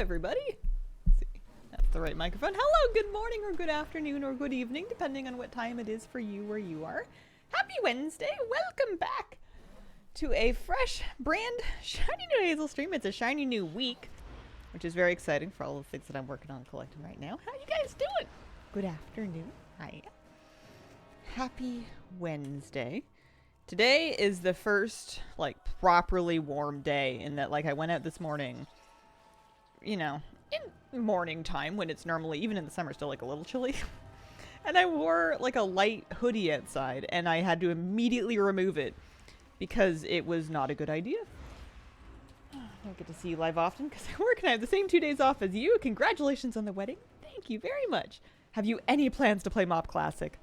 everybody. Let's see. That's the right microphone. Hello, good morning or good afternoon or good evening, depending on what time it is for you where you are. Happy Wednesday. Welcome back to a fresh, brand, shiny new Hazel stream. It's a shiny new week, which is very exciting for all the things that I'm working on collecting right now. How you guys doing? Good afternoon. Hi. Happy Wednesday. Today is the first, properly warm day in that, I went out this morning, you know, in morning time when it's normally, even in the summer, still, a little chilly. And I wore, a light hoodie outside, and I had to immediately remove it because it was not a good idea. I don't get to see you live often because I work and I have the same 2 days off as you. Congratulations on the wedding. Thank you very much. Have you any plans to play Mob Classic?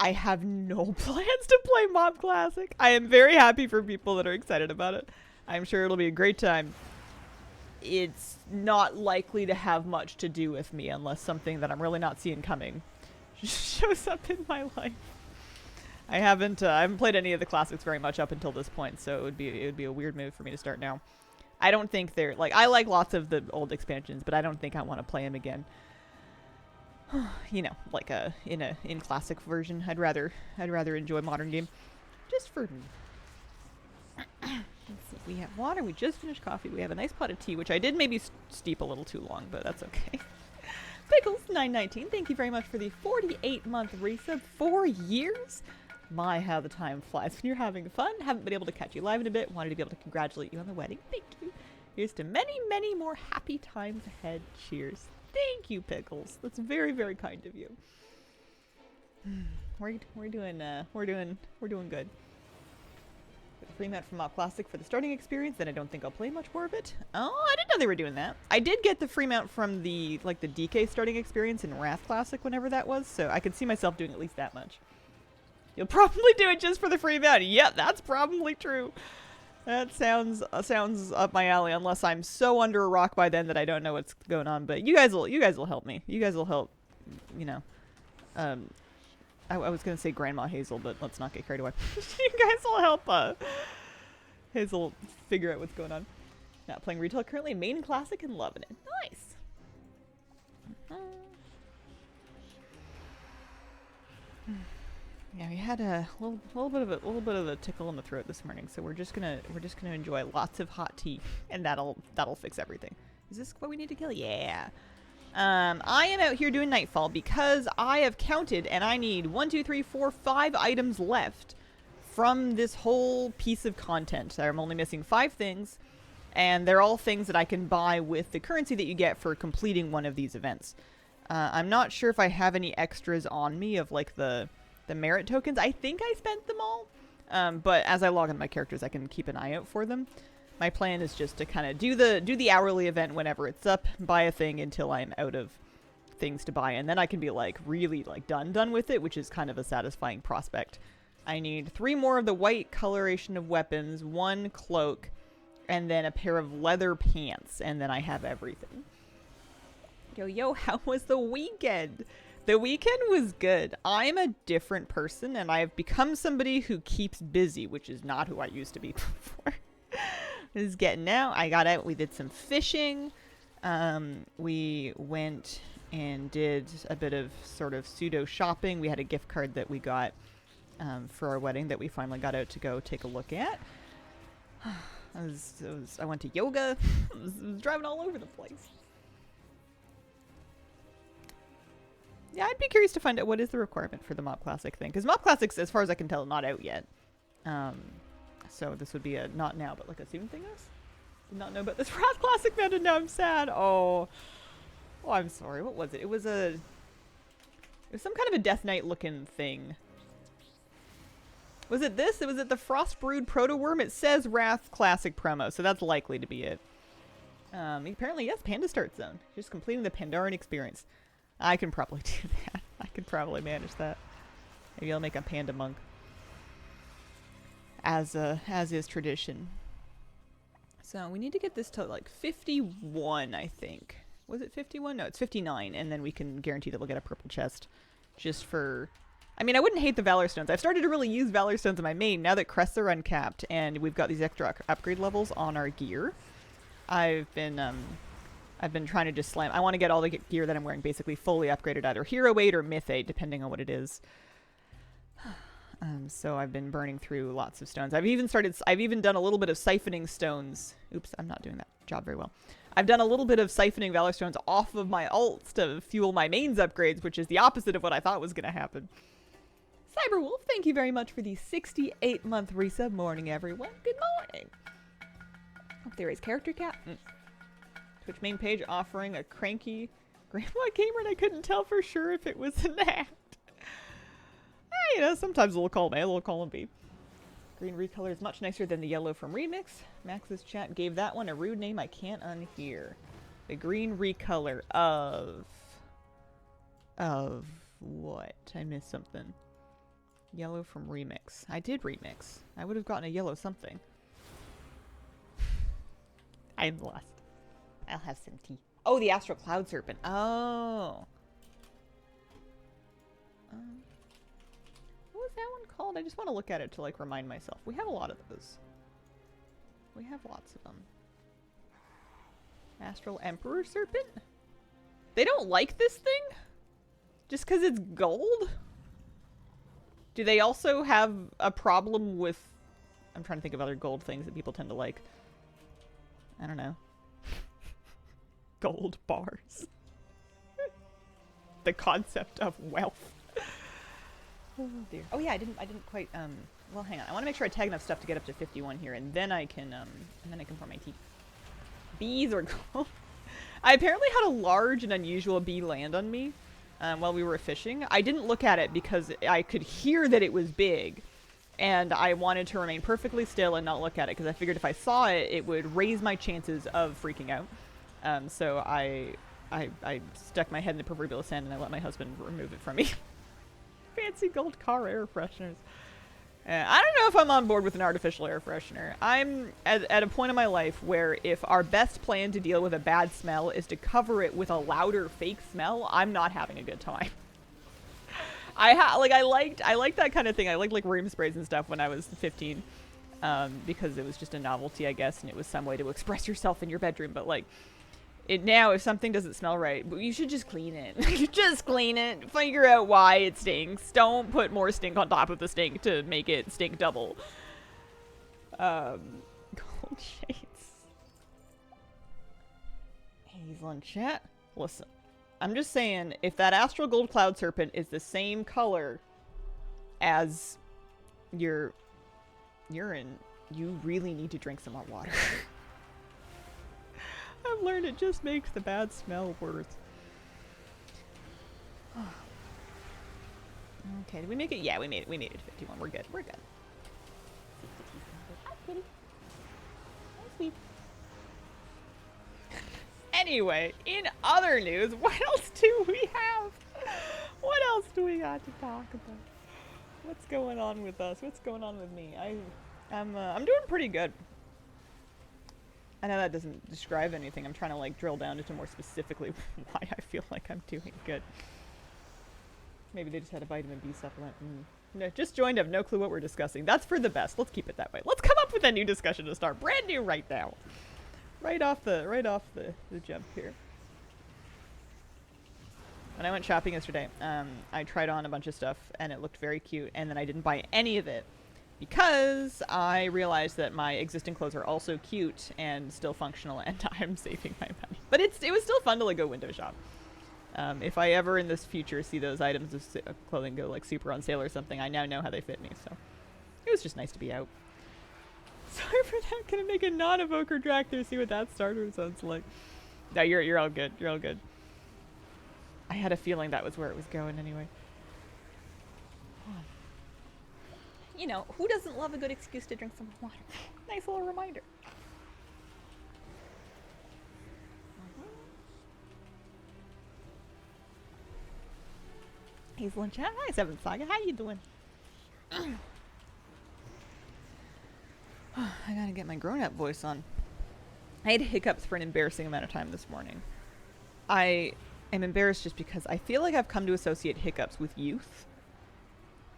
I have no plans to play Mob Classic. I am very happy for people that are excited about it. I'm sure it'll be a great time. It's not likely to have much to do with me unless something that I'm really not seeing coming shows up in my life. I haven't played any of the classics very much up until this point, so it would be a weird move for me to start now. I don't think they're I like lots of the old expansions, but I don't think I want to play them again. You know, in classic version. I'd rather enjoy modern game, just for me. Let's see. We have water. We just finished coffee. We have a nice pot of tea, which I did maybe steep a little too long, but that's okay. Pickles919, thank you very much for the 48-month resub. 4 years. My, how the time flies when you're having fun. Haven't been able to catch you live in a bit. Wanted to be able to congratulate you on the wedding. Thank you. Here's to many, many more happy times ahead. Cheers. Thank you, Pickles. That's very, very kind of you. We're doing good. Got a free mount from Mob Classic for the starting experience, then I don't think I'll play much more of it. Oh, I didn't know they were doing that. I did get the free mount from the DK starting experience in Wrath Classic whenever that was, so I could see myself doing at least that much. You'll probably do it just for the free mount. Yep, that's probably true. That sounds up my alley, unless I'm so under a rock by then that I don't know what's going on. But you guys will help me. You guys will help. You know, I was gonna say Grandma Hazel, but let's not get carried away. You guys will help Hazel figure out what's going on. Not playing retail currently. Main classic and loving it. Nice. Yeah, we had a little bit of a tickle in the throat this morning, so we're just gonna enjoy lots of hot tea, and that'll fix everything. Is this what we need to kill? Yeah. I am out here doing Nightfall because I have counted, and I need 1, 2, 3, 4, 5 items left from this whole piece of content. I'm only missing 5 things, and they're all things that I can buy with the currency that you get for completing one of these events. I'm not sure if I have any extras on me of the merit tokens. I think I spent them all, but as I log in my characters, I can keep an eye out for them. My plan is just to kind of do the hourly event whenever it's up, buy a thing until I'm out of things to buy, and then I can be really done with it, which is kind of a satisfying prospect. I need 3 more of the white coloration of weapons, 1 cloak, and then a pair of leather pants, and then I have everything. Yo, how was the weekend? The weekend was good. I'm a different person, and I have become somebody who keeps busy, which is not who I used to be before. This is getting out. I got out. We did some fishing. We went and did a bit of sort of pseudo shopping. We had a gift card that we got for our wedding that we finally got out to go take a look at. I went to yoga. I was driving all over the place. Yeah, I'd be curious to find out what is the requirement for the Mob Classic thing. Because Mob Classic's, as far as I can tell, not out yet. So this would be a not now, but a soon thing is? Did not know about this Wrath Classic event, and now I'm sad. Oh, I'm sorry. What was it? It was some kind of a Death Knight looking thing. Was it this? Was it the Frostbrood Proto Worm? It says Wrath Classic promo, so that's likely to be it. Apparently, yes, Panda Start Zone. Just completing the Pandaren experience. I can probably do that. I can probably manage that. Maybe I'll make a panda monk. As is tradition. So we need to get this to 51, I think. Was it 51? No, it's 59, and then we can guarantee that we'll get a purple chest. Just for... I mean, I wouldn't hate the Valor Stones. I've started to really use Valor Stones in my main now that crests are uncapped, and we've got these extra upgrade levels on our gear. I've been trying to just slam. I want to get all the gear that I'm wearing basically fully upgraded, either Hero 8 or Myth 8, depending on what it is. So I've been burning through lots of stones. I've even done a little bit of siphoning stones. Oops, I'm not doing that job very well. I've done a little bit of siphoning Valor stones off of my alts to fuel my mains upgrades, which is the opposite of what I thought was going to happen. Cyberwolf, thank you very much for the 68-month resub. Morning, everyone. Good morning. Hope there is character cap. Twitch main page offering a cranky grandma gamer, and I couldn't tell for sure if it was an act. You know, sometimes we'll call him A, we'll call him B. Green recolor is much nicer than the yellow from Remix. Max's chat gave that one a rude name I can't unhear. The green recolor of what? I missed something. Yellow from Remix. I did Remix. I would have gotten a yellow something. I'm lost. I'll have some tea. Oh, the Astral Cloud Serpent. Oh. What was that one called? I just want to look at it to, like, remind myself. We have a lot of those. We have lots of them. Astral Emperor Serpent? They don't like this thing? Just because it's gold? Do they also have a problem with... I'm trying to think of other gold things that people tend to like. I don't know. Gold bars. The concept of wealth. Oh dear. Oh yeah, I didn't quite well, hang on. I want to make sure I tag enough stuff to get up to 51 here, and then I can pour my tea. Bees are gold. I apparently had a large and unusual bee land on me while we were fishing. I didn't look at it because I could hear that it was big, and I wanted to remain perfectly still and not look at it because I figured if I saw it, it would raise my chances of freaking out. So I stuck my head in the proverbial sand and I let my husband remove it from me. Fancy gold car air fresheners. I don't know if I'm on board with an artificial air freshener. I'm at a point in my life where if our best plan to deal with a bad smell is to cover it with a louder fake smell, I'm not having a good time. I liked that kind of thing. I liked like room sprays and stuff when I was 15 because it was just a novelty, I guess, and it was some way to express yourself in your bedroom. But like it now, if something doesn't smell right, you should just clean it. Just clean it. Figure out why it stinks. Don't put more stink on top of the stink to make it stink double. Gold shades. Hazel chat. Listen, I'm just saying, if that Astral Gold Cloud Serpent is the same color as your urine, you really need to drink some more water. I've learned it just makes the bad smell worse. Okay, did we make it? Yeah, we made it. We made it to 51. We're good. We're good. Hi, kitty. Hi, sweet. Anyway, in other news, what else do we have? What else do we got to talk about? What's going on with us? What's going on with me? I'm doing pretty good. I know that doesn't describe anything. I'm trying to like drill down into more specifically why I feel like I'm doing good. Maybe they just had a vitamin B supplement. No, just joined. I have no clue what we're discussing. That's for the best. Let's keep it that way. Let's come up with a new discussion to start. Brand new right now. Right off the jump here. When I went shopping yesterday, I tried on a bunch of stuff and it looked very cute, and then I didn't buy any of it because I realized that my existing clothes are also cute and still functional, and I'm saving my money. But it was still fun to like go window shop. If I ever in this future see those items of clothing go like super on sale or something, I now know how they fit me. So it was just nice to be out. Sorry for that. Gonna make a non-evoker track there. See what that starter sounds like. No, you're all good. You're all good. I had a feeling that was where it was going anyway. You know, who doesn't love a good excuse to drink some water? Nice little reminder. Hazel and chat. Hi, Seventh Saga. How you doing? I gotta get my grown-up voice on. I had hiccups for an embarrassing amount of time this morning. I am embarrassed just because I feel like I've come to associate hiccups with youth.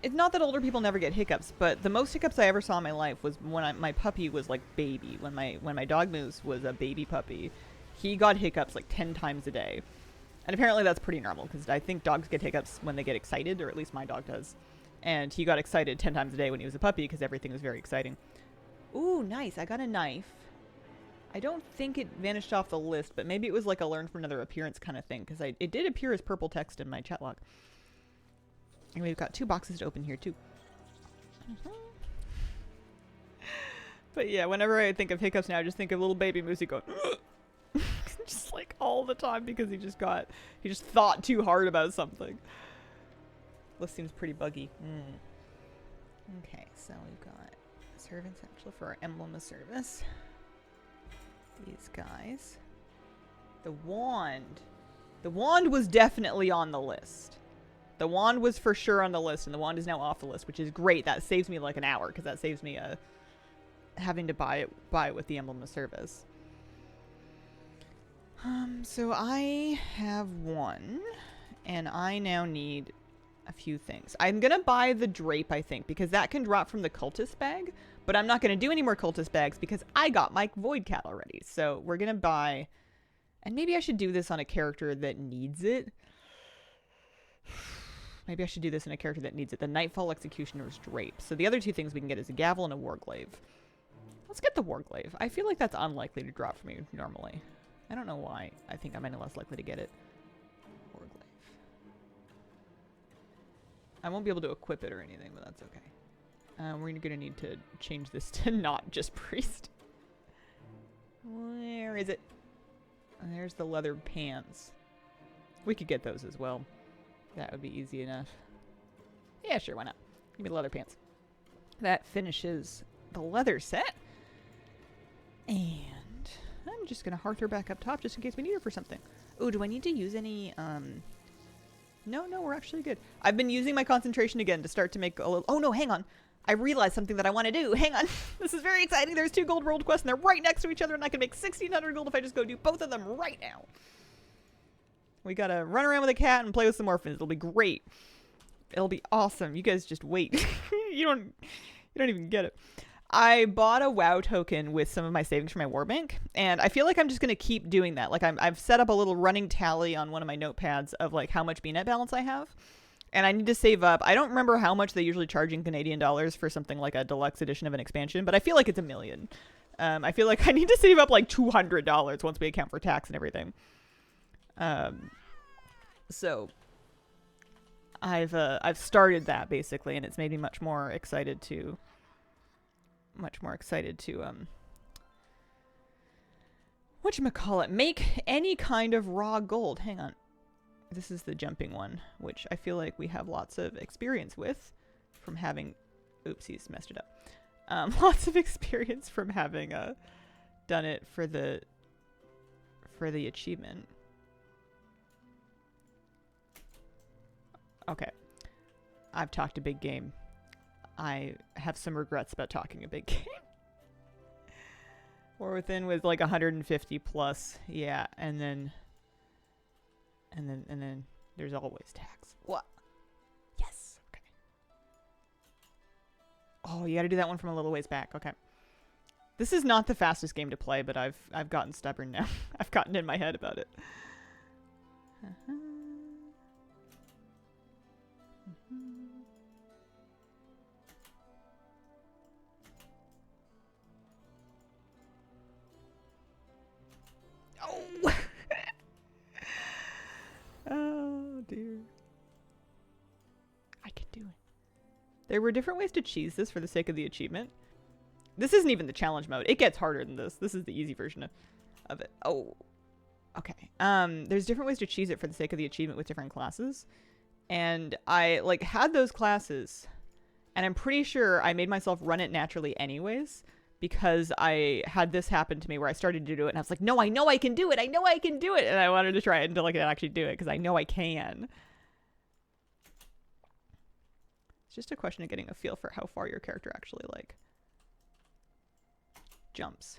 it's not that older people never get hiccups, but the most hiccups I ever saw in my life was when my puppy was like baby. When my dog Moose was a baby puppy, he got hiccups like 10 times a day. And apparently that's pretty normal, because I think dogs get hiccups when they get excited, or at least my dog does. And he got excited 10 times a day when he was a puppy, because everything was very exciting. Ooh, nice. I got a knife. I don't think it vanished off the list, but maybe it was like a learn from another appearance kind of thing, because it did appear as purple text in my chat log. And we've got 2 boxes to open here, too. But yeah, whenever I think of hiccups now, I just think of little baby Moosey going... just like all the time, because he just thought too hard about something. List seems pretty buggy. Okay, so we've got servants actually for our emblem of service. These guys. The wand. The wand was definitely on the list. The wand was for sure on the list, and the wand is now off the list, which is great. That saves me like an hour, because that saves me having to buy it with the emblem of service. So I have 1, and I now need a few things. I'm gonna buy the drape, I think, because that can drop from the cultist bag, but I'm not gonna do any more cultist bags because I got my void cat already. So we're gonna buy, and maybe I should do this on a character that needs it. Maybe I should do this in a character that needs it. The Nightfall Executioner's drape. So the other 2 things we can get is a gavel and a warglaive. Let's get the warglaive. I feel like that's unlikely to drop for me normally. I don't know why. I think I'm any less likely to get it. Warglaive. I won't be able to equip it or anything, but that's okay. We're gonna need to change this to not just priest. Where is it? There's the leather pants. We could get those as well. That would be easy enough. Yeah, sure, why not? Give me the leather pants. That finishes the leather set. And I'm just gonna hearth her back up top just in case we need her for something. Oh, do I need to use any, No, we're actually good. I've been using my concentration again to start to make a little... Oh, no, hang on. I realized something that I want to do. Hang on. This is very exciting. There's 2 gold world quests, and they're right next to each other, and I can make 1,600 gold if I just go do both of them right now. We gotta run around with a cat and play with some orphans. It'll be great. It'll be awesome. You guys just wait. You don't even get it. I bought a WoW token with some of my savings from my war bank, and I feel like I'm just going to keep doing that. Like I've set up a little running tally on one of my notepads of like how much BNet balance I have, and I need to save up. I don't remember how much they usually charge in Canadian dollars for something like a deluxe edition of an expansion, but I feel like it's $1 million. I feel like I need to save up like $200 once we account for tax and everything. So I've started that basically, and it's made me much more excited to whatchamacallit, make any kind of raw gold. Hang on. This is the jumping one, which I feel like we have lots of experience with from having... Oopsies, messed it up. Lots of experience from having done it for the achievement. Okay. I've talked a big game. I have some regrets about talking a big game. We're within with like 150 plus. Yeah, and then there's always tax. What? Yes. Okay. Oh, you got to do that one from a little ways back. Okay. This is not the fastest game to play, but I've gotten stubborn now. I've gotten in my head about it. Oh! Oh, dear. I could do it. There were different ways to cheese this for the sake of the achievement. This isn't even the challenge mode. It gets harder than this. This is the easy version of it. Oh. Okay. There's different ways to cheese it for the sake of the achievement with different classes. And I, like, had those classes, and I'm pretty sure I made myself run it naturally anyways, because I had this happen to me where I started to do it, and I was like, no, I know I can do it! I know I can do it! And I wanted to try it until I could actually do it, because I know I can. It's just a question of getting a feel for how far your character actually, like, jumps.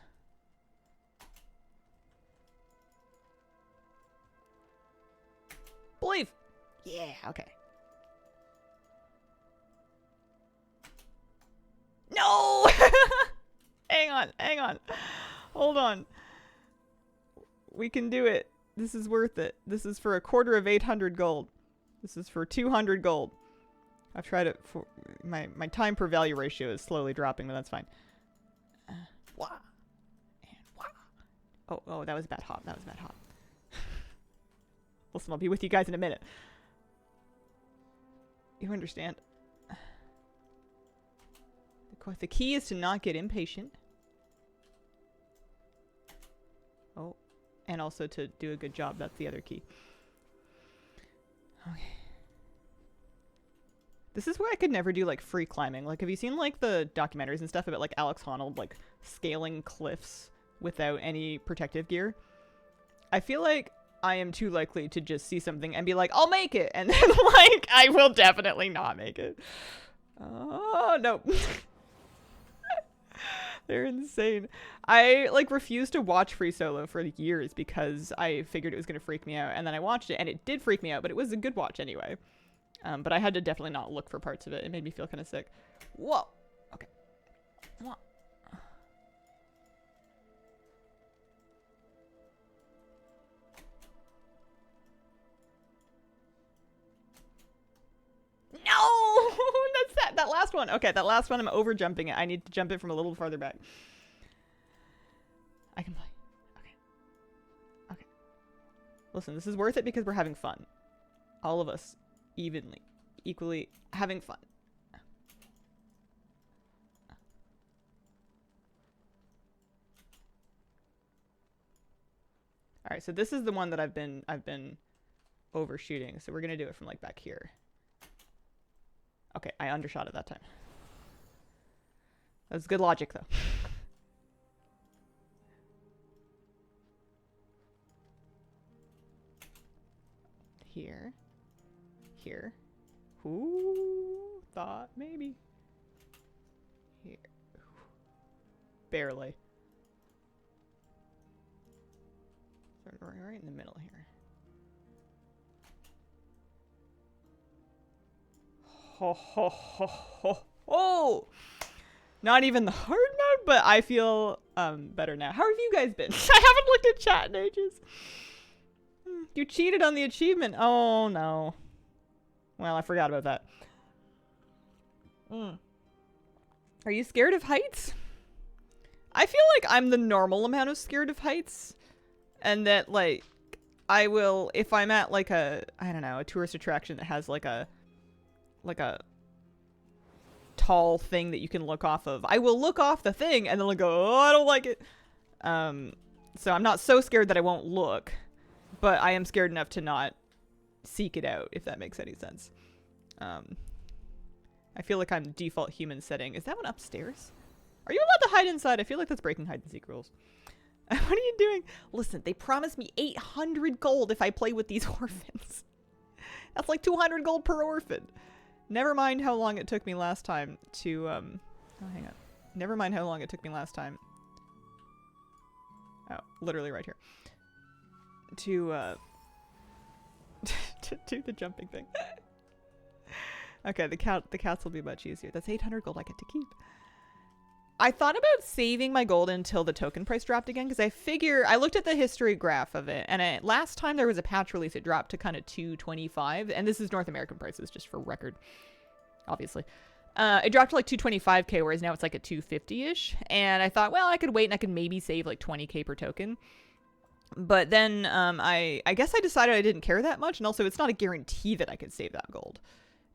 Believe! Yeah, okay. hang on. Hold on. We can do it. This is worth it. This is for a quarter of 800 gold. This is for 200 gold. I've tried it for... My time per value ratio is slowly dropping, but that's fine. Wah. And wah. Oh, that was a bad hop. That was a bad hop. Listen, I'll be with you guys in a minute. You understand? The key is to not get impatient. Oh, and also to do a good job. That's the other key. Okay. This is where I could never do, like, free climbing. Like, have you seen, like, the documentaries and stuff about, like, Alex Honnold, like, scaling cliffs without any protective gear? I feel like I am too likely to just see something and be like, I'll make it! And then, like, I will definitely not make it. Oh, no. They're insane. I, like, refused to watch Free Solo for years because I figured it was going to freak me out. And then I watched it, and it did freak me out, but it was a good watch anyway. But I had to definitely not look for parts of it. It made me feel kind of sick. Whoa. Okay. Whoa. No! That's that last one. Okay, that last one, I'm over jumping it. I need to jump it from a little farther back. I can play. Okay. Okay. Listen, this is worth it because we're having fun. All of us. Equally having fun. All right, so this is the one that I've been overshooting. So we're gonna do it from like back here. Okay, I undershot it that time. That's good logic though. Here. Here. Who thought maybe? Here. Barely. Right in the middle here. Ho ho ho ho ho! Not even the hard mode, but I feel better now. How have you guys been? I haven't looked at chat in ages. You cheated on the achievement. Oh no. Well, I forgot about that. Are you scared of heights? I feel like I'm the normal amount of scared of heights. And that, like, I will, if I'm at, like, I don't know, a tourist attraction that has, like a tall thing that you can look off of, I will look off the thing and then I'll go, oh, I don't like it. So I'm not so scared that I won't look, but I am scared enough to not seek it out, if that makes any sense. I feel like I'm default human setting. Is that one upstairs? Are you allowed to hide inside? I feel like that's breaking hide and seek rules. What are you doing? Listen, they promised me 800 gold if I play with these orphans. That's like 200 gold per orphan. Never mind how long it took me last time to, oh, hang on. Never mind how long it took me last time. Oh, literally right here. To do the jumping thing. Okay, the cats will be much easier. That's 800 gold I get to keep. I thought about saving my gold until the token price dropped again, because I looked at the history graph of it, and last time there was a patch release, it dropped to kind of 225, and this is North American prices, just for record, obviously. It dropped to like 225k, whereas now it's like at 250-ish, and I thought, well, I could wait and I could maybe save like 20k per token. But then I guess I decided I didn't care that much, and also it's not a guarantee that I could save that gold.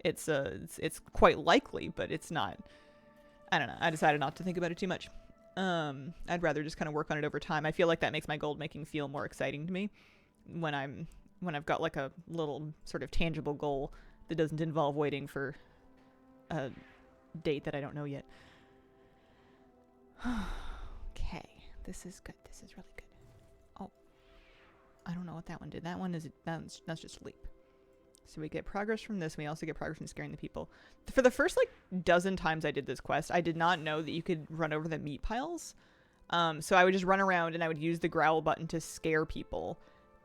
It's quite likely, but it's not. I don't know. I decided not to think about it too much. I'd rather just kind of work on it over time. I feel like that makes my gold making feel more exciting to me when I've got like a little sort of tangible goal that doesn't involve waiting for a date that I don't know yet. Okay, this is good. This is really good. Oh, I don't know what that one did. That one is that's just leap. So we get progress from this. We also get progress from scaring the people. For the first, like, dozen times I did this quest, I did not know that you could run over the meat piles. So I would just run around and I would use the growl button to scare people.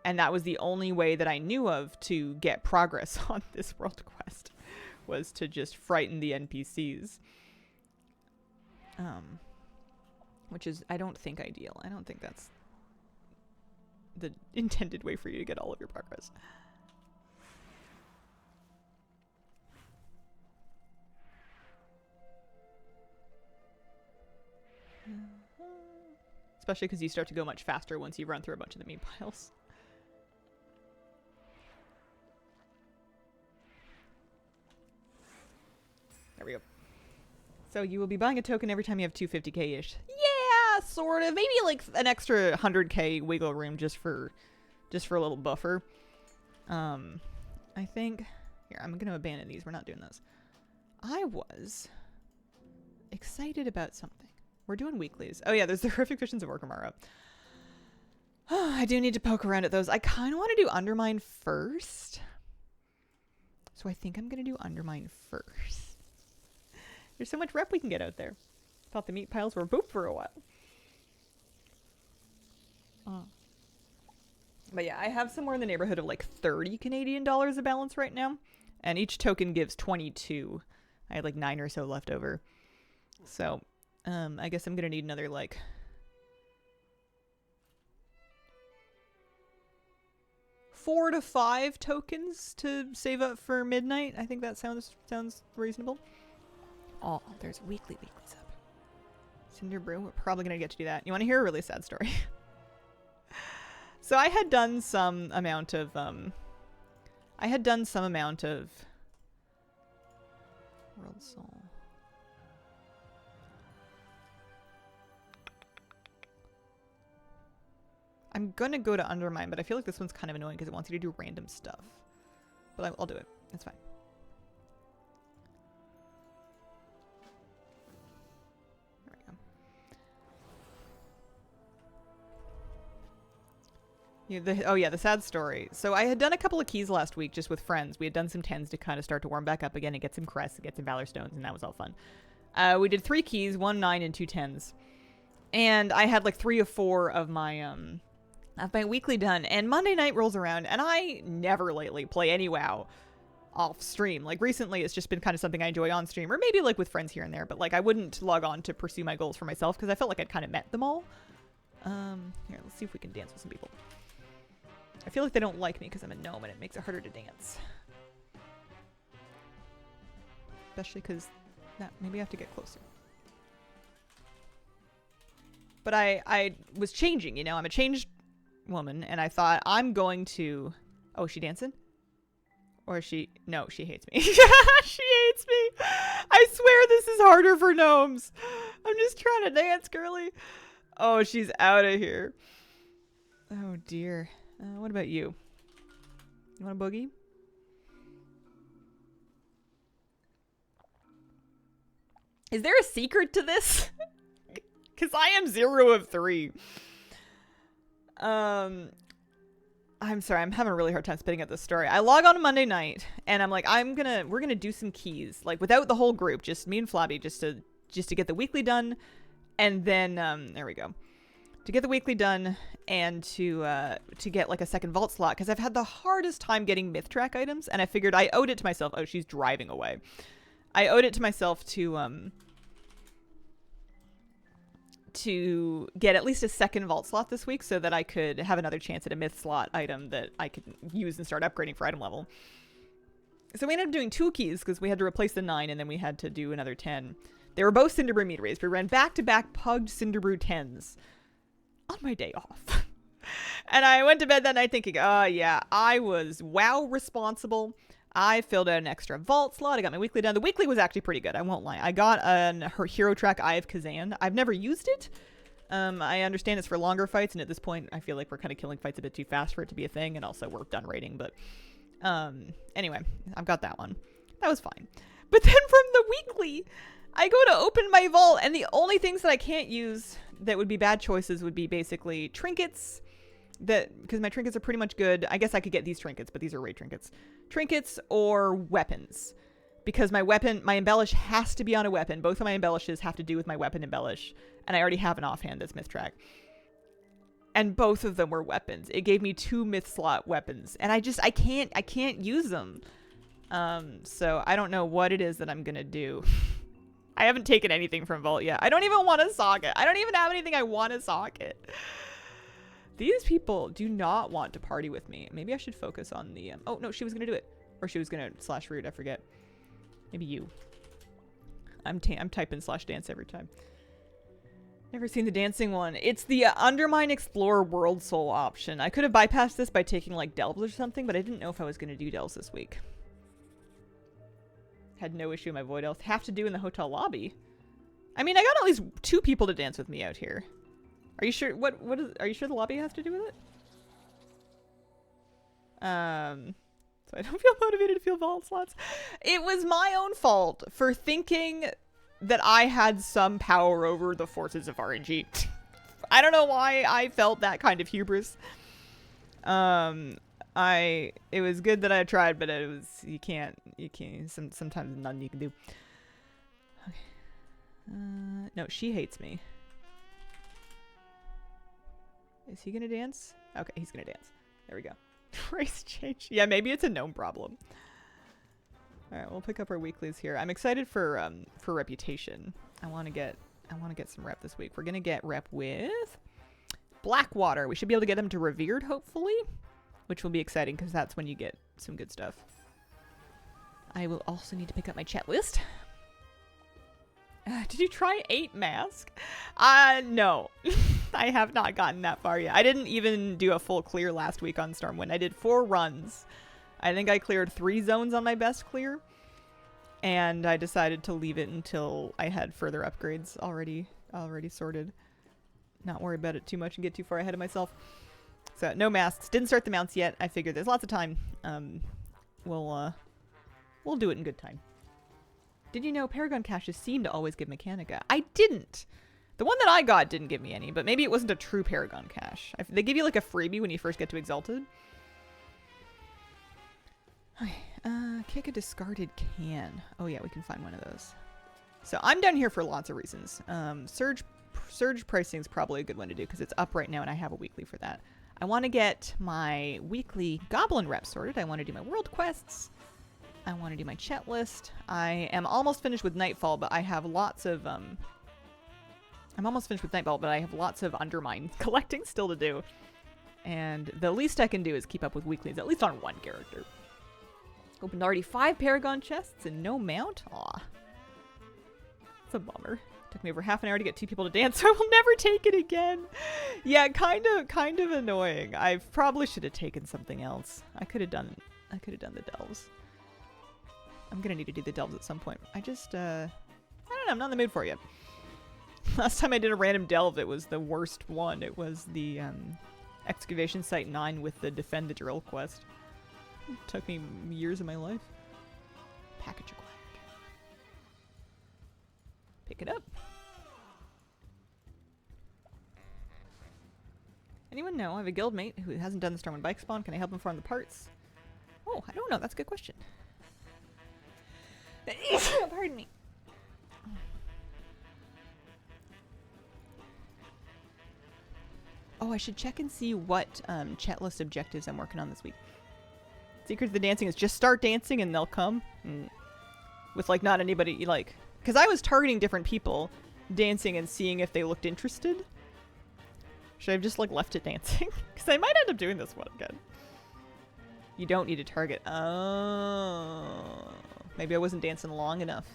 And that was the only way that I knew of to get progress on this world quest, was to just frighten the NPCs. which is, I don't think, ideal. I don't think that's the intended way for you to get all of your progress. Especially because you start to go much faster once you run through a bunch of the meat piles. There we go. So you will be buying a token every time you have 250k-ish. Yeah, sort of. Maybe like an extra 100k wiggle room just for a little buffer. I think... Here, I'm going to abandon these. We're not doing those. I was excited about something. We're doing weeklies. Oh yeah, there's the horrific visions of Orkamara. I do need to poke around at those. I kind of want to do Undermine first. So I think I'm going to do Undermine first. There's so much rep we can get out there. Thought the meat piles were boop for a while. But yeah, I have somewhere in the neighborhood of like 30 Canadian dollars of balance right now. And each token gives 22. I had like 9 or so left over. So, I guess I'm going to need another like... four to 5 tokens to save up for midnight. I think that sounds reasonable. Oh, there's weeklies up. Cinder Brew, we're probably going to get to do that. You want to hear a really sad story? So I had done some amount of, World Soul. I'm gonna go to Undermine, but I feel like this one's kind of annoying because it wants you to do random stuff. But I'll do it. It's fine. There we go. Oh yeah, the sad story. So I had done a couple of keys last week just with friends. We had done some 10s to kind of start to warm back up again and get some crests and get some Valor Stones, and that was all fun. We did 3 keys, 1 9 and 2 10s. And I had like 3 or 4 of my weekly done, and Monday night rolls around, and I never lately play any WoW off stream. Like recently it's just been kind of something I enjoy on stream, or maybe like with friends here and there, but like I wouldn't log on to pursue my goals for myself because I felt like I'd kind of met them all. Here, let's see if we can dance with some people. I feel like they don't like me because I'm a gnome and it makes it harder to dance. Especially because maybe I have to get closer. But I was changing, you know, I'm a changed woman, and I thought I'm going to... Oh, is she dancing? Or is she... No, she hates me. She hates me. I swear this is harder for gnomes. I'm just trying to dance, girly. Oh, she's out of here. Oh, dear. What about you? You want a boogie? Is there a secret to this? Because I am 0 of 3. I'm sorry, I'm having a really hard time spitting out this story. I log on a Monday night, and I'm like, we're gonna do some keys, like without the whole group, just me and Flabby, just to get the weekly done, and then there we go, to get the weekly done, and to get like a second vault slot, because I've had the hardest time getting myth track items, and I figured I owed it to myself. Oh, she's driving away. I owed it to myself to get at least a second vault slot this week so that I could have another chance at a myth slot item that I could use and start upgrading for item level. So we ended up doing 2 keys because we had to replace the 9 and then we had to do another 10. They were both Cinderbrew meat raised. We ran back-to-back pugged Cinderbrew 10s on my day off. And I went to bed that night thinking, oh yeah, I was WoW responsible. I filled out an extra vault slot. I got my weekly done. The weekly was actually pretty good. I won't lie. I got her hero track Eye of Kazan. I've never used it. I understand it's for longer fights, and at this point, I feel like we're kind of killing fights a bit too fast for it to be a thing, and also we're done raiding. But anyway, I've got that one. That was fine. But then from the weekly, I go to open my vault, and the only things that I can't use that would be bad choices would be basically trinkets. Because my trinkets are pretty much good. I guess I could get these trinkets, but these are raid trinkets. Trinkets or weapons. Because my embellish has to be on a weapon. Both of my embellishes have to do with my weapon embellish. And I already have an offhand that's myth track. And both of them were weapons. It gave me 2 myth slot weapons. And I can't use them. So I don't know what it is that I'm gonna do. I haven't taken anything from Vault yet. I don't even want to socket. I don't even have anything I want to socket. These people do not want to party with me. Maybe I should focus on the... oh, no, she was going to do it. Or she was going to slash root, I forget. Maybe you. I'm typing slash dance every time. Never seen the dancing one. It's the Undermine Explorer World Soul option. I could have bypassed this by taking like delves or something, but I didn't know if I was going to do delves this week. Had no issue with my void elf. Have to do in the hotel lobby. I mean, I got at least 2 people to dance with me out here. Are you sure? Are you sure the lobby has to do with it? So I don't feel motivated to feel vault slots. It was my own fault for thinking that I had some power over the forces of RNG. I don't know why I felt that kind of hubris. It was good that I tried, but it was, you can't, sometimes nothing you can do. Okay. No, she hates me. Is he gonna dance? Okay, he's gonna dance. There we go. Race change. Yeah, maybe it's a gnome problem. Alright, we'll pick up our weeklies here. I'm excited for reputation. I wanna get some rep this week. We're gonna get rep with Blackwater. We should be able to get them to Revered, hopefully. Which will be exciting because that's when you get some good stuff. I will also need to pick up my chat list. Did you try 8 mask? No. I have not gotten that far yet. I didn't even do a full clear last week on Stormwind. I did 4 runs. I think I cleared 3 zones on my best clear. And I decided to leave it until I had further upgrades already sorted. Not worry about it too much and get too far ahead of myself. So, no masks. Didn't start the mounts yet. I figured there's lots of time. We'll do it in good time. Did you know Paragon caches seem to always give Mechanica? I didn't. The one that I got didn't give me any, but maybe it wasn't a true Paragon cache. They give you like a freebie when you first get to Exalted. Okay, kick a discarded can. Oh yeah, we can find one of those. So I'm down here for lots of reasons. Surge pricing is probably a good one to do because it's up right now and I have a weekly for that. I want to get my weekly goblin rep sorted. I want to do my world quests. I want to do my chat list. I am almost finished with Nightfall, but I have lots of I'm almost finished with Nightfall, but I have lots of Undermine collecting still to do. And the least I can do is keep up with weeklies, at least on one character. Opened already 5 Paragon chests and no mount? Aw. It's a bummer. Took me over half an hour to get 2 people to dance, so I will never take it again. Yeah, kind of annoying. I probably should have taken something else. I could have done the delves. I'm gonna need to do the delves at some point. I don't know, I'm not in the mood for it yet. Last time I did a random delve, it was the worst one. It was the Excavation Site 9 with the Defend the Drill quest. It took me years of my life. Package acquired. Pick it up. Anyone know? I have a guildmate who hasn't done the Stormwind bike spawn. Can I help him farm the parts? Oh, I don't know. That's a good question. Pardon me. Oh, I should check and see what chat list objectives I'm working on this week. Secret of the dancing is just start dancing and they'll come. With like not anybody like... Because I was targeting different people dancing and seeing if they looked interested. Should I have just like left it dancing? Because I might end up doing this one again. You don't need to target. Oh. Maybe I wasn't dancing long enough.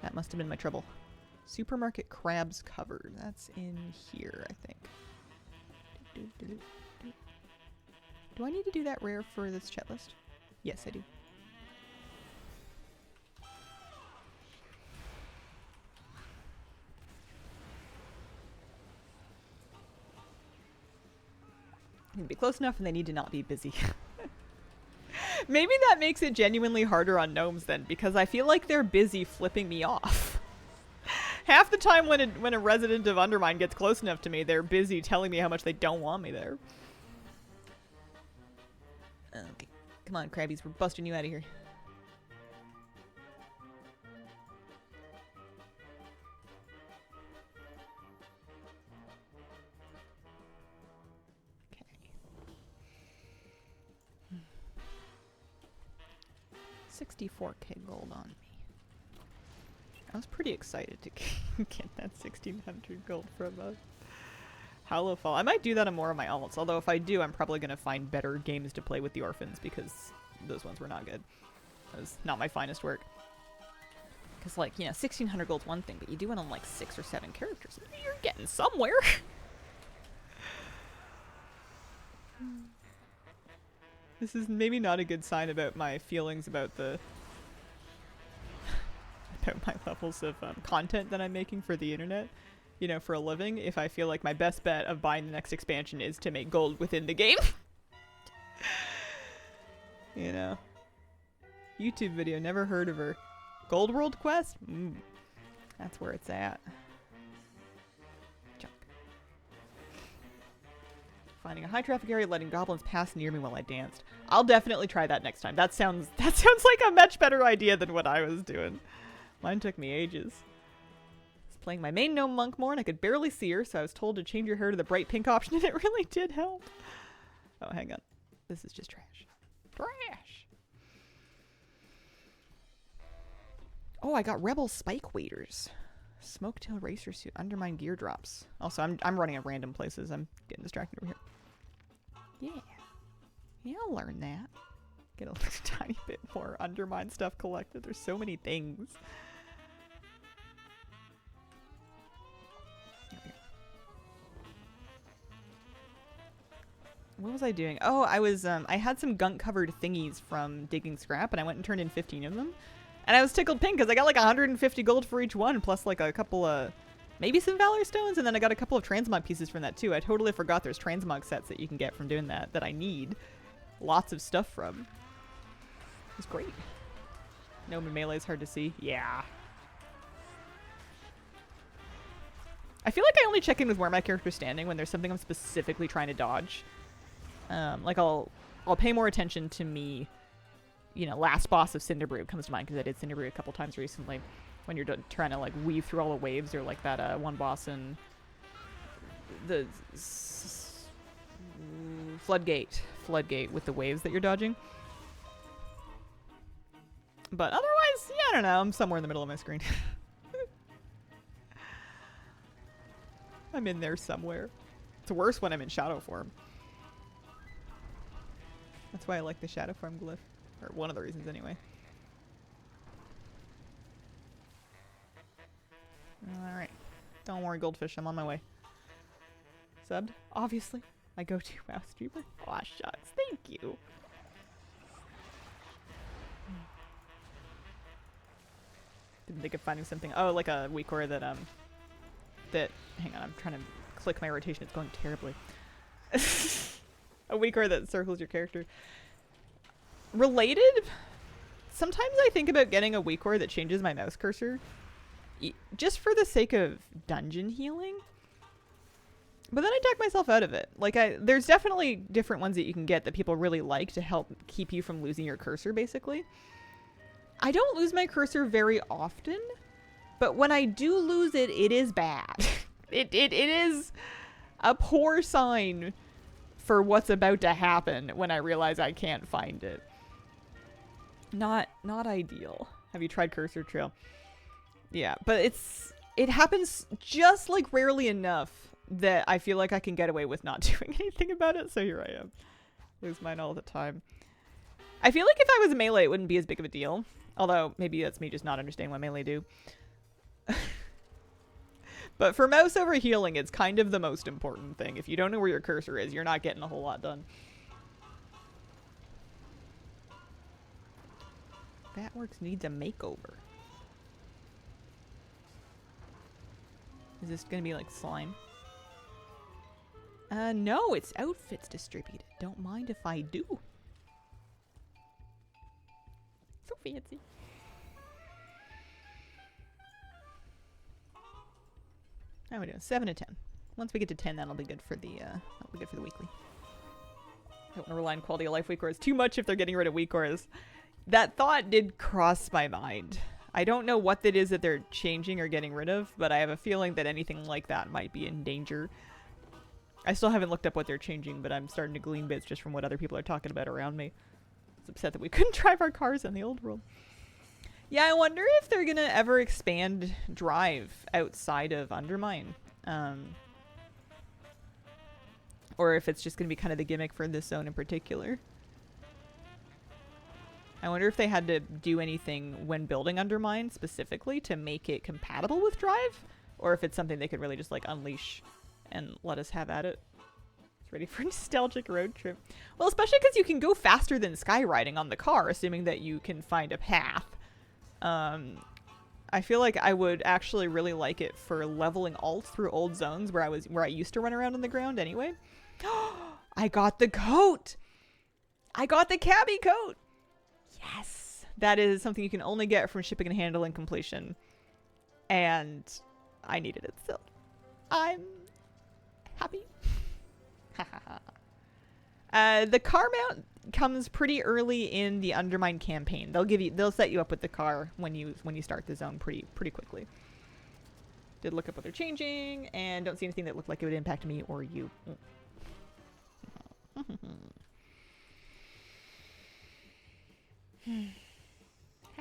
That must have been my trouble. Supermarket crabs covered. That's in here, I think. Do I need to do that rare for this chat list? Yes, I do. Need to be close enough and they need to not be busy. Maybe that makes it genuinely harder on gnomes then, because I feel like they're busy flipping me off. Half the time when a resident of Undermine gets close enough to me, they're busy telling me how much they don't want me there. Okay. Come on, Crabbies. We're busting you out of here. Okay. 64k gold on me. I was pretty excited to get that 1600 gold from Hollow Fall. I might do that on more of my alts, although if I do, I'm probably going to find better games to play with the orphans because those ones were not good. That was not my finest work. Because, like, you know, 1600 gold's one thing, but you do it on, like, 6 or 7 characters. You're getting somewhere. This is maybe not a good sign about my feelings about the... about my levels of content that I'm making for the internet. You know, for a living, if I feel like my best bet of buying the next expansion is to make gold within the game. You know. YouTube video, never heard of her. Gold World Quest? That's where it's at. Junk. Finding a high traffic area, letting goblins pass near me while I danced. I'll definitely try that next time. That sounds like a much better idea than what I was doing. Mine took me ages. Playing my main gnome monk more and I could barely see her, so I was told to change your hair to the bright pink option and it really did help. Oh, hang on. This is just trash. Trash! Oh, I got Rebel Spike Waders. Smoketail Racer Suit. Undermine Gear Drops. Also, I'm running at random places. I'm getting distracted over here. Yeah. Yeah, I'll learn that. Get a tiny bit more Undermine stuff collected. There's so many things. What was I doing? Oh, I was, I had some gunk-covered thingies from digging scrap, and I went and turned in 15 of them. And I was tickled pink, because I got like 150 gold for each one, plus like a couple of, maybe some Valor Stones, and then I got a couple of transmog pieces from that too. I totally forgot there's transmog sets that you can get from doing that, that I need lots of stuff from. It's great. Gnome and melee is hard to see. Yeah. I feel like I only check in with where my character's standing when there's something I'm specifically trying to dodge. Like I'll pay more attention to me, you know, last boss of Cinderbrew comes to mind because I did Cinderbrew a couple times recently when you're trying to like weave through all the waves, or like that one boss in the Floodgate with the waves that you're dodging. But otherwise, yeah, I don't know, I'm somewhere in the middle of my screen. I'm in there somewhere. It's worse when I'm in shadow form. That's why I like the shadow form glyph. Or one of the reasons, anyway. Alright. Don't worry, Goldfish. I'm on my way. Subbed? Obviously. My go-to mouse streamer. Aw, shucks. Thank you. Didn't think of finding something. Oh, like a weak core that, hang on, I'm trying to click my rotation. It's going terribly. A weak core that circles your character. Related? Sometimes I think about getting a weak core that changes my mouse cursor. Just for the sake of dungeon healing. But then I talk myself out of it. Like, there's definitely different ones that you can get that people really like to help keep you from losing your cursor, basically. I don't lose my cursor very often, but when I do lose it, it is bad. It is a poor sign for what's about to happen when I realize I can't find it. Not ideal. Have you tried Cursor Trail? Yeah, but it happens just like rarely enough that I feel like I can get away with not doing anything about it, so here I am. Lose mine all the time. I feel like if I was a melee, it wouldn't be as big of a deal. Although, maybe that's me just not understanding what melee do. But for mouse over healing, it's kind of the most important thing. If you don't know where your cursor is, you're not getting a whole lot done. Batworks needs a makeover. Is this gonna be like slime? No, it's outfits distributed. Don't mind if I do. So fancy. How are we doing? 7 to 10. Once we get to 10, that'll be good for the weekly. I don't want to rely on quality of life weak cores too much if they're getting rid of weak cores. That thought did cross my mind. I don't know what that is that they're changing or getting rid of, but I have a feeling that anything like that might be in danger. I still haven't looked up what they're changing, but I'm starting to glean bits just from what other people are talking about around me. I was upset that we couldn't drive our cars in the old world. Yeah, I wonder if they're gonna ever expand Drive outside of Undermine. Or if it's just gonna be kind of the gimmick for this zone in particular. I wonder if they had to do anything when building Undermine specifically to make it compatible with Drive, or if it's something they could really just like unleash and let us have at it. It's ready for a nostalgic road trip. Well, especially because you can go faster than skywriting on the car, assuming that you can find a path. I feel like I would actually really like it for leveling alt through old zones where I used to run around on the ground anyway. I got the coat. I got the cabbie coat. Yes. That is something you can only get from shipping and handling completion. And I needed it still. I'm happy. The car mount comes pretty early in the Undermine campaign. They'll set you up with the car when you start the zone pretty quickly. Did look up what they're changing and don't see anything that looked like it would impact me or you.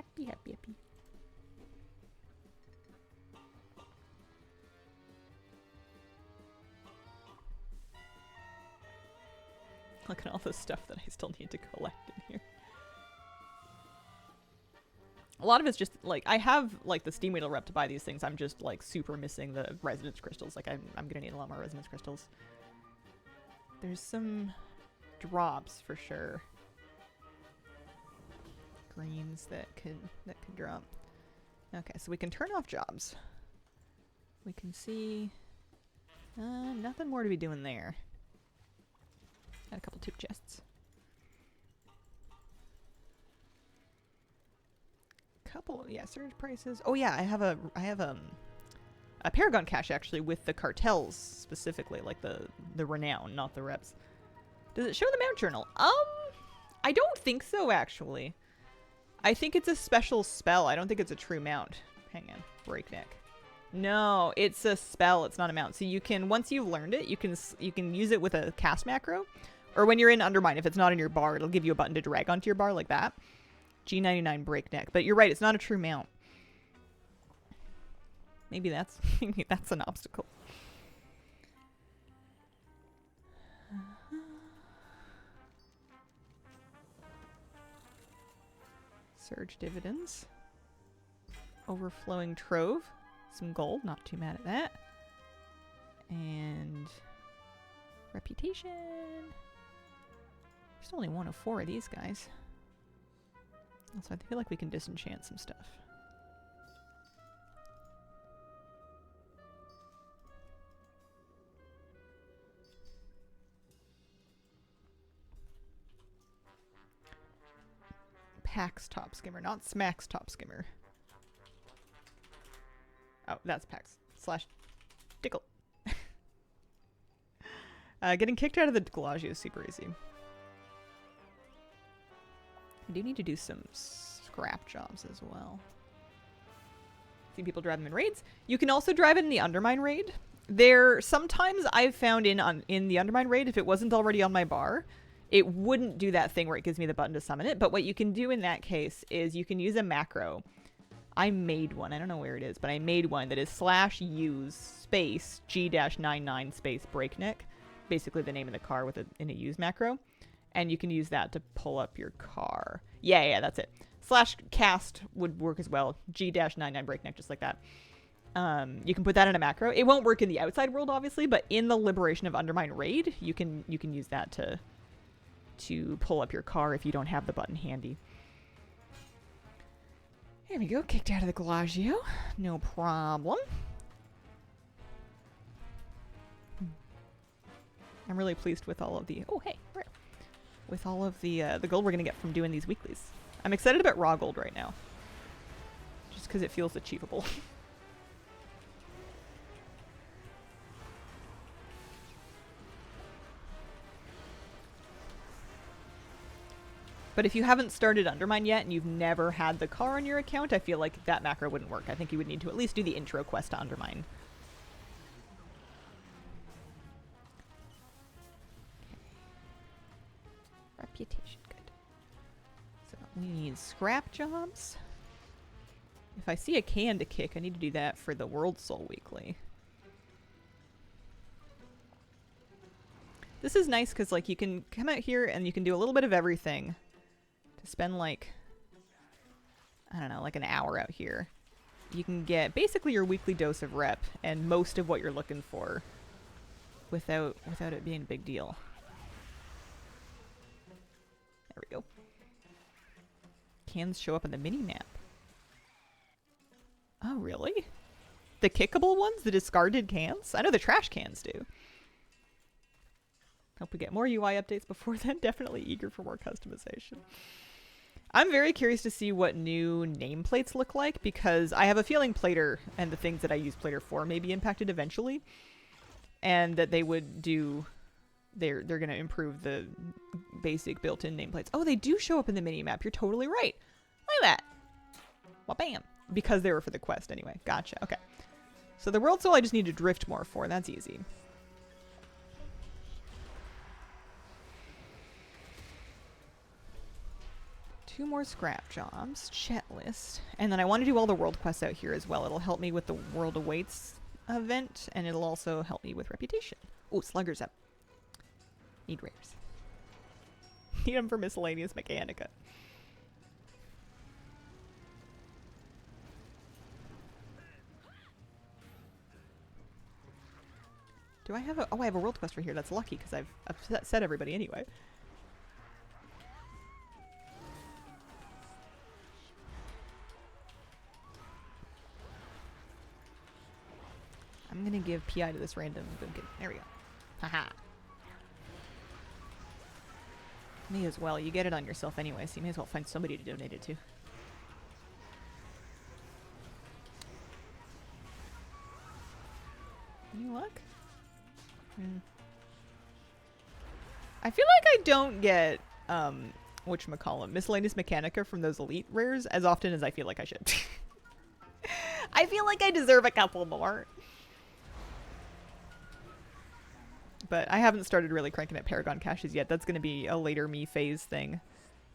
Happy. Look at all the stuff that I still need to collect in here. A lot of it's just, like, I have, like, the Steam Wheel rep to buy these things. I'm just, like, super missing the Resonance Crystals. Like, I'm gonna need a lot more Resonance Crystals. There's some drops, for sure. Greens that could drop. Okay, so we can turn off jobs. We can see... nothing more to be doing there. Got a couple tube chests. Surge prices. Oh yeah, I have a Paragon cache actually with the cartels specifically, like the renown, not the reps. Does it show the mount journal? I don't think so actually. I think it's a special spell. I don't think it's a true mount. Hang on, breakneck. No, it's a spell. It's not a mount. So you can, once you've learned it, you can use it with a cast macro, or when you're in Undermine, if it's not in your bar, it'll give you a button to drag onto your bar like that. G99 breakneck. But you're right, it's not a true mount. Maybe that's an obstacle. Surge dividends. Overflowing trove. Some gold, not too mad at that. And reputation. There's only one of 4 of these guys. Also, I feel like we can disenchant some stuff. Pax Top Skimmer, not Smack's Top Skimmer. Oh, that's Pax. / Dickle. Getting kicked out of the Galagio is super easy. I do need to do some scrap jobs as well. See people drive them in raids. You can also drive it in the Undermine raid. Sometimes I've found in the Undermine raid, if it wasn't already on my bar, it wouldn't do that thing where it gives me the button to summon it. But what you can do in that case is you can use a macro. I made one. I don't know where it is, but I made one that is /use space G-99 space breakneck. Basically the name of the car in a use macro. And you can use that to pull up your car. Yeah, that's it. /cast would work as well. G-99 breakneck, just like that. You can put that in a macro. It won't work in the outside world, obviously, but in the Liberation of Undermine raid, you can use that to pull up your car if you don't have the button handy. Here we go. Kicked out of the Galagio. No problem. I'm really pleased with all of the... Oh, hey. Rare. With all of the gold we're going to get from doing these weeklies. I'm excited about raw gold right now. Just because it feels achievable. But if you haven't started Undermine yet and you've never had the car on your account, I feel like that macro wouldn't work. I think you would need to at least do the intro quest to Undermine. Reputation, good. So we need scrap jobs. If I see a can to kick, I need to do that for the World Soul Weekly. This is nice because, like, you can come out here and you can do a little bit of everything to spend, like, I don't know, like an hour out here. You can get basically your weekly dose of rep and most of what you're looking for without it being a big deal. There we go. Cans show up in the mini-map. Oh, really? The kickable ones? The discarded cans? I know the trash cans do. Hope we get more UI updates before then. Definitely eager for more customization. I'm very curious to see what new nameplates look like, because I have a feeling Plater and the things that I use Plater for may be impacted eventually, and that they would do... They're going to improve the basic built-in nameplates. Oh, they do show up in the mini-map. You're totally right. Look at that. Well, bam. Because they were for the quest anyway. Gotcha. Okay. So the World Soul I just need to drift more for. That's easy. Two more scrap jobs. Checklist. And then I want to do all the world quests out here as well. It'll help me with the World Awaits event, and it'll also help me with reputation. Oh, Slugger's up. Need rares. Need them for miscellaneous mechanica. Do I have a... Oh, I have a world quest right here. That's lucky, because I've upset everybody anyway. I'm going to give PI to this random... There we go. Haha. May as well. You get it on yourself anyway, so you may as well find somebody to donate it to. Any luck? I feel like I don't get, whatchamacallit, miscellaneous mechanica from those elite rares as often as I feel like I should. I feel like I deserve a couple more. But I haven't started really cranking at Paragon caches yet. That's going to be a later me phase thing.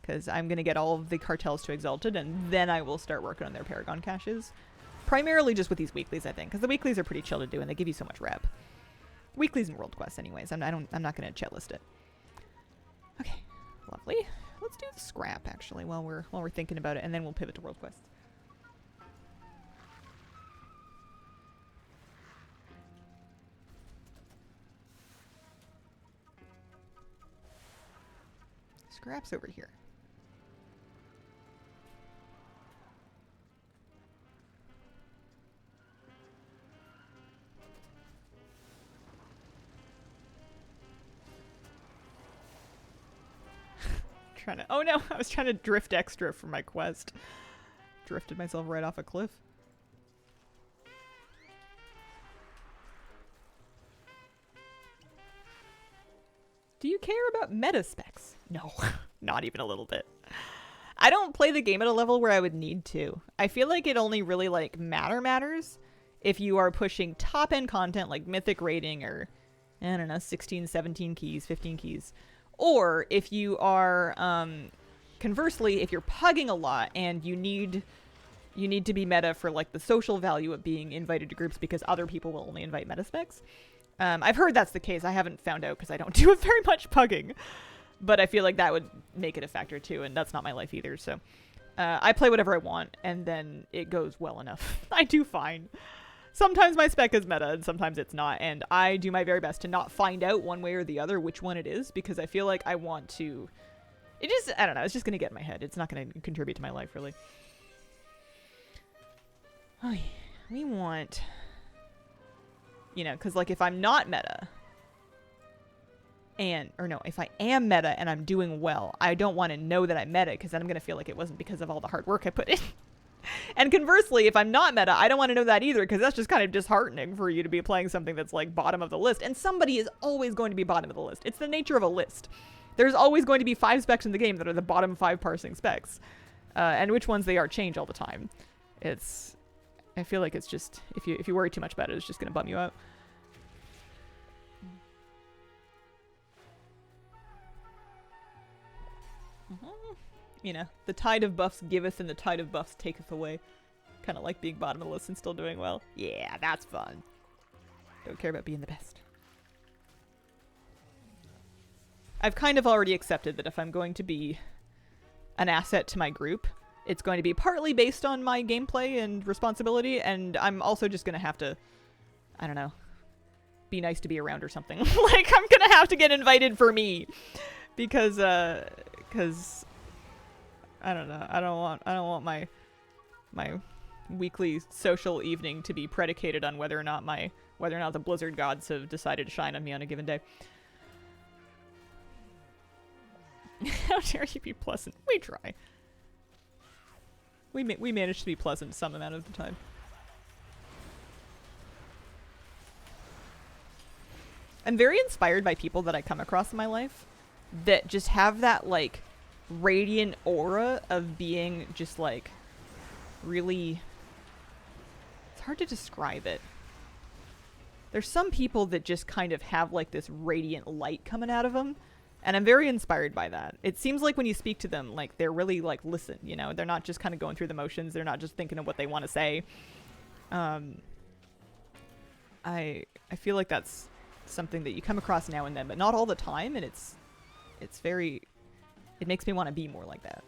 Because I'm going to get all of the cartels to Exalted, and then I will start working on their Paragon caches. Primarily just with these weeklies, I think. Because the weeklies are pretty chill to do, and they give you so much rep. Weeklies and world quests anyways. I'm not going to checklist it. Okay. Lovely. Let's do the scrap, actually, while we're thinking about it, and then we'll pivot to world quests. Scrap's over here. Oh no, I was trying to drift extra for my quest. Drifted myself right off a cliff. Do you care about meta specs? No, not even a little bit. I don't play the game at a level where I would need to. I feel like it only really like matters if you are pushing top end content like mythic rating or, I don't know, 16, 17 keys, 15 keys. Or if you are, conversely, if you're pugging a lot and you need to be meta for like the social value of being invited to groups because other people will only invite meta specs. I've heard that's the case. I haven't found out because I don't do very much pugging. But I feel like that would make it a factor too, and that's not my life either. So I play whatever I want, and then it goes well enough. I do fine. Sometimes my spec is meta, and sometimes it's not. And I do my very best to not find out one way or the other which one it is, because I feel like I want to... I don't know, it's just going to get in my head. It's not going to contribute to my life, really. Oh, yeah. We want... You know, because, like, if I'm not meta... if I am meta and I'm doing well, I don't want to know that I'm meta, because then I'm going to feel like it wasn't because of all the hard work I put in. And conversely, if I'm not meta, I don't want to know that either, because that's just kind of disheartening for you to be playing something that's like bottom of the list. And somebody is always going to be bottom of the list. It's the nature of a list. There's always going to be 5 specs in the game that are the bottom 5 parsing specs. And which ones they are change all the time. I feel like it's just, if you worry too much about it, it's just going to bum you out. You know, the tide of buffs giveth and the tide of buffs taketh away kind of like being bottom of the list and still doing well. Yeah, that's fun. Don't care about being the best. I've kind of already accepted that if I'm going to be an asset to my group, it's going to be partly based on my gameplay and responsibility, and I'm also just going to have to, I don't know, be nice to be around or something. Like, I'm going to have to get invited for me. Because I don't know. I don't want my weekly social evening to be predicated on whether or not the Blizzard gods have decided to shine on me on a given day. How dare you be pleasant? We try. We manage to be pleasant some amount of the time. I'm very inspired by people that I come across in my life that just have that, like, radiant aura of being just, like, really... It's hard to describe it. There's some people that just kind of have, like, this radiant light coming out of them, and I'm very inspired by that. It seems like when you speak to them, like, they're really, like, listen, you know? They're not just kind of going through the motions. They're not just thinking of what they want to say. I feel like that's something that you come across now and then, but not all the time, and it's very... It makes me want to be more like that.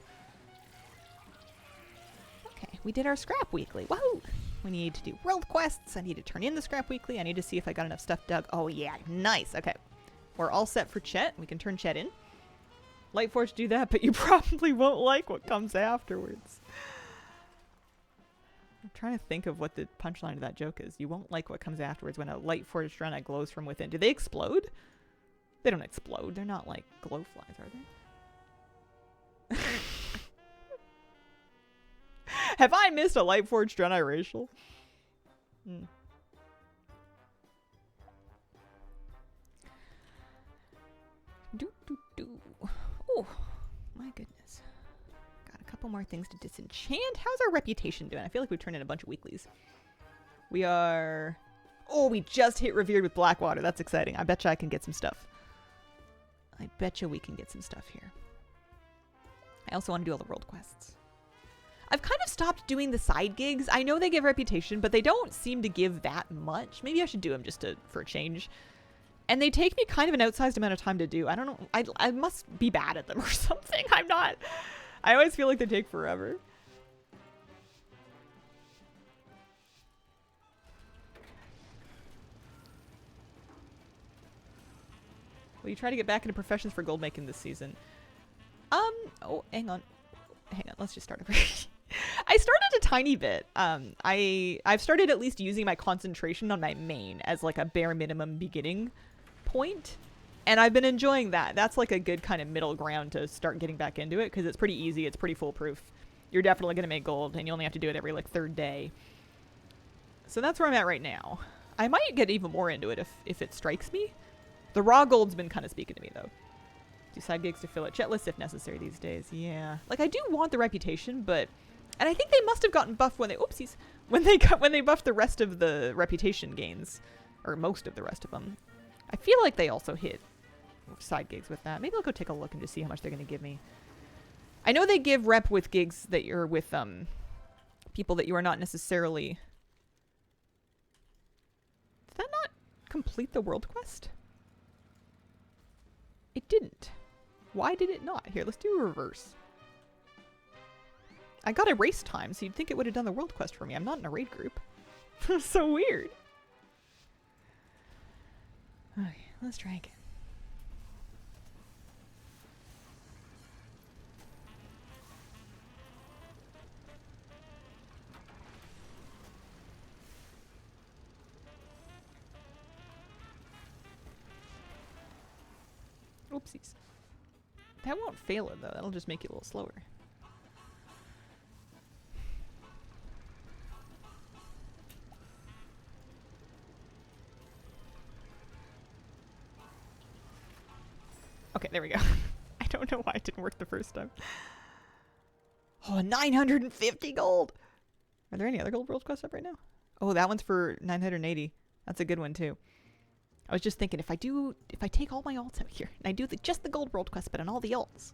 Okay, we did our scrap weekly. Woohoo! We need to do world quests. I need to turn in the scrap weekly. I need to see if I got enough stuff dug. Oh yeah, nice. Okay. We're all set for Chet. We can turn Chet in. Lightforge do that, but you probably won't like what comes afterwards. I'm trying to think of what the punchline of that joke is. You won't like what comes afterwards when a Lightforged Drena glows from within. Do they explode? They don't explode. They're not like glowflies, are they? Have I missed a Lightforged Drena racial? Oh, my goodness. Got a couple more things to disenchant. How's our reputation doing? I feel like we've turned in a bunch of weeklies. We are... Oh, we just hit Revered with Blackwater. That's exciting. I betcha I can get some stuff. I betcha we can get some stuff here. I also want to do all the world quests. I've kind of stopped doing the side gigs. I know they give reputation, but they don't seem to give that much. Maybe I should do them just for a change. And they take me kind of an outsized amount of time to do. I don't know. I must be bad at them or something. I'm not. I always feel like they take forever. Will you try to get back into professions for gold making this season? Oh, hang on. Hang on. Let's just start over. I started a tiny bit. I've started at least using my concentration on my main as like a bare minimum beginning point. And I've been enjoying that. That's like a good kind of middle ground to start getting back into it because it's pretty easy. It's pretty foolproof. You're definitely going to make gold and you only have to do it every like third day. So that's where I'm at right now. I might get even more into it if it strikes me. The raw gold's been kind of speaking to me though. Do side gigs to fill it. Chet lists if necessary these days. Yeah. Like I do want the reputation, but... And I think they must have gotten buffed when they... Oopsies. When they buffed the rest of the reputation gains. Or most of the rest of them. I feel like they also hit side gigs with that. Maybe I'll go take a look and just see how much they're going to give me. I know they give rep with gigs that you're with people that you are not necessarily... Did that not complete the world quest? It didn't. Why did it not? Here, let's do a reverse. I got a race time, so you'd think it would have done the world quest for me. I'm not in a raid group. So weird. Okay, let's try again. Oopsies. That won't fail it, though. That'll just make it a little slower. Okay, there we go. I don't know why it didn't work the first time. Oh, 950 gold! Are there any other gold world quests up right now? Oh, that one's for 980. That's a good one, too. I was just thinking, if I take all my alts out here, and I do just the gold world quest, but on all the alts.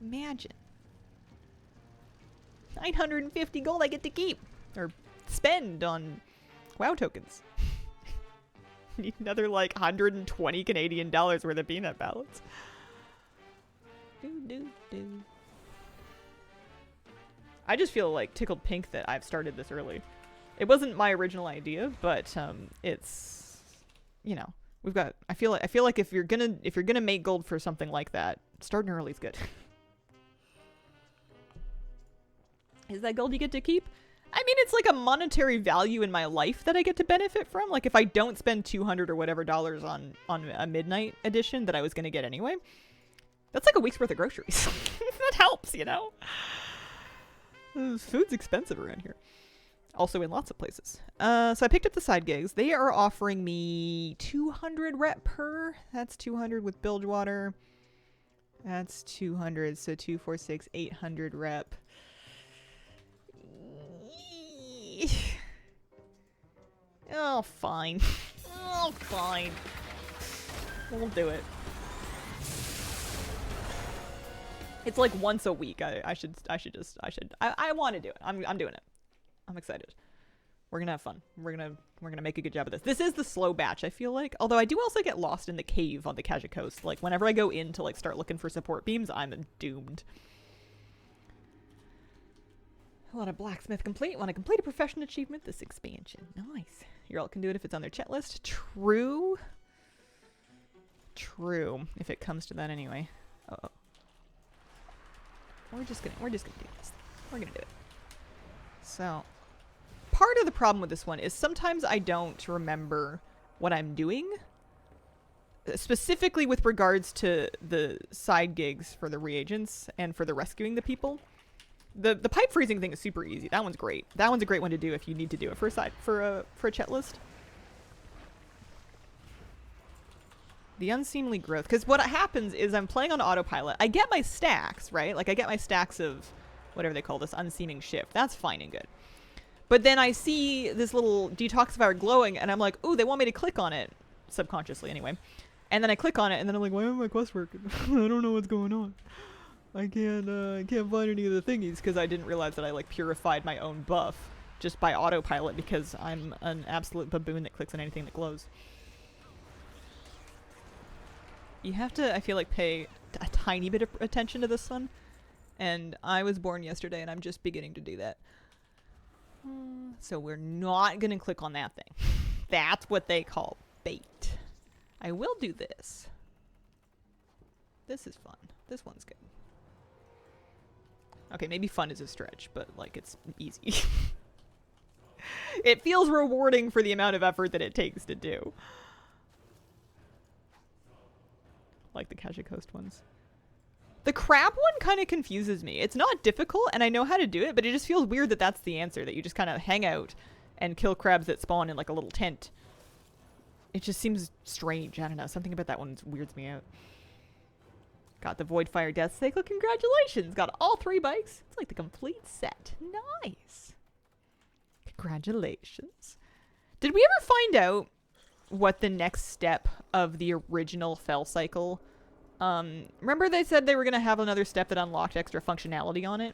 Imagine. 950 gold I get to keep. or spend on WoW tokens. Need another like 120 Canadian dollars worth of peanut pellets. I just feel like tickled pink that I've started this early. It wasn't my original idea, but it's, you know, we've got. I feel like if you're gonna make gold for something like that, starting early is good. Is that gold you get to keep? I mean, it's like a monetary value in my life that I get to benefit from. Like if I don't spend $200 or whatever dollars on a midnight edition that I was gonna get anyway, that's like a week's worth of groceries. That helps, you know. Food's expensive around here. Also in lots of places. So I picked up the side gigs. They are offering me 200 rep per. That's 200 with Bilgewater. That's 200. So 2, 4, 6, 800 rep. Oh, fine. Oh, fine. We'll do it. It's like once a week. I want to do it. I'm doing it. I'm excited. We're gonna have fun. We're gonna make a good job of this. This is the slow batch, I feel like. Although I do also get lost in the cave on the Kaja Coast. Like whenever I go in to like start looking for support beams, I'm doomed. I want a blacksmith complete. Want to complete a profession achievement this expansion. Nice. Your alt can do it if it's on their chat list. True. True. If it comes to that anyway. Uh-oh. We're just gonna do this. We're gonna do it. So, part of the problem with this one is sometimes I don't remember what I'm doing. Specifically with regards to the side gigs for the reagents and for the rescuing the people. The pipe freezing thing is super easy. That one's great. That one's a great one to do if you need to do it for a chat list. The unseemly growth. Because what happens is I'm playing on autopilot. I get my stacks, right? Like I get my stacks of whatever they call this, unseeming shift. That's fine and good. But then I see this little detoxifier glowing and I'm like, ooh, they want me to click on it. Subconsciously anyway. And then I click on it and then I'm like, why isn't my quest working? I don't know what's going on. I can't find any of the thingies because I didn't realize that I like purified my own buff just by autopilot because I'm an absolute baboon that clicks on anything that glows. You have to, I feel like, pay a tiny bit of attention to this one. And I was born yesterday and I'm just beginning to do that. So we're not going to click on that thing. That's what they call bait. I will do this. This is fun. This one's good. Okay, maybe fun is a stretch, but like it's easy. It feels rewarding for the amount of effort that it takes to do. Like the Kaja Coast ones. The crab one kind of confuses me. It's not difficult, and I know how to do it, but it just feels weird that that's the answer, that you just kind of hang out and kill crabs that spawn in like a little tent. It just seems strange. I don't know. Something about that one weirds me out. Got the Voidfire Death Cycle. Congratulations. Got all 3 bikes. It's like the complete set. Nice. Congratulations. Did we ever find out what the next step of the original Fell Cycle? Remember they said they were going to have another step that unlocked extra functionality on it?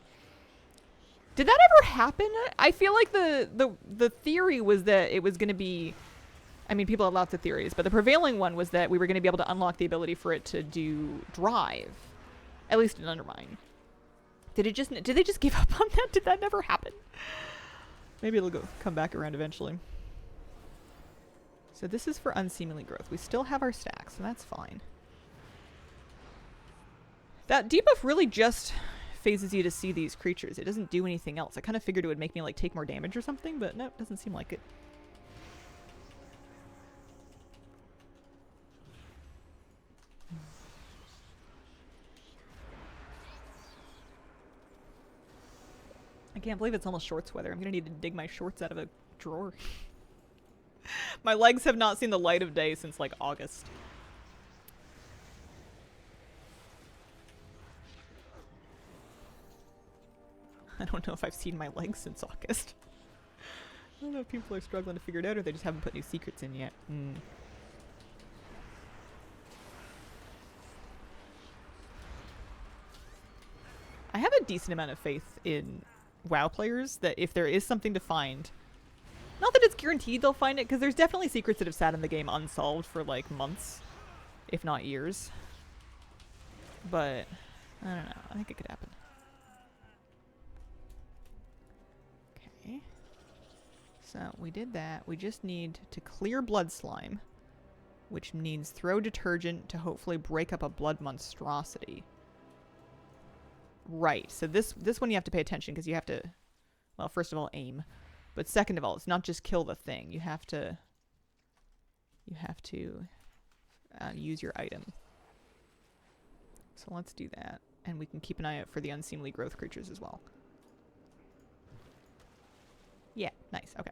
Did that ever happen? I feel like the theory was that it was going to be... I mean, people have lots of theories, but the prevailing one was that we were going to be able to unlock the ability for it to do drive. At least in Undermine. Did they just give up on that? Did that never happen? Maybe it'll come back around eventually. So this is for unseemly growth. We still have our stacks, so that's fine. That debuff really just phases you to see these creatures. It doesn't do anything else. I kind of figured it would make me like take more damage or something, but no, it doesn't seem like it. I can't believe it's almost shorts weather. I'm gonna need to dig my shorts out of a drawer. My legs have not seen the light of day since like August. I don't know if I've seen my legs since August. I don't know if people are struggling to figure it out or they just haven't put new secrets in yet. I have a decent amount of faith in WoW players that if there is something to find, not that it's guaranteed they'll find it, because there's definitely secrets that have sat in the game unsolved for like months, if not years. But I don't know. I think it could happen. Okay. So we did that. We just need to clear blood slime, which needs throw detergent to hopefully break up a blood monstrosity. Right. So this one you have to pay attention because you have to, well, first of all, aim. But second of all, it's not just kill the thing. You have to use your item. So let's do that. And we can keep an eye out for the unseemly growth creatures as well. Yeah, nice. Okay.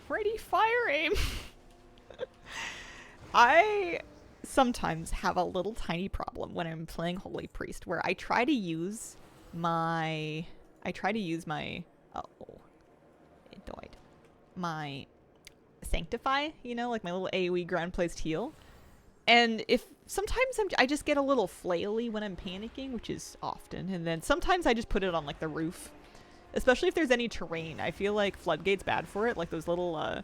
Ready, fire, aim! I sometimes have a little tiny problem when I'm playing Holy Priest where I try to use my... oh, it died. My Sanctify, you know, like my little AoE ground placed heal. And if sometimes I just get a little flaily when I'm panicking, which is often, and then sometimes I just put it on like the roof. Especially if there's any terrain. I feel like Floodgate's bad for it, like those little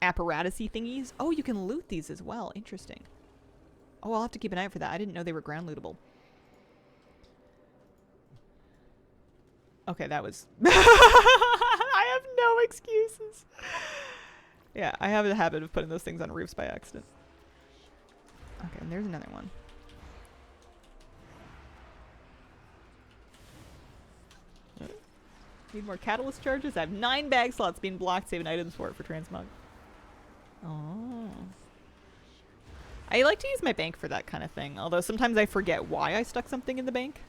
apparatus-y thingies. Oh, you can loot these as well. Interesting. Oh, I'll have to keep an eye out for that. I didn't know they were ground lootable. Okay, that was... I have no excuses. Yeah, I have a habit of putting those things on roofs by accident. Okay, and there's another one. Need more catalyst charges? I have 9 bag slots being blocked, saving items for it for transmog. Oh. I like to use my bank for that kind of thing, although sometimes I forget why I stuck something in the bank.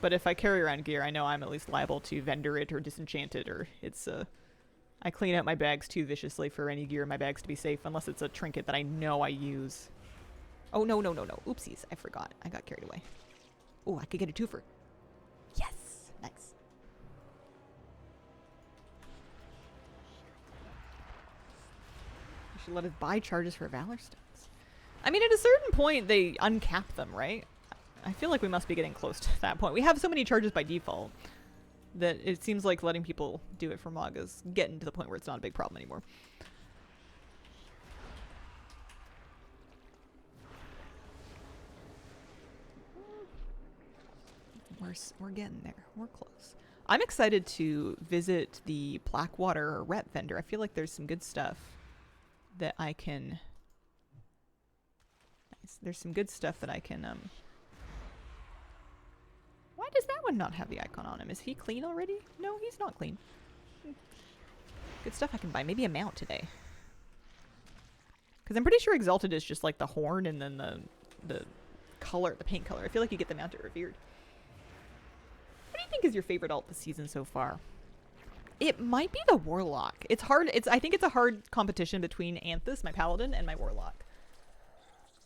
But if I carry around gear, I know I'm at least liable to vendor it or disenchant it, or it's I clean out my bags too viciously for any gear in my bags to be safe, unless it's a trinket that I know I use. Oh, no. Oopsies. I forgot. I got carried away. Oh, I could get a twofer. Yes. Nice. I should let us buy charges for Valor Stones. I mean, at a certain point, they uncap them, right? I feel like we must be getting close to that point. We have so many charges by default that it seems like letting people do it for Mog is getting to the point where it's not a big problem anymore. We're getting there. We're close. I'm excited to visit the Blackwater rep vendor. I feel like there's some good stuff that I can... Nice. There's some good stuff that I can... Why does that one not have the icon on him? Is he clean already? No, he's not clean. Good stuff I can buy. Maybe a mount today. Because I'm pretty sure Exalted is just like the horn and then the color, the paint color. I feel like you get the mount at Revered. What do you think is your favorite alt this season so far? It might be the Warlock. It's hard. I think it's a hard competition between Anthus, my Paladin, and my Warlock.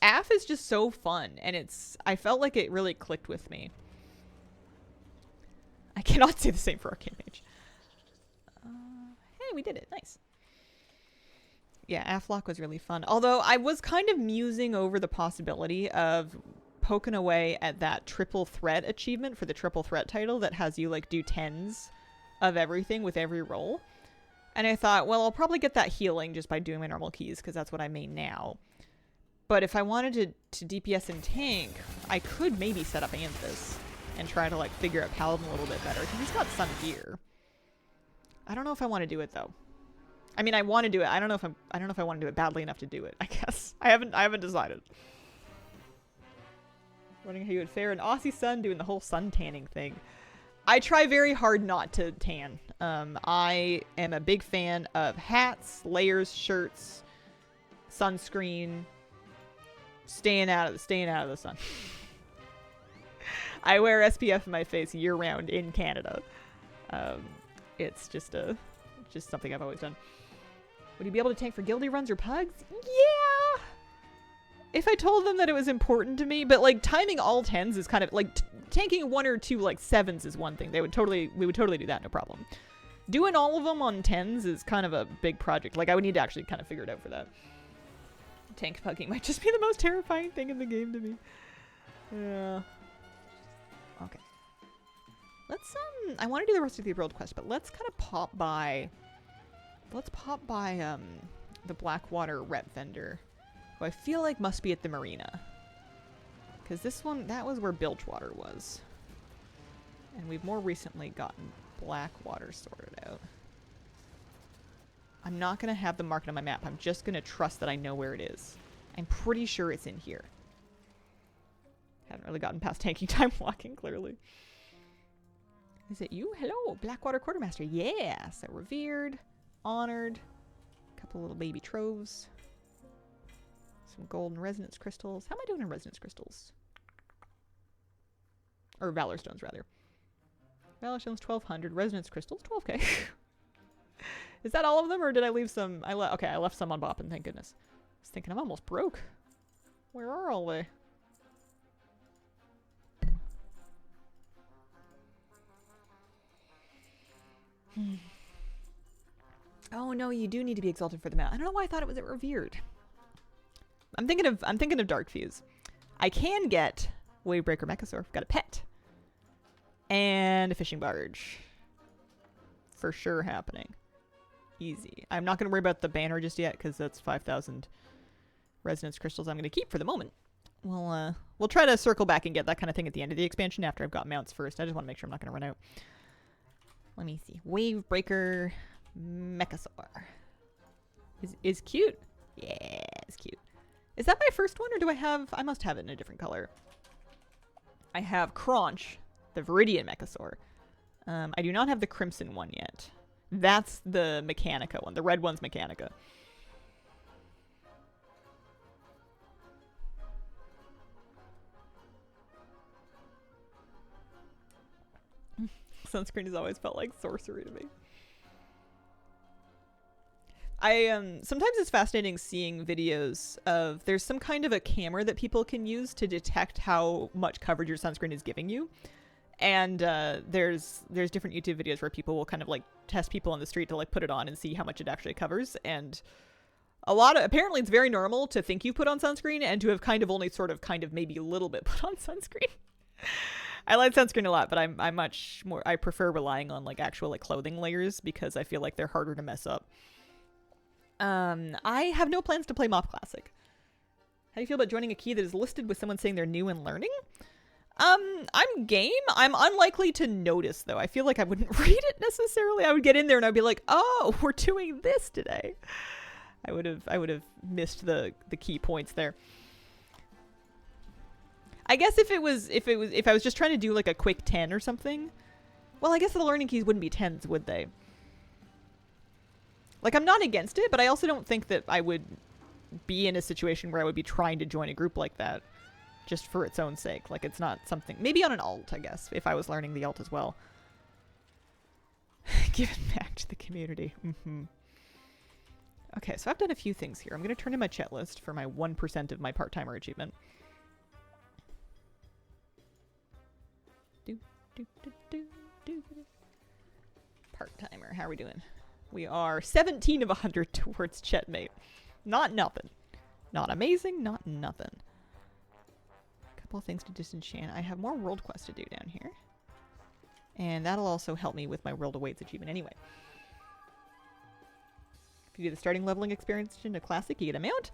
AF is just so fun, and I felt like it really clicked with me. I cannot say the same for Arcane Mage. Hey, we did it. Nice. Yeah, Aflock was really fun. Although I was kind of musing over the possibility of poking away at that triple threat achievement for the triple threat title that has you like do 10s of everything with every roll. And I thought, well, I'll probably get that healing just by doing my normal keys because that's what I main now. But if I wanted to DPS and tank, I could maybe set up Anthus and try to like figure out Paladin a little bit better because he's got some gear. I don't know if I want to do it though. I mean, I want to do it. I don't know if I want to do it badly enough to do it. I guess I haven't decided. Wondering how you would fare in Aussie sun doing the whole sun tanning thing. I try very hard not to tan. I am a big fan of hats, layers, shirts, sunscreen, staying out of the sun. I wear SPF in my face year round in Canada. It's just something I've always done. Would you be able to tank for guilty runs or pugs? Yeah! If I told them that it was important to me, but like timing all 10s is kind of like tanking 1 or 2 like 7s is one thing. We would totally do that, no problem. Doing all of them on 10s is kind of a big project. Like, I would need to actually kind of figure it out for that. Tank pugging might just be the most terrifying thing in the game to me. Yeah. Okay. Let's, I want to do the rest of the world quest, but let's kind of pop by... Let's pop by, the Blackwater rep vendor, who I feel like must be at the marina. Because this one, that was where Bilgewater was. And we've more recently gotten Blackwater sorted out. I'm not going to have them marked on my map. I'm just going to trust that I know where it is. I'm pretty sure it's in here. Haven't really gotten past tanking time walking, clearly. Is it you? Hello, Blackwater Quartermaster. Yeah, so revered, honored, a couple little baby troves, some golden resonance crystals. How am I doing in resonance crystals? Or Valor Stones, rather. Valor Stones, 1,200. Resonance crystals, 12k. Is that all of them, or did I leave some? Okay, I left some on Boppin, thank goodness. I was thinking I'm almost broke. Where are all they? Oh no, you do need to be exalted for the mount. I don't know why I thought it was at revered. I'm thinking of Dark Fuse. I can get Wavebreaker Mechasaur. Got a pet. And a fishing barge. For sure happening. Easy. I'm not going to worry about the banner just yet, because that's 5,000 resonance crystals I'm going to keep for the moment. We'll try to circle back and get that kind of thing at the end of the expansion after I've got mounts first. I just want to make sure I'm not going to run out. Let me see. Wavebreaker Mechasaur. Is cute? Yeah, it's cute. Is that my first one, or do I have... I must have it in a different color. I have Crunch, the Viridian Mechasaur. I do not have the Crimson one yet. That's the Mechanica one. The red one's Mechanica. Sunscreen has always felt like sorcery to me. Sometimes it's fascinating seeing videos of, there's some kind of a camera that people can use to detect how much coverage your sunscreen is giving you. And there's different YouTube videos where people will kind of like test people on the street to like put it on and see how much it actually covers. And apparently it's very normal to think you've put on sunscreen and to have kind of only kind of maybe a little bit put on sunscreen. I like sunscreen a lot, but I prefer relying on like actual like clothing layers because I feel like they're harder to mess up. I have no plans to play Mop Classic. How do you feel about joining a key that is listed with someone saying they're new and learning? I'm game. I'm unlikely to notice, though. I feel like I wouldn't read it necessarily. I would get in there and I'd be like, oh, we're doing this today. I would have missed the key points there. I guess if I was just trying to do like a quick 10 or something, well, I guess the learning keys wouldn't be 10s, would they? Like, I'm not against it, but I also don't think that I would be in a situation where I would be trying to join a group like that just for its own sake. Like, it's not something... Maybe on an alt, I guess, if I was learning the alt as well. Give it back to the community. Mm-hmm. Okay, so I've done a few things here. I'm going to turn in my chat list for my 1% of my part-timer achievement. Part-timer, how are we doing? We are 17 of 100 towards Chetmate. Not nothing. Not amazing, not nothing. A couple of things to disenchant. I have more world quests to do down here. And that'll also help me with my World Awaits achievement anyway. If you do the starting leveling experience in a classic, you get a mount.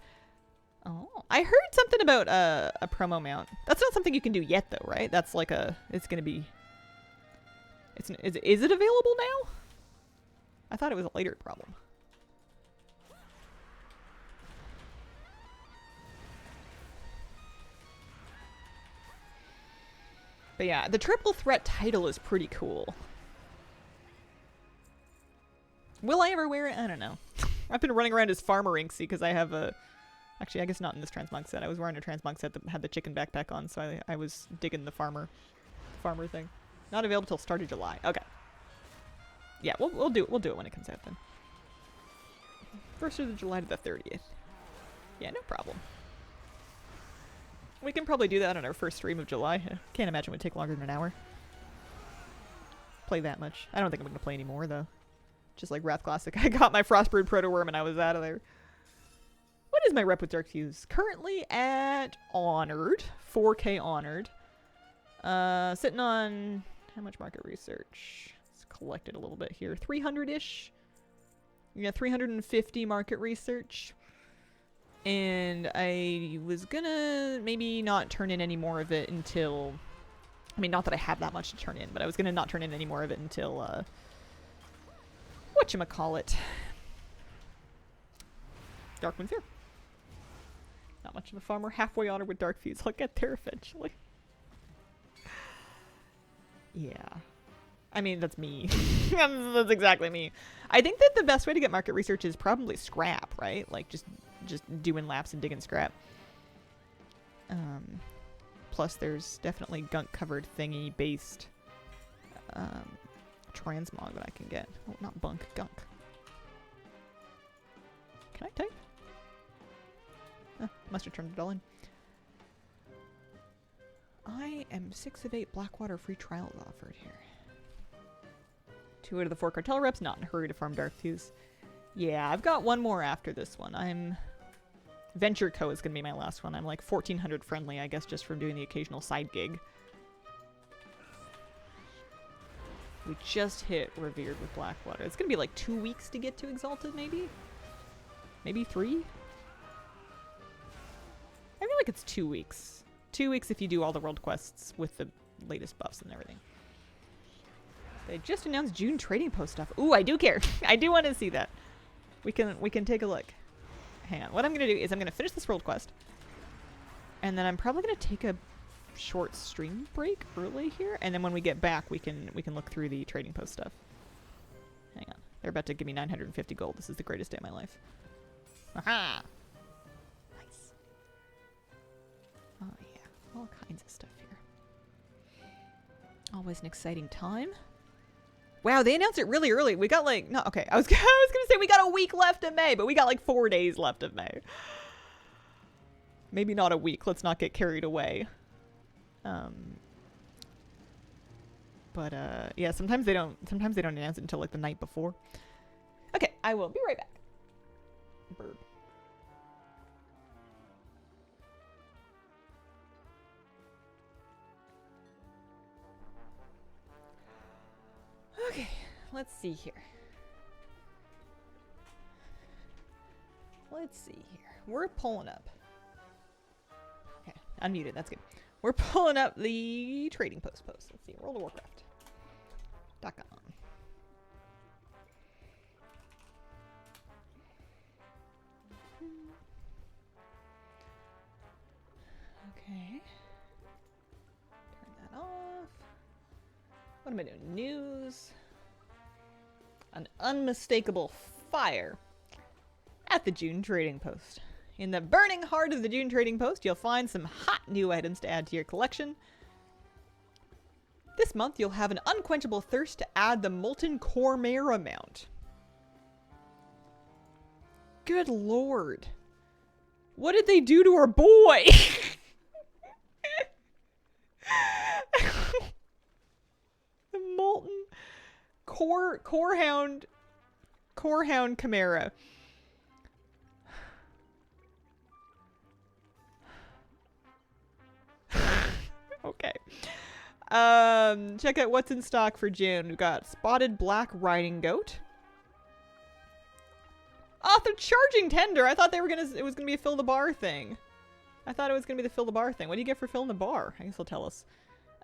Oh, I heard something about a promo mount. That's not something you can do yet, though, right? That's like it's going to be... Is it available now? I thought it was a later problem. But yeah, the triple threat title is pretty cool. Will I ever wear it? I don't know. I've been running around as Farmer Inksy because I have a... Actually, I guess not in this transmog set. I was wearing a transmog set that had the chicken backpack on, so I was digging the farmer thing. Not available till start of July. Okay. Yeah, we'll do it when it comes out then. 1st of July to the 30th. Yeah, no problem. We can probably do that on our first stream of July. Can't imagine it would take longer than an hour. Play that much. I don't think I'm going to play any more, though. Just like Wrath Classic. I got my Frostbird Proto-Worm and I was out of there. What is my rep with Dark Fuse? Currently at Honored. 4K Honored. Sitting on... How much market research? Let's collect it a little bit here. 300-ish. Yeah, 350 market research. And I was gonna maybe not turn in any more of it until... I mean, not that I have that much to turn in, but I was gonna not turn in any more of it until, whatchamacallit? Darkwind Fear. Not much of a farmer. Halfway Honored with Dark Fuse. I'll get there eventually. Yeah. I mean, that's me. That's exactly me. I think that the best way to get market research is probably scrap, right? Like, just doing laps and digging scrap. Plus, there's definitely gunk-covered thingy-based transmog that I can get. Oh, not bunk, gunk. Can I type? Oh, must have turned it all in. I am 6 of 8 Blackwater free trials offered here. 2 out of the 4 cartel reps, not in a hurry to farm Dark Fuse. Yeah, I've got one more after this one. Venture Co. is going to be my last one. I'm like 1400 friendly, I guess, just from doing the occasional side gig. We just hit Revered with Blackwater. It's going to be like 2 weeks to get to Exalted, maybe? Maybe 3? I feel like it's 2 weeks. 2 weeks if you do all the world quests with the latest buffs and everything. They just announced June trading post stuff. Ooh, I do care. I do want to see that. We can take a look. Hang on. What I'm going to do is I'm going to finish this world quest. And then I'm probably going to take a short stream break early here. And then when we get back, we can look through the trading post stuff. Hang on. They're about to give me 950 gold. This is the greatest day of my life. Aha! Nice. Oh, yeah. All kinds of stuff here. Always an exciting time. Wow, they announced it really early. We got like, no, okay. I was gonna say we got a week left of May, but we got like 4 days left of May. Maybe not a week. Let's not get carried away. But yeah, sometimes they don't announce it until like the night before. Okay, I will be right back. Bird. Okay, let's see here. Let's see here. We're pulling up. Okay, unmuted. That's good. We're pulling up the trading post. Let's see. World of Warcraft. .com. Okay. Turn that off. What am I doing? News. An unmistakable fire at the June Trading Post. In the burning heart of the June Trading Post, you'll find some hot new items to add to your collection. This month, you'll have an unquenchable thirst to add the Molten Chimera mount. Good lord. What did they do to our boy? The Molten Corehound Chimera. Okay. Check out what's in stock for June. We've got Spotted Black Riding Goat. Oh, they're charging tender. I thought it was gonna be a fill the bar thing. I thought it was gonna be the fill the bar thing. What do you get for filling the bar? I guess they'll tell us.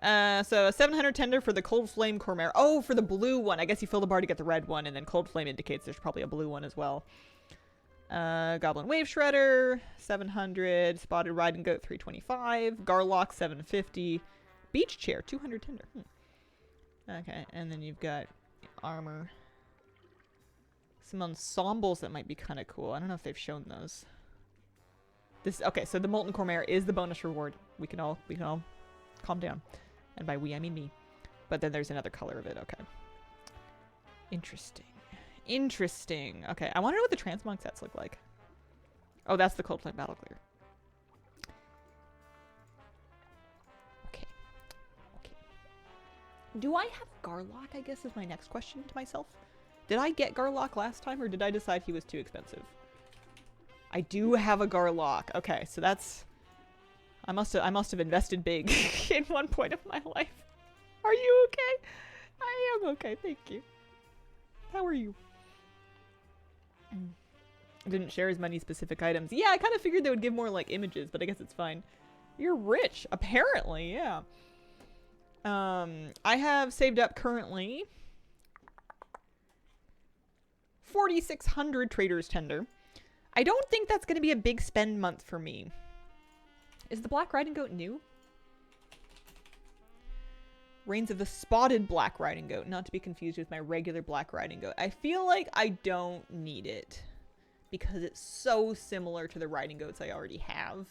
So a 700 tender for the Cold Flame Chimera. Oh, for the blue one. I guess you fill the bar to get the red one, and then Cold Flame indicates there's probably a blue one as well. Goblin Wave Shredder, 700. Spotted Riding Goat, 325. Garlock, 750. Beach Chair, 200 tender. Okay, and then you've got armor. Some ensembles that might be kind of cool. I don't know if they've shown those. Okay, so the Molten Chimera is the bonus reward. We can all calm down. And by we, I mean me. But then there's another color of it. Okay. Interesting. Interesting. Okay, I want to know what the transmog sets look like. Oh, that's the Cold Flame Battle Clear. Okay. Okay. Do I have Garlock, I guess, is my next question to myself. Did I get Garlock last time, or did I decide he was too expensive? I do have a Garlock. Okay, so that's... I must have invested big in one point of my life. Are you okay? I am okay, thank you. How are you? Didn't share as many specific items. Yeah, I kind of figured they would give more like images, but I guess it's fine. You're rich, apparently, yeah. I have saved up currently 4,600 Trader's Tender. I don't think that's going to be a big spend month for me. Is the Black Riding Goat new? Reigns of the Spotted Black Riding Goat, not to be confused with my regular Black Riding Goat. I feel like I don't need it because it's so similar to the riding goats I already have.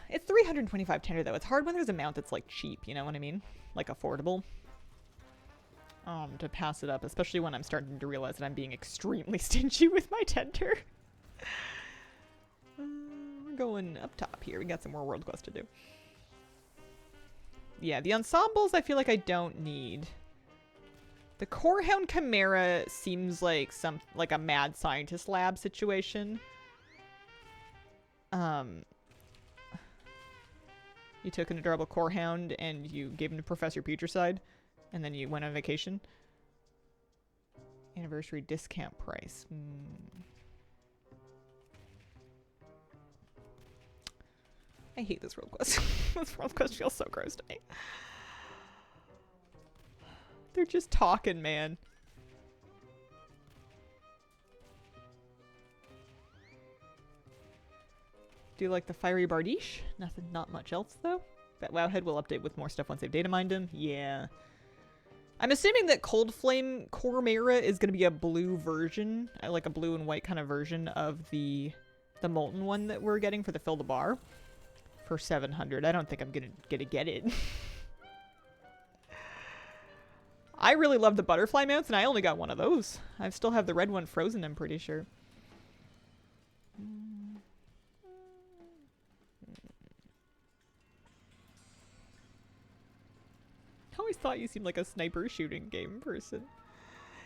It's 325 tender though. It's hard when there's a mount that's like cheap, you know what I mean? Like affordable. To pass it up, especially when I'm starting to realize that I'm being extremely stingy with my tender. We're going up top here. We got some more world quests to do. Yeah, the ensembles I feel like I don't need. The Corehound Chimera seems like a mad scientist lab situation. You took an adorable Corehound and you gave him to Professor Putricide, and then you went on vacation. Anniversary discount price. I hate this world quest. This world quest feels so gross to me. They're just talking, man. Do you like the Fiery Bardiche? Nothing, not much else though. That Wowhead will update with more stuff once they've data mined him. Yeah. I'm assuming that Cold Flame Chimera is going to be a blue version, like a blue and white kind of version of the Molten one that we're getting for the Fill the Bar for 700. I don't think I'm gonna get it. I really love the butterfly mounts, and I only got one of those. I still have the red one frozen, I'm pretty sure. I always thought you seemed like a sniper shooting game person.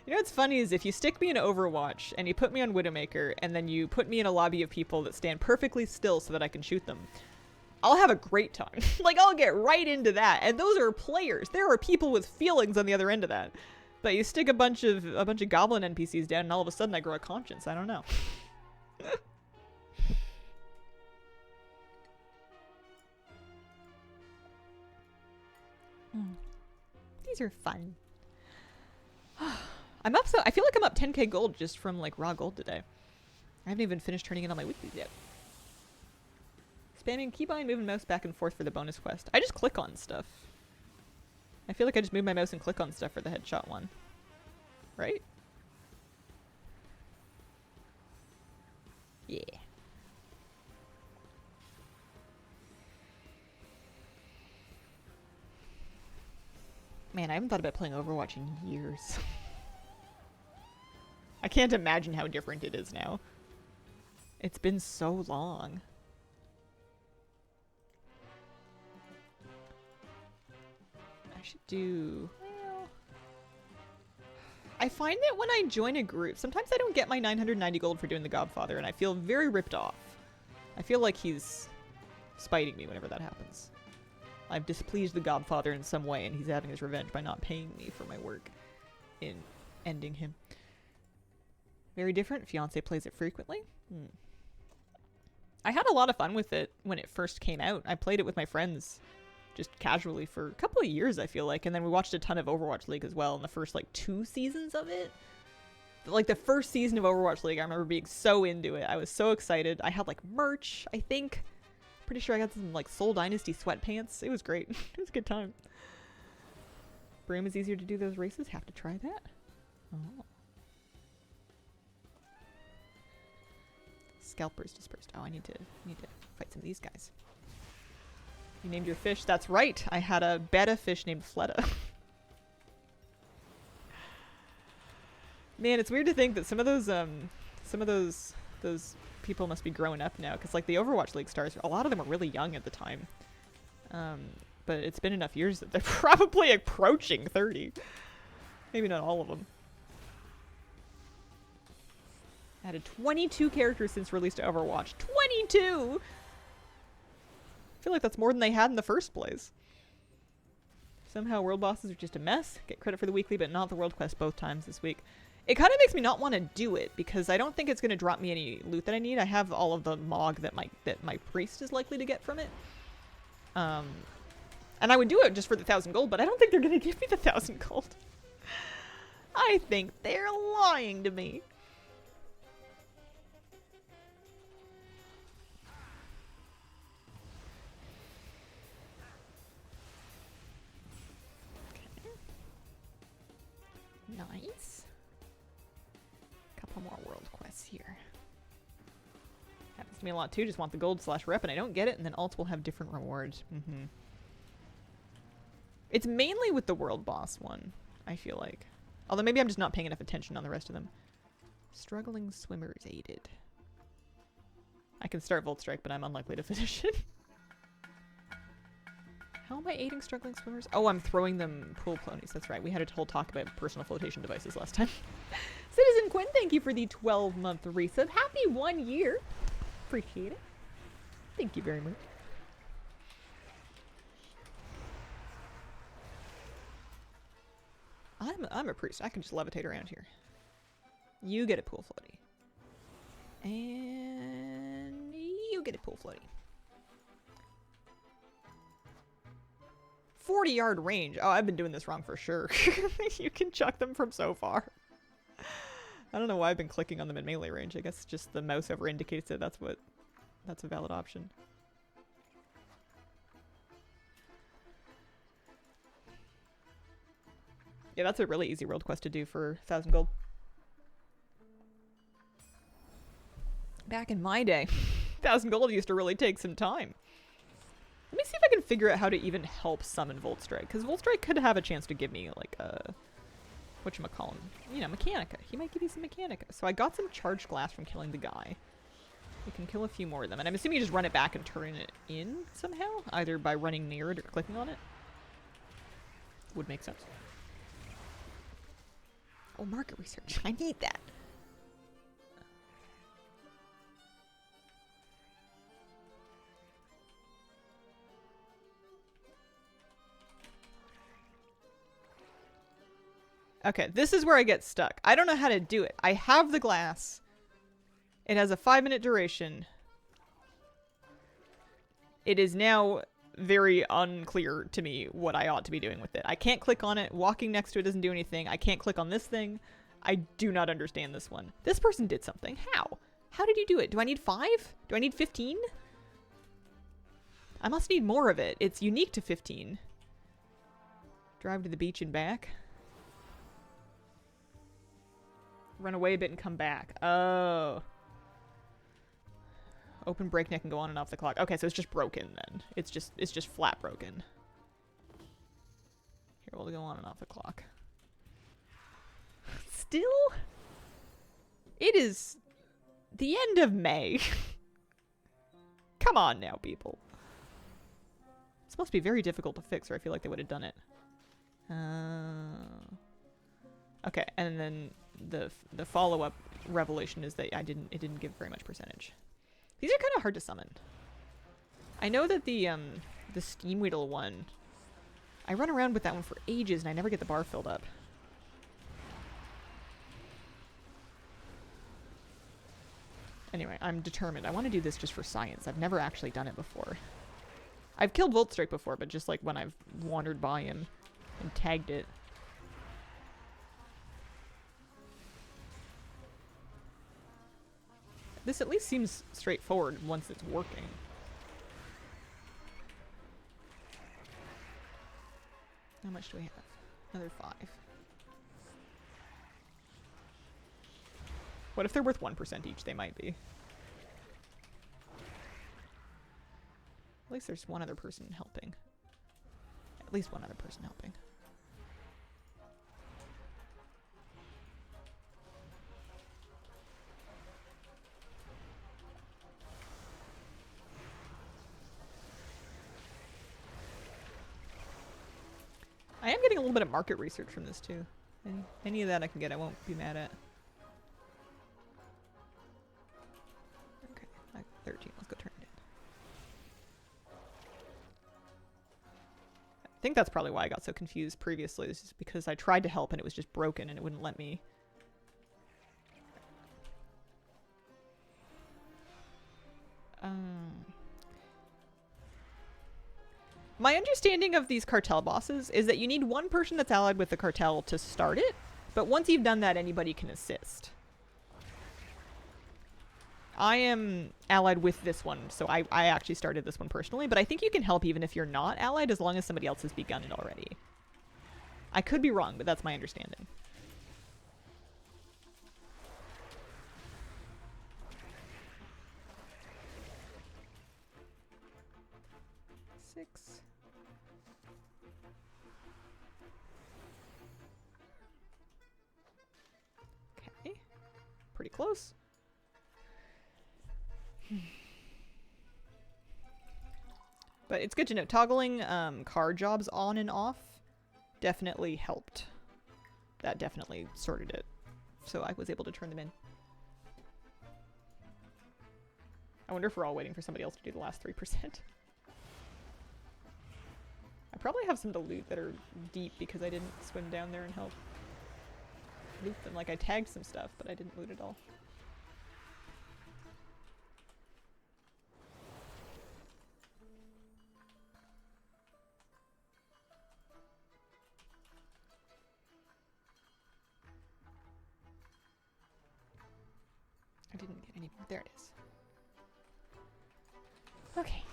You know what's funny is if you stick me in Overwatch and you put me on Widowmaker and then you put me in a lobby of people that stand perfectly still so that I can shoot them, I'll have a great time. Like, I'll get right into that. And those are players. There are people with feelings on the other end of that. But you stick a bunch of goblin NPCs down and all of a sudden I grow a conscience. I don't know. These are fun. I feel like I'm up 10k gold just from like raw gold today. I haven't even finished turning in on my weeklies yet. Spamming keybind, moving mouse back and forth for the bonus quest. I just click on stuff. I feel like I just move my mouse and click on stuff for the headshot one. Right? Yeah. Man, I haven't thought about playing Overwatch in years. I can't imagine how different it is now. It's been so long. I should do... Well, I find that when I join a group, sometimes I don't get my 990 gold for doing the Godfather, and I feel very ripped off. I feel like he's spiting me whenever that happens. I've displeased the Godfather in some way, and he's having his revenge by not paying me for my work in ending him. Very different. Fiance plays it frequently. I had a lot of fun with it when it first came out. I played it with my friends just casually for a couple of years, I feel like, and then we watched a ton of Overwatch League as well in the first like 2 seasons of it. Like the first season of Overwatch League, I remember being so into it. I was so excited. I had like merch, I think. Pretty sure I got some like Soul Dynasty sweatpants. It was great. It was a good time. Broom is easier to do those races. Have to try that. Oh. Scalpers dispersed. Oh, I need to fight some of these guys. You named your fish? That's right. I had a betta fish named Fleta. Man, it's weird to think that some of those people must be growing up now, because like the Overwatch League stars, a lot of them were really young at the time. But it's been enough years that they're probably approaching 30. Maybe not all of them. Added 22 characters since release to Overwatch. 22! I feel like that's more than they had in the first place. Somehow world bosses are just a mess. Get credit for the weekly, but not the world quest both times this week. It kind of makes me not want to do it, because I don't think it's going to drop me any loot that I need. I have all of the Mog that my priest is likely to get from it. And I would do it just for the 1,000 gold, but I don't think they're going to give me the 1,000 gold. I think they're lying to me. Nice. Couple more world quests here. Happens to me a lot too. Just want the gold / rep and I don't get it, and then alts will have different rewards. It's mainly with the world boss one, I feel like. Although maybe I'm just not paying enough attention on the rest of them. Struggling swimmers aided. I can start Volt Strike, but I'm unlikely to finish it. How am I aiding struggling swimmers? Oh, I'm throwing them pool ponies. That's right. We had a whole talk about personal flotation devices last time. Citizen Quinn, thank you for the 12-month resub. Happy 1 year. Appreciate it. Thank you very much. I'm a priest. I can just levitate around here. You get a pool floaty. And you get a pool floaty. 40-yard range. Oh, I've been doing this wrong for sure. You can chuck them from so far. I don't know why I've been clicking on them in melee range. I guess just the mouse over indicates that that's a valid option. Yeah, that's a really easy world quest to do for 1,000 gold. Back in my day, 1,000 gold used to really take some time. Let me see if I can figure out how to even help summon Volt Strike, because Volt Strike could have a chance to give me, like, whatchamacallem, you know, Mechanica. He might give you some Mechanica. So I got some Charged Glass from killing the guy. We can kill a few more of them, and I'm assuming you just run it back and turn it in somehow, either by running near it or clicking on it. Would make sense. Oh, market research. I need that. Okay, this is where I get stuck. I don't know how to do it. I have the glass. It has a 5-minute duration. It is now very unclear to me what I ought to be doing with it. I can't click on it. Walking next to it doesn't do anything. I can't click on this thing. I do not understand this one. This person did something. How? How did you do it? Do I need 5? Do I need 15? I must need more of it. It's unique to 15. Drive to the beach and back. Run away a bit and come back. Oh. Open breakneck and go on and off the clock. Okay, so it's just broken then. It's just flat broken. Here, we'll go on and off the clock. Still? It is the end of May. Come on now, people. This must be very difficult to fix, or I feel like they would have done it. Okay, and then the follow-up revelation is that it didn't give very much percentage. These are kind of hard to summon. I know that the Steam Weedle one, I run around with that one for ages and I never get the bar filled up. Anyway, I'm determined. I want to do this just for science. I've never actually done it before. I've killed Volt Strike before, but just like when I've wandered by him and tagged it. This at least seems straightforward once it's working. How much do we have? Another 5. What if they're worth 1% each? They might be. At least there's one other person helping. At least one other person helping. I am getting a little bit of market research from this too. Any of that I can get, I won't be mad at. Okay, 13. Let's go turn it in. I think that's probably why I got so confused previously. This is because I tried to help and it was just broken and it wouldn't let me. My understanding of these cartel bosses is that you need one person that's allied with the cartel to start it, but once you've done that, anybody can assist. I am allied with this one, so I actually started this one personally, but I think you can help even if you're not allied as long as somebody else has begun it already. I could be wrong, but that's my understanding. Okay. Pretty close. But it's good to know. Toggling car jobs on and off definitely helped. That definitely sorted it. So I was able to turn them in. I wonder if we're all waiting for somebody else to do the last 3%. I probably have some to loot that are deep because I didn't swim down there and help loot them. Like, I tagged some stuff, but I didn't loot it all. I didn't get any more. There it is. Okay.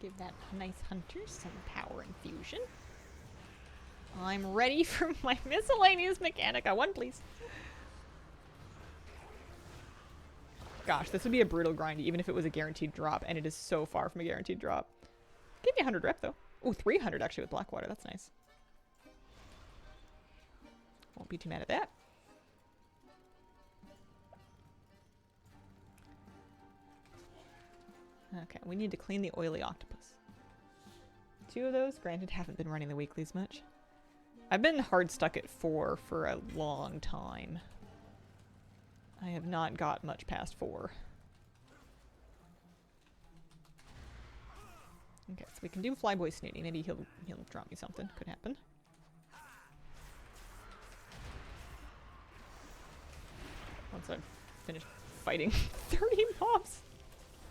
Give that nice hunter some power infusion. I'm ready for my miscellaneous mechanica. One, please. Gosh, this would be a brutal grind even if it was a guaranteed drop, and it is so far from a guaranteed drop. Give me 100 rep, though. Oh, 300 actually with Blackwater. That's nice. Won't be too mad at that. Okay, we need to clean the oily octopus. 2 of those, granted, haven't been running the weeklies much. I've been hard stuck at 4 for a long time. I have not got much past 4. Okay, so we can do Flyboy Snooty. Maybe he'll drop me something. Could happen. Once I've finished fighting 30 mobs.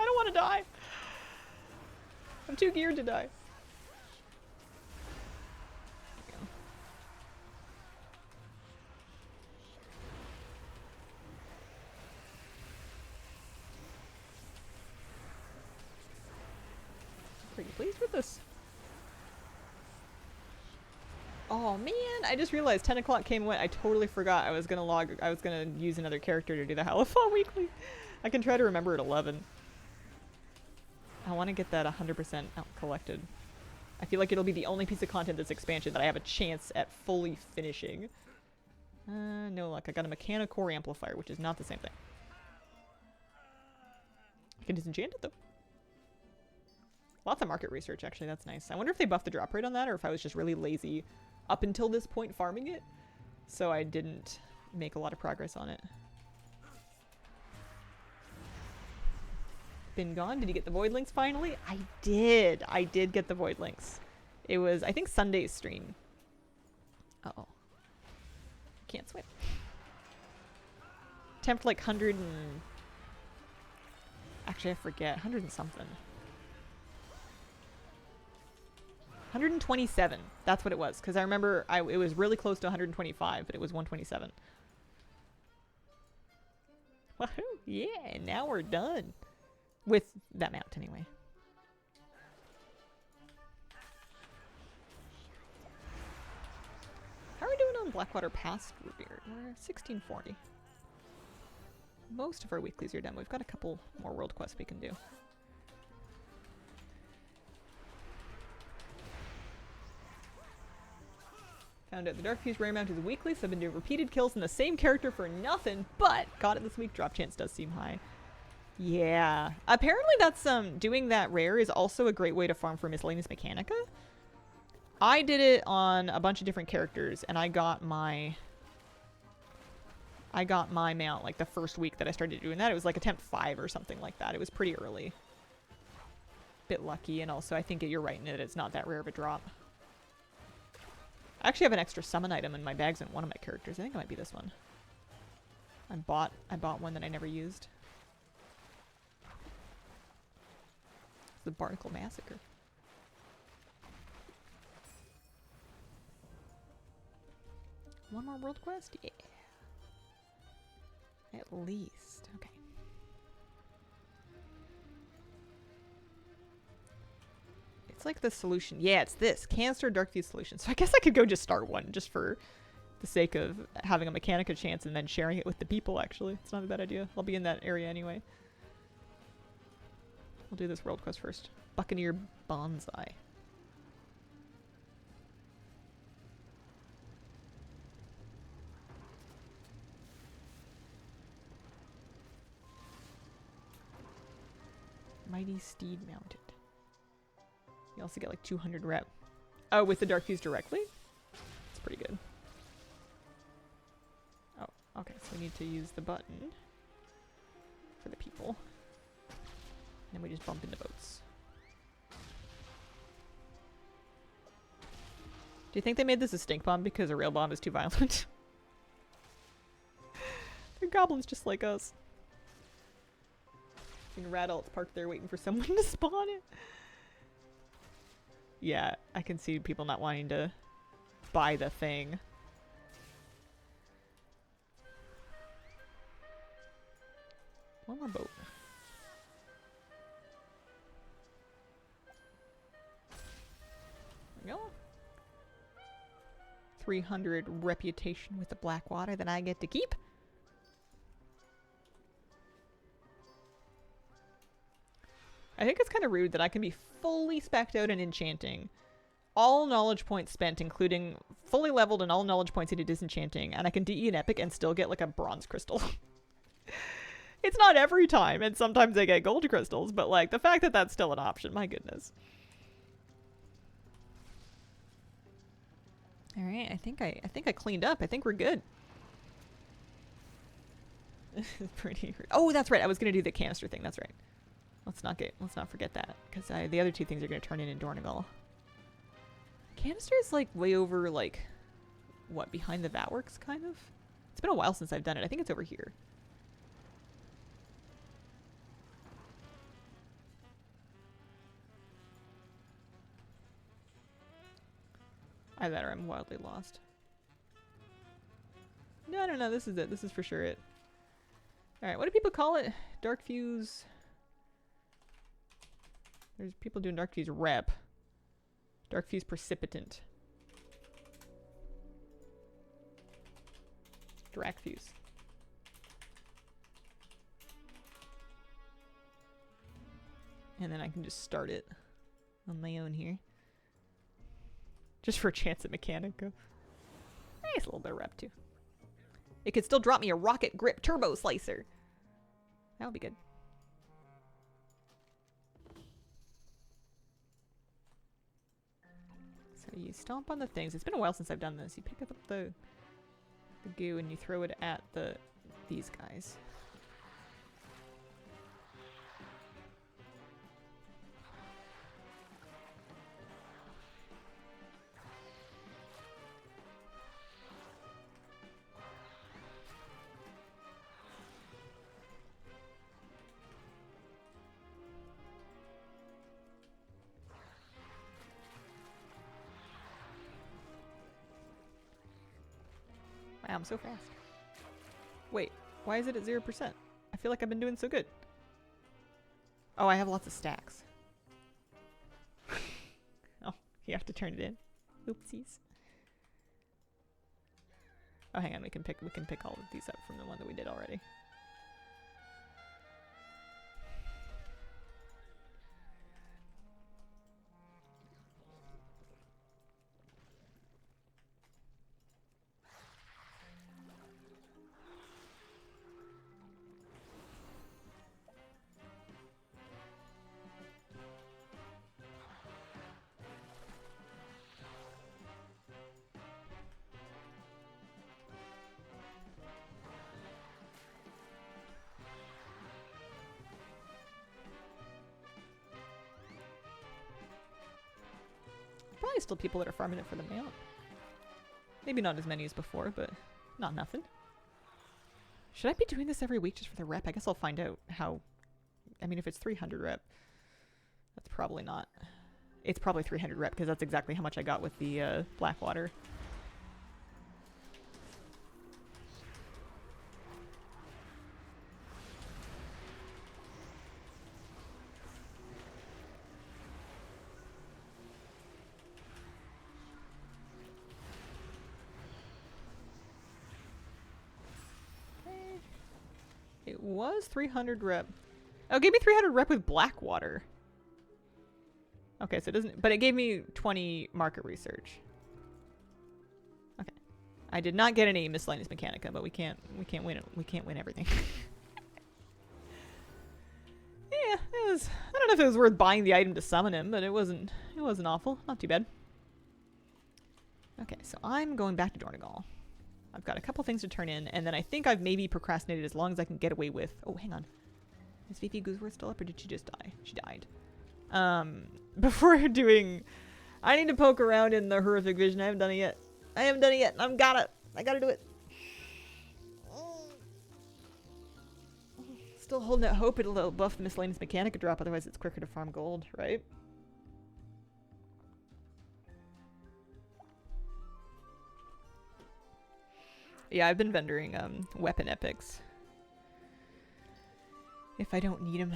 I don't want to die. I'm too geared to die. There we go. Pretty pleased with this. Oh man, I just realized 10 o'clock came and went. I totally forgot I was gonna use another character to do the Halifah weekly. I can try to remember at 11. I want to get that 100% out collected. I feel like it'll be the only piece of content this expansion that I have a chance at fully finishing. No luck. I got a mechanical amplifier, which is not the same thing. I can disenchant it though. Lots of market research, actually. That's nice. I wonder if they buffed the drop rate on that, or if I was just really lazy up until this point farming it, so I didn't make a lot of progress on it. Been gone. Did you get the void links finally? I did. I did get the void links. It was, I think, Sunday's stream. Uh-oh. Can't swim. Temp like 100 and... Actually, I forget. 100 and something. 127. That's what it was. Because I remember it was really close to 125, but it was 127. Woohoo! Yeah, now we're done. With that mount, anyway. How are we doing on Blackwater past Revered? We're 1640. Most of our weeklies are done. We've got a couple more world quests we can do. Found out the Dark Fuse Rare Mount is weekly, so I've been doing repeated kills in the same character for nothing, but got it this week. Drop chance does seem high. Yeah. Apparently that's doing that rare is also a great way to farm for Miscellaneous Mechanica. I did it on a bunch of different characters, and I got my mount like the first week that I started doing that. It was like attempt 5 or something like that. It was pretty early. Bit lucky, and also I think you're right in it. It's not that rare of a drop. I actually have an extra summon item in my bags in one of my characters. I think it might be this one. I bought one that I never used. It's the Barnacle Massacre. One more world quest? Yeah. At least. Okay. It's like the solution. Yeah, it's this. Canister Dark Fuse solution. So I guess I could go just start one just for the sake of having a Mechanica chance and then sharing it with the people, actually. It's not a bad idea. I'll be in that area anyway. I'll do this world quest first. Buccaneer Bonsai. Mighty Steed Mounted. You also get like 200 rep. Oh, with the Dark Fuse directly? It's pretty good. Oh, okay. So we need to use the button for the people. And then we just bump into boats. Do you think they made this a stink bomb because a rail bomb is too violent? They're goblins just like us. And Radalt's parked there waiting for someone to spawn it. Yeah, I can see people not wanting to buy the thing. One more boat. There we go. 300 reputation with the Blackwater that I get to keep. I think it's kind of rude that I can be fully spec'd out in enchanting. All knowledge points spent, including fully leveled and all knowledge points into disenchanting, and I can DE an epic and still get like a bronze crystal. It's not every time, and sometimes I get gold crystals, but like the fact that that's still an option, my goodness. All right, I think I cleaned up. I think we're good. Pretty. Oh, that's right. I was gonna do the canister thing. That's right. Let's not forget that, because the other two things are gonna turn in Dornagal. Canister is like way over, like, what, behind the Vatworks, kind of? It's been a while since I've done it. I think it's over here. Either that or I'm wildly lost. No, this is it. This is for sure it. Alright, what do people call it? Dark Fuse. There's people doing Dark Fuse Rep. Dark Fuse Precipitant. Drac Fuse. And then I can just start it on my own here. Just for a chance at Mechanica. Nice little bit of rep too. It could still drop me a Rocket Grip Turbo Slicer. That would be good. So you stomp on the things. It's been a while since I've done this. You pick up the goo and you throw it at these guys. Wow, I'm so fast. Wait, why is it at 0%? I feel like I've been doing so good. Oh, I have lots of stacks. Oh, you have to turn it in. Oopsies. Oh, hang on, we can pick all of these up from the one that we did already. probably still people that are farming it for the mount. Maybe not as many as before, but not nothing. Should I be doing this every week just for the rep? I guess I'll find out how... I mean, if it's 300 rep, that's probably not... It's probably 300 rep, because that's exactly how much I got with the Blackwater. It was 300 rep. Oh, it gave me 300 rep with Blackwater. Okay, so it doesn't... But it gave me 20 market research. Okay. I did not get any miscellaneous mechanica, but we can't win it. We can't win everything. Yeah, it was... I don't know if it was worth buying the item to summon him, but it wasn't awful. Not too bad. Okay, so I'm going back to Dornegal. I've got a couple things to turn in, and then I think I've maybe procrastinated as long as I can get away with... Oh, hang on. Is VP Gooseworth still up, or did she just die? She died. Before doing... I need to poke around in the horrific vision. I haven't done it yet. I haven't done it yet. I gotta do it. Still holding out hope it'll buff the miscellaneous mechanica drop, otherwise it's quicker to farm gold, right? Yeah, I've been vendoring weapon epics. If I don't need them.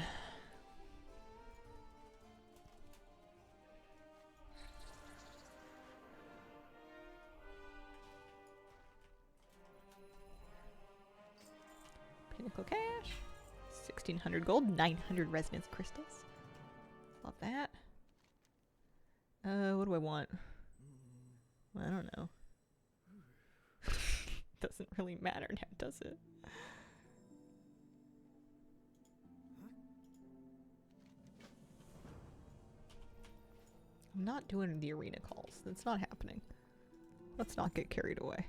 Pinnacle cash. 1,600 gold, 900 resonance crystals. Love that. What do I want? I don't know. Doesn't really matter now, does it? I'm not doing the arena calls. That's not happening. Let's not get carried away.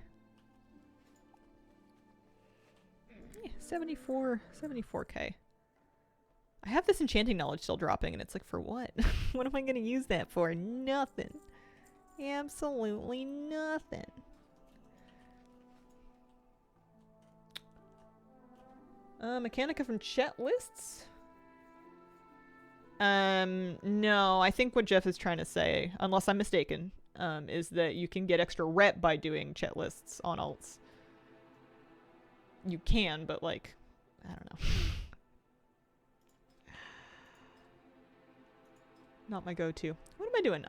Yeah, 74k. I have this enchanting knowledge still dropping, and it's like, for what? What am I going to use that for? Nothing. Absolutely nothing. Mechanica from chat lists? No, I think what Jeff is trying to say, unless I'm mistaken, is that you can get extra rep by doing chat lists on alts. You can, but like, I don't know. Not my go-to. What am I doing?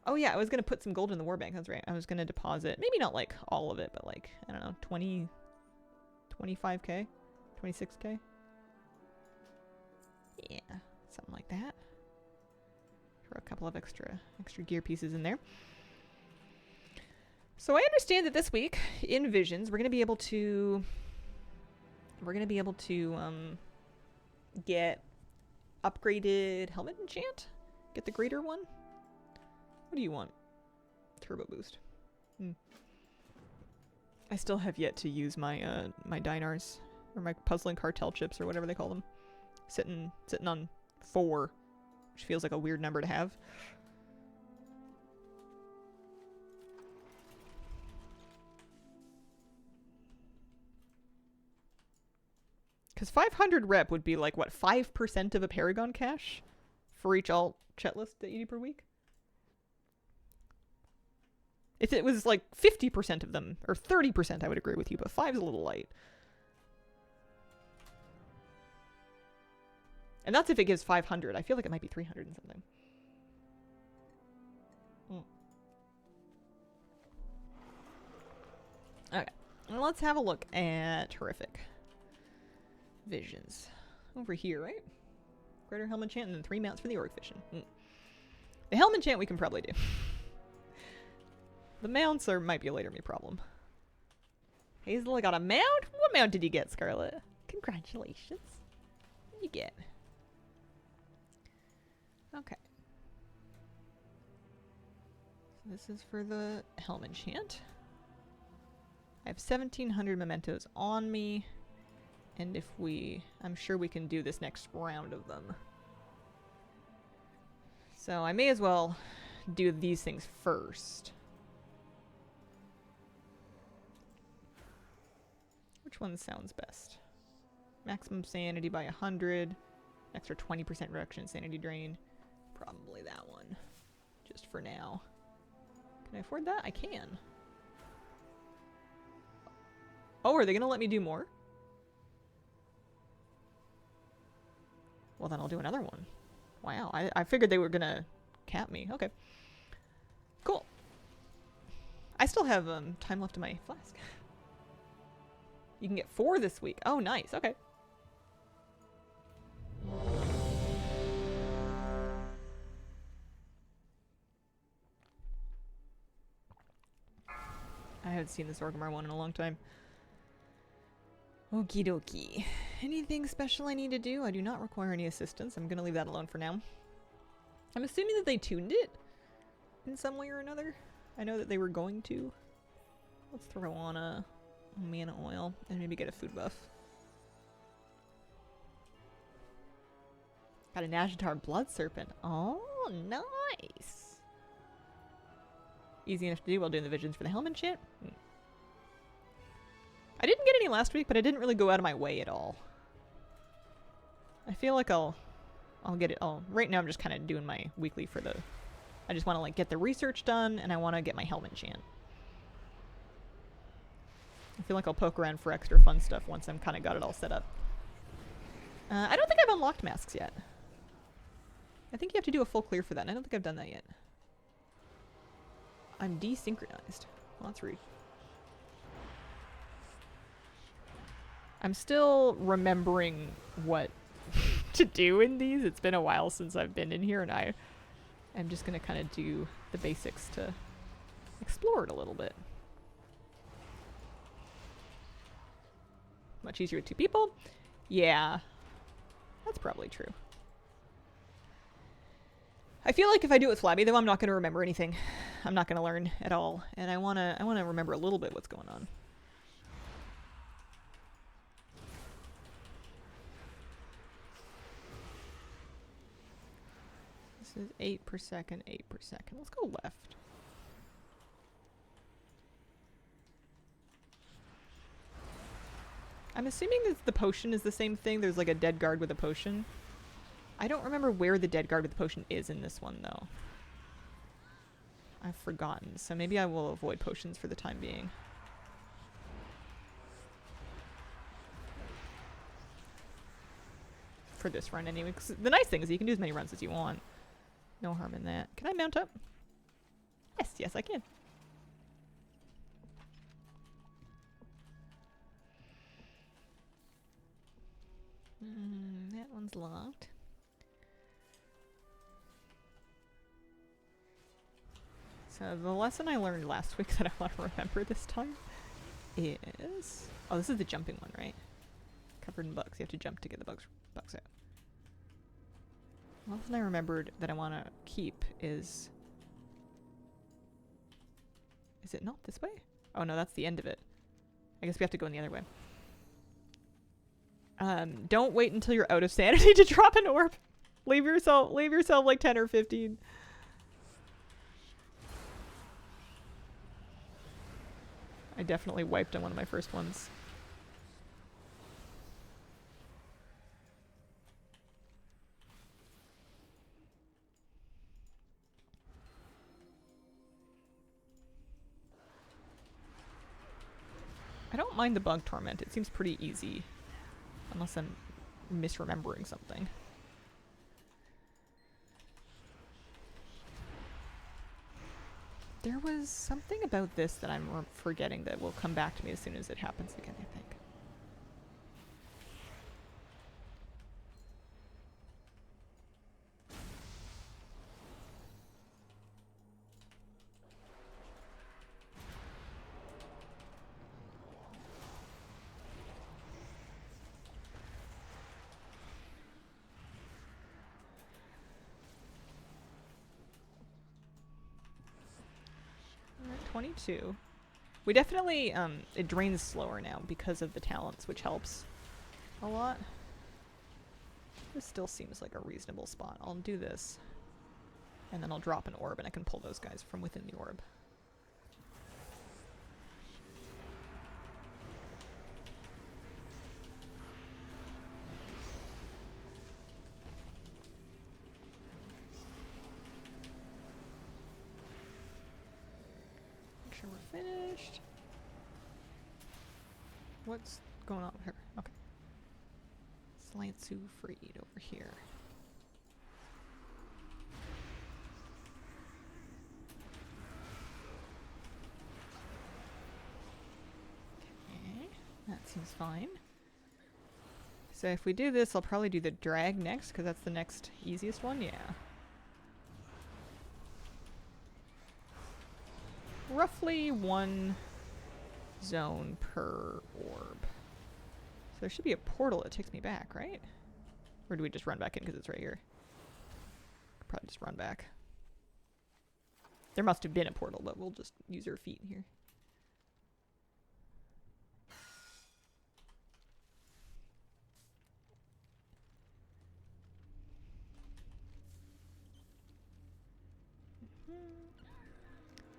Oh yeah, I was gonna put some gold in the war bank, that's right. I was gonna deposit, maybe not like all of it, but like, I don't know, 25k? 26k? Yeah, something like that. Throw a couple of extra gear pieces in there. So I understand that this week in Visions we're gonna be able to get upgraded helmet enchant. Get the greater one. What do you want? Turbo boost. I still have yet to use my my dinars or my puzzling cartel chips or whatever they call them. Sitting on 4, which feels like a weird number to have. Because 500 rep would be like, what, 5% of a Paragon cache? For each alt chat list that you do per week? If it was like 50% of them, or 30%, I would agree with you, but 5 is a little light. And that's if it gives 500. I feel like it might be 300 and something. Okay, well, let's have a look at Horrific Visions. Over here, right? Greater Helm Enchant and then 3 mounts for the Orc Vision. The Helm Enchant we can probably do. The mounts might be a later me problem. Hazel got a mount? What mount did you get, Scarlet? Congratulations. What did you get? Okay. So this is for the Helm Enchant. I have 1,700 mementos on me. And if I'm sure we can do this next round of them. So I may as well do these things first. Which one sounds best? Maximum sanity by 100. Extra 20% reduction in sanity drain. Probably that one. Just for now. Can I afford that? I can. Oh, are they going to let me do more? Well, then I'll do another one. Wow, I figured they were going to cap me. Okay. Cool. I still have time left in my flask. You can get 4 this week. Oh, nice. Okay. I haven't seen this Orgrimmar one in a long time. Okie dokie. Anything special I need to do? I do not require any assistance. I'm gonna leave that alone for now. I'm assuming that they tuned it in some way or another. I know that they were going to. Let's throw on a mana oil and maybe get a food buff. Got a Nazjatar Blood Serpent. Oh, nice. Easy enough to do while doing the visions for the helmet shit. I didn't get any last week, but I didn't really go out of my way at all. I feel like I'll get it all. Right now I'm just kind of doing my weekly for the... I just want to like get the research done, and I want to get my helmet chant. I feel like I'll poke around for extra fun stuff once I'm kind of got it all set up. I don't think I've unlocked masks yet. I think you have to do a full clear for that, and I don't think I've done that yet. I'm desynchronized. Well, that's rude. I'm still remembering what to do in these. It's been a while since I've been in here, and I'm just going to kind of do the basics to explore it a little bit. Much easier with 2 people? Yeah. That's probably true. I feel like if I do it with Flabby, though, I'm not going to remember anything. I'm not going to learn at all. And I want to remember a little bit what's going on. This is 8 per second, 8 per second. Let's go left. I'm assuming that the potion is the same thing. There's like a dead guard with a potion. I don't remember where the dead guard with the potion is in this one, though. I've forgotten, so maybe I will avoid potions for the time being. For this run, anyway. 'Cause the nice thing is you can do as many runs as you want. No harm in that. Can I mount up? Yes, yes I can. That one's locked. So the lesson I learned last week that I want to remember this time is... Oh, this is the jumping one, right? Covered in bugs. You have to jump to get the bugs out. The lesson I remembered that I want to keep is... Is it not this way? Oh no, that's the end of it. I guess we have to go in the other way. Don't wait until you're out of sanity to drop an orb. Leave yourself like 10 or 15. I definitely wiped on one of my first ones. I don't mind the bug torment. It seems pretty easy. Unless I'm misremembering something. There was something about this that I'm forgetting that will come back to me as soon as it happens again, I think. We're at 22. We definitely, it drains slower now because of the talents, which helps a lot. This still seems like a reasonable spot. I'll do this. And then I'll drop an orb and I can pull those guys from within the orb. Make sure we're finished. What's going on with her? Okay. Slantsu freed over here. Okay, that seems fine. So if we do this, I'll probably do the drag next, because that's the next easiest one, yeah. Roughly one zone per orb. So there should be a portal that takes me back, right? Or do we just run back in because it's right here? Probably just run back. There must have been a portal, but we'll just use our feet here.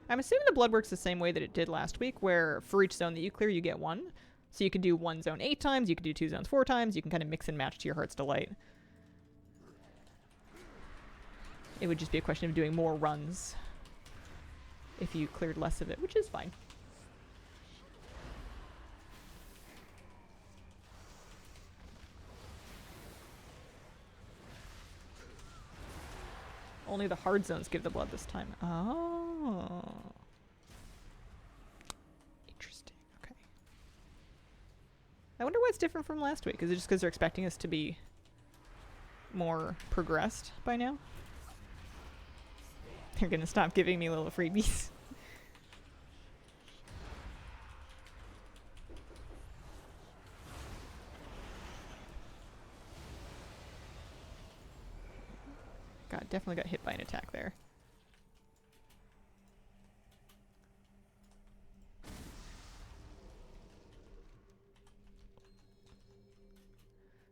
I'm assuming the blood works the same way that it did last week, where for each zone that you clear, you get one. So you could do one zone 8 times, you could do 2 zones 4 times, you can kind of mix and match to your heart's delight. It would just be a question of doing more runs if you cleared less of it, which is fine. Only the hard zones give the blood this time. Oh. Interesting. Okay. I wonder why it's different from last week. Is it just because they're expecting us to be more progressed by now? They're gonna stop giving me little freebies. God, definitely got hit by an attack there.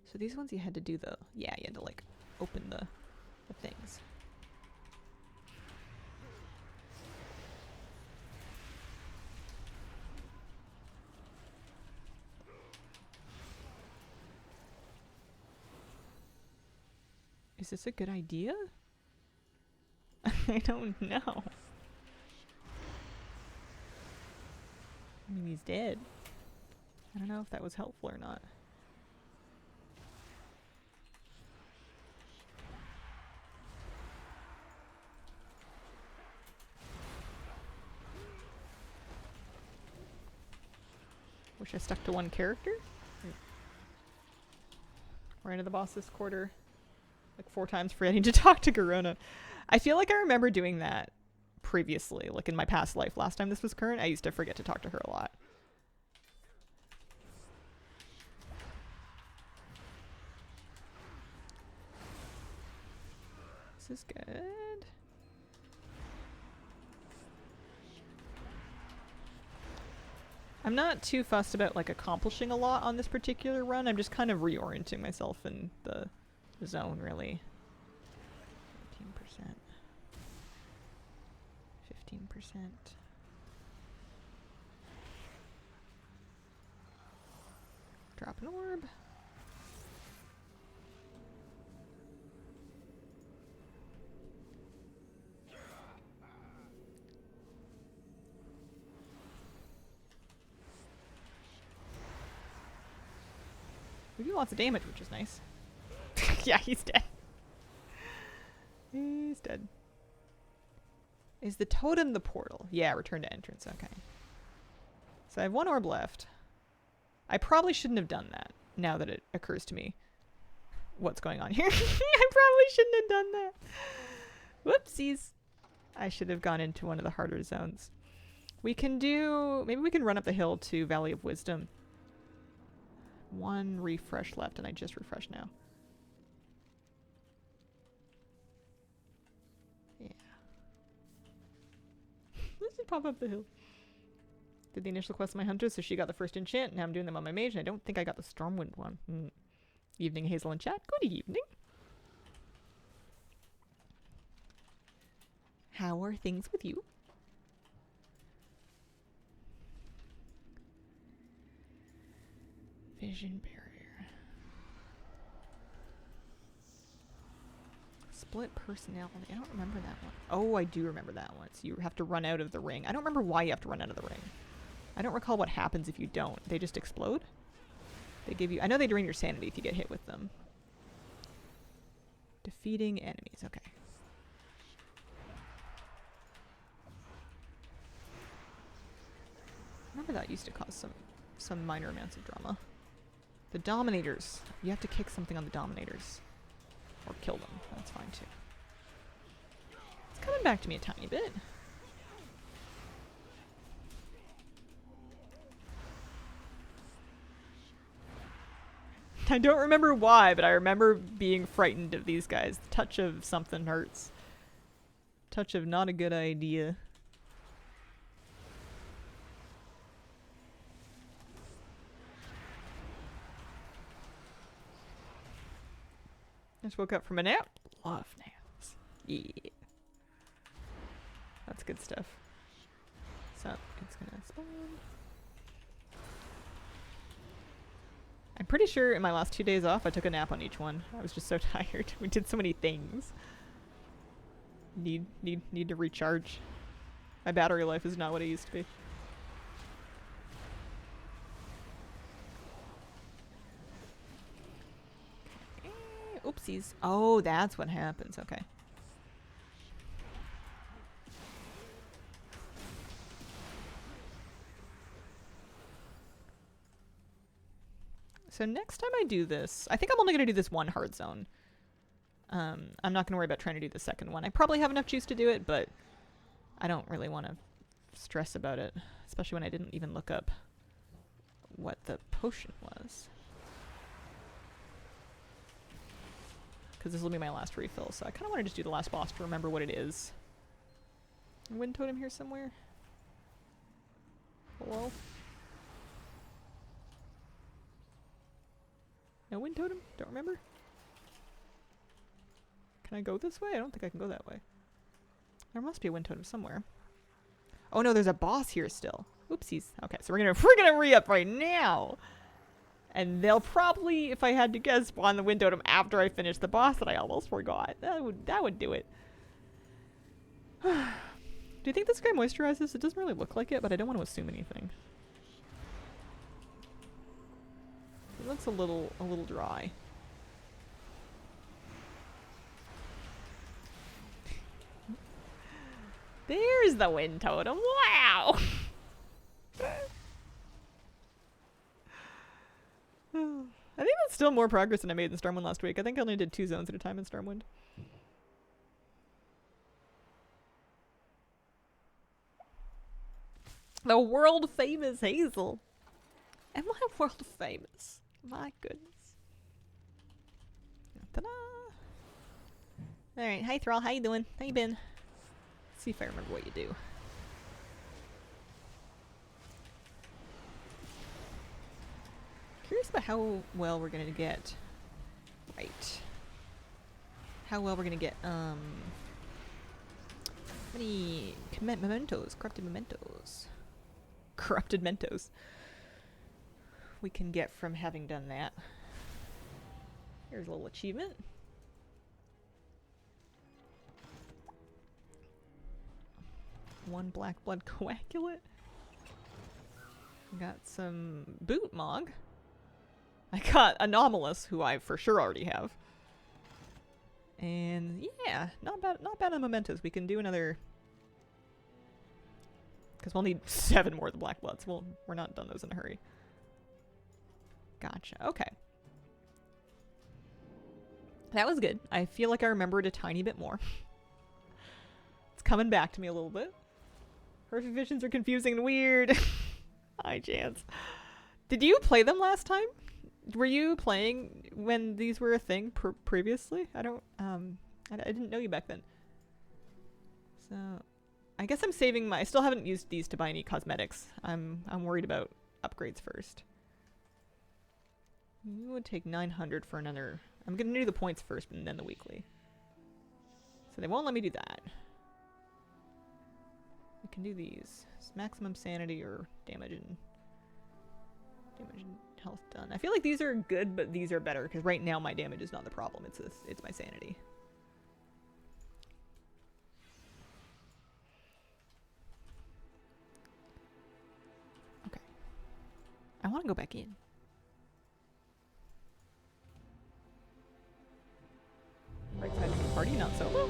So these ones you had to do the... Yeah, you had to like open the things. Is this a good idea? I don't know. I mean, he's dead. I don't know if that was helpful or not. Wish I stuck to one character. We're into the boss's quarter. Like 4 times forgetting to talk to Garona. I feel like I remember doing that previously, like in my past life. Last time this was current, I used to forget to talk to her a lot. This is good. I'm not too fussed about like accomplishing a lot on this particular run. I'm just kind of reorienting myself in the zone, really. 15%. 15%. Drop an orb. We do lots of damage, which is nice. Yeah, he's dead. He's dead. Is the totem the portal? Yeah, return to entrance. Okay. So I have 1 orb left. I probably shouldn't have done that, now that it occurs to me what's going on here. I probably shouldn't have done that. Whoopsies. I should have gone into one of the harder zones. We can do... Maybe we can run up the hill to Valley of Wisdom. 1 refresh left, and I just refreshed now. Yeah. Let's just pop up the hill. Did the initial quest of my hunter, so she got the first enchant. Now I'm doing them on my mage, and I don't think I got the Stormwind one. Evening, Hazel and chat. Good evening. How are things with you? Vision barrier. Split personality. I don't remember that one. Oh, I do remember that one. So you have to run out of the ring. I don't remember why you have to run out of the ring. I don't recall what happens if you don't. They just explode? They give you... I know they drain your sanity if you get hit with them. Defeating enemies. Okay. I remember that used to cause some minor amounts of drama. The Dominators. You have to kick something on the Dominators. Or kill them. That's fine too. It's coming back to me a tiny bit. I don't remember why, but I remember being frightened of these guys. The touch of something hurts. Touch of not a good idea. Just woke up from a nap. Love naps. Yeah. That's good stuff. So, it's gonna spawn. I'm pretty sure in my last 2 days off I took a nap on each one. I was just so tired. We did so many things. Need to recharge. My battery life is not what it used to be. Oopsies. Oh, that's what happens. Okay. So next time I do this, I think I'm only going to do this one hard zone. I'm not going to worry about trying to do the second one. I probably have enough juice to do it, but I don't really want to stress about it, especially when I didn't even look up what the potion was. Because this will be my last refill, so I kind of want to just do the last boss to remember what it is. Wind totem here somewhere? Hello? No wind totem? Don't remember? Can I go this way? I don't think I can go that way. There must be a wind totem somewhere. Oh no, there's a boss here still. Oopsies. Okay, so we're gonna re-up right now. And they'll probably, if I had to guess, spawn the wind totem after I finish the boss that I almost forgot. That would do it. Do you think this guy moisturizes? It doesn't really look like it, but I don't want to assume anything. It looks a little dry. There's the wind totem. Wow! I think that's still more progress than I made in Stormwind last week. I think I only did 2 zones at a time in Stormwind. The world famous Hazel. Am I world famous? My goodness. Ta-da! Alright, hi Thrall, how you doing? How you been? Let's see if I remember what you do. Curious about how well we're gonna get. Right. How well we're gonna get, many mementos, corrupted mementos. Corrupted mentos. We can get from having done that. Here's a little achievement. One black blood coagulate. Got some boot mog. I got Anomalous, who I for sure already have. And yeah, not bad on mementos. We can do another, because we'll need 7 more of the black bloods. Well, we're not done those in a hurry. Gotcha. Okay. That was good. I feel like I remembered a tiny bit more. It's coming back to me a little bit. Perfect visions are confusing and weird. Hi, Chance. Did you play them last time? Were you playing when these were a thing previously? I don't, I didn't know you back then. So, I guess I'm saving my, I still haven't used these to buy any cosmetics. I'm worried about upgrades first. You would take 900 for another, I'm gonna do the points first and then the weekly. So they won't let me do that. We can do these. It's maximum sanity or damage and health done. I feel like these are good, but these are better because right now my damage is not the problem. It's my sanity. Okay. I want to go back in. Right side of the party, not solo.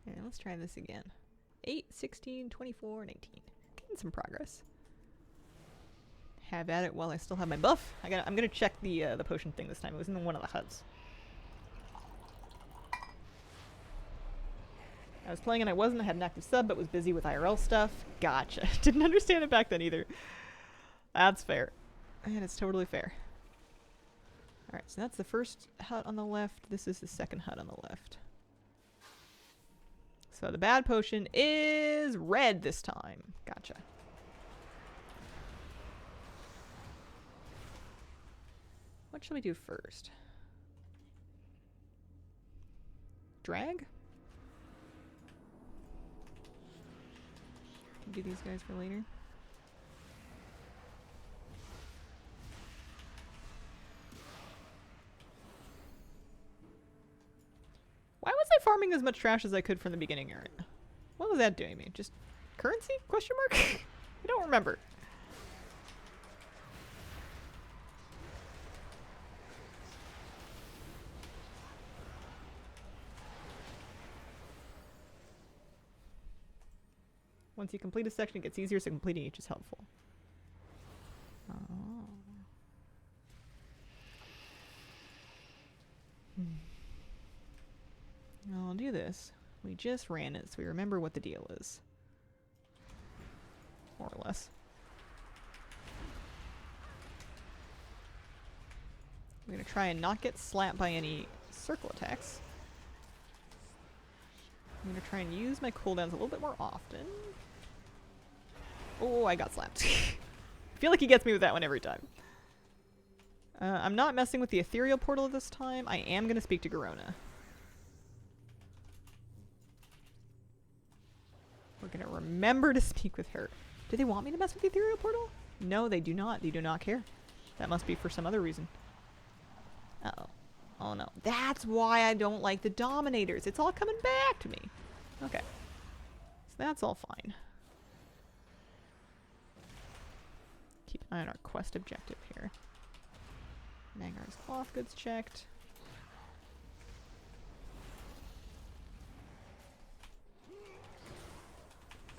Yeah, let's try this again. 8, 16, 24, and 18. Getting some progress. Have at it while I still have my buff. I'm gonna check the potion thing this time. It was in one of the huts. I was playing and I wasn't. I had an active sub, but was busy with IRL stuff. Gotcha. Didn't understand it back then either. That's fair. And it's totally fair. Alright, so that's the first hut on the left. This is the second hut on the left. So the bad potion is red this time. Gotcha. What should we do first? Drag? Do these guys for later. Why was I farming as much trash as I could from the beginning area? What was that doing me? Just currency? Question mark? I don't remember. Once you complete a section, it gets easier, so completing each is helpful. Oh. I'll do this. We just ran it, so we remember what the deal is. More or less. We're going to try and not get slapped by any circle attacks. I'm going to try and use my cooldowns a little bit more often. Oh, I got slapped. I feel like he gets me with that one every time. I'm not messing with the ethereal portal this time. I am going to speak to Garona. We're going to remember to speak with her. Do they want me to mess with the ethereal portal? No, they do not. They do not care. That must be for some other reason. Uh-oh. Oh no. That's why I don't like the dominators. It's all coming back to me. Okay. So that's all fine. Keep an eye on our quest objective here. Mangar's cloth goods checked.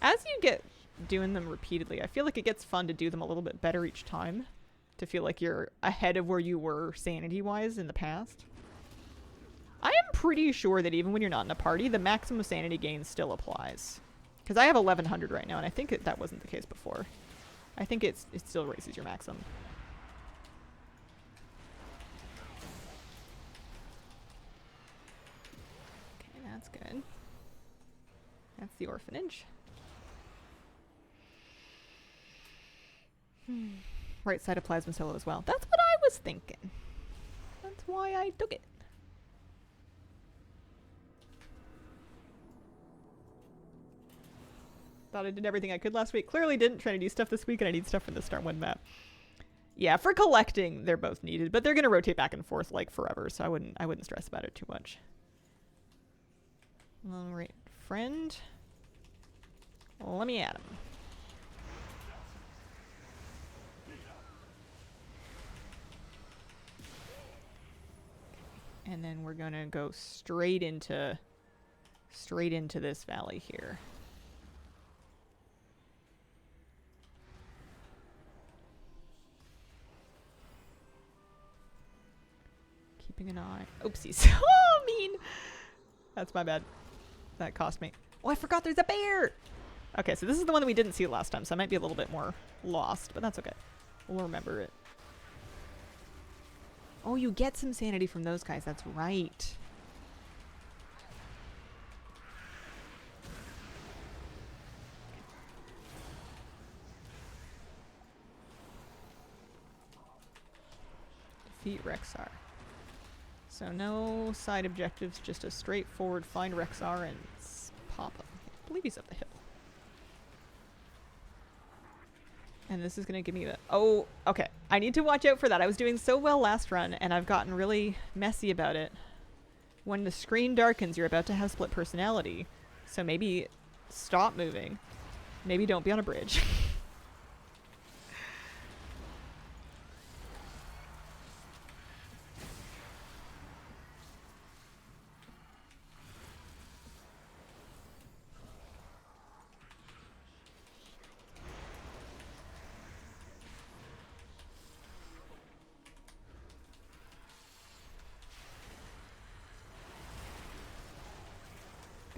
As you get doing them repeatedly, I feel like it gets fun to do them a little bit better each time. To feel like you're ahead of where you were sanity-wise in the past. I am pretty sure that even when you're not in a party, the maximum sanity gain still applies. Because I have 1100 right now, and I think that wasn't the case before. I think it still raises your maximum. Okay, that's good. That's the orphanage. Right side of Plasma Solo as well. That's what I was thinking. That's why I took it. Thought I did everything I could last week. Clearly didn't. Trying to do stuff this week, and I need stuff for the Star 1 map. Yeah, for collecting, they're both needed, but they're gonna rotate back and forth like forever, so I wouldn't stress about it too much. Alright, friend. Let me at him. And then we're gonna go straight into this valley here. Keeping an eye. Oopsies. Oh, mean. That's my bad. That cost me. Oh, I forgot there's a bear. Okay, so this is the one that we didn't see last time, so I might be a little bit more lost, but that's okay. We'll remember it. Oh, you get some sanity from those guys. That's right. Defeat Rexar. So no side objectives, just a straightforward find Rexar and pop him. I believe he's up the hill. And this is going to give me the... Oh, okay. I need to watch out for that. I was doing so well last run, and I've gotten really messy about it. When the screen darkens, you're about to have split personality. So maybe stop moving. Maybe don't be on a bridge.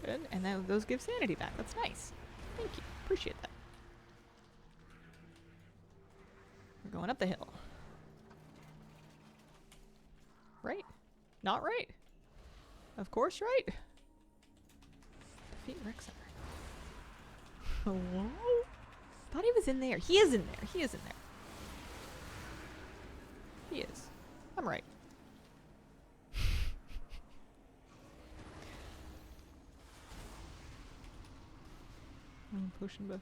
Good, and then those give sanity back. That's nice. Thank you. Appreciate that. We're going up the hill. Right? Not right. Of course, right. Defeat Rexar. Hello? Thought he was in there. He is in there. He is in there. He is. I'm right. Potion buff.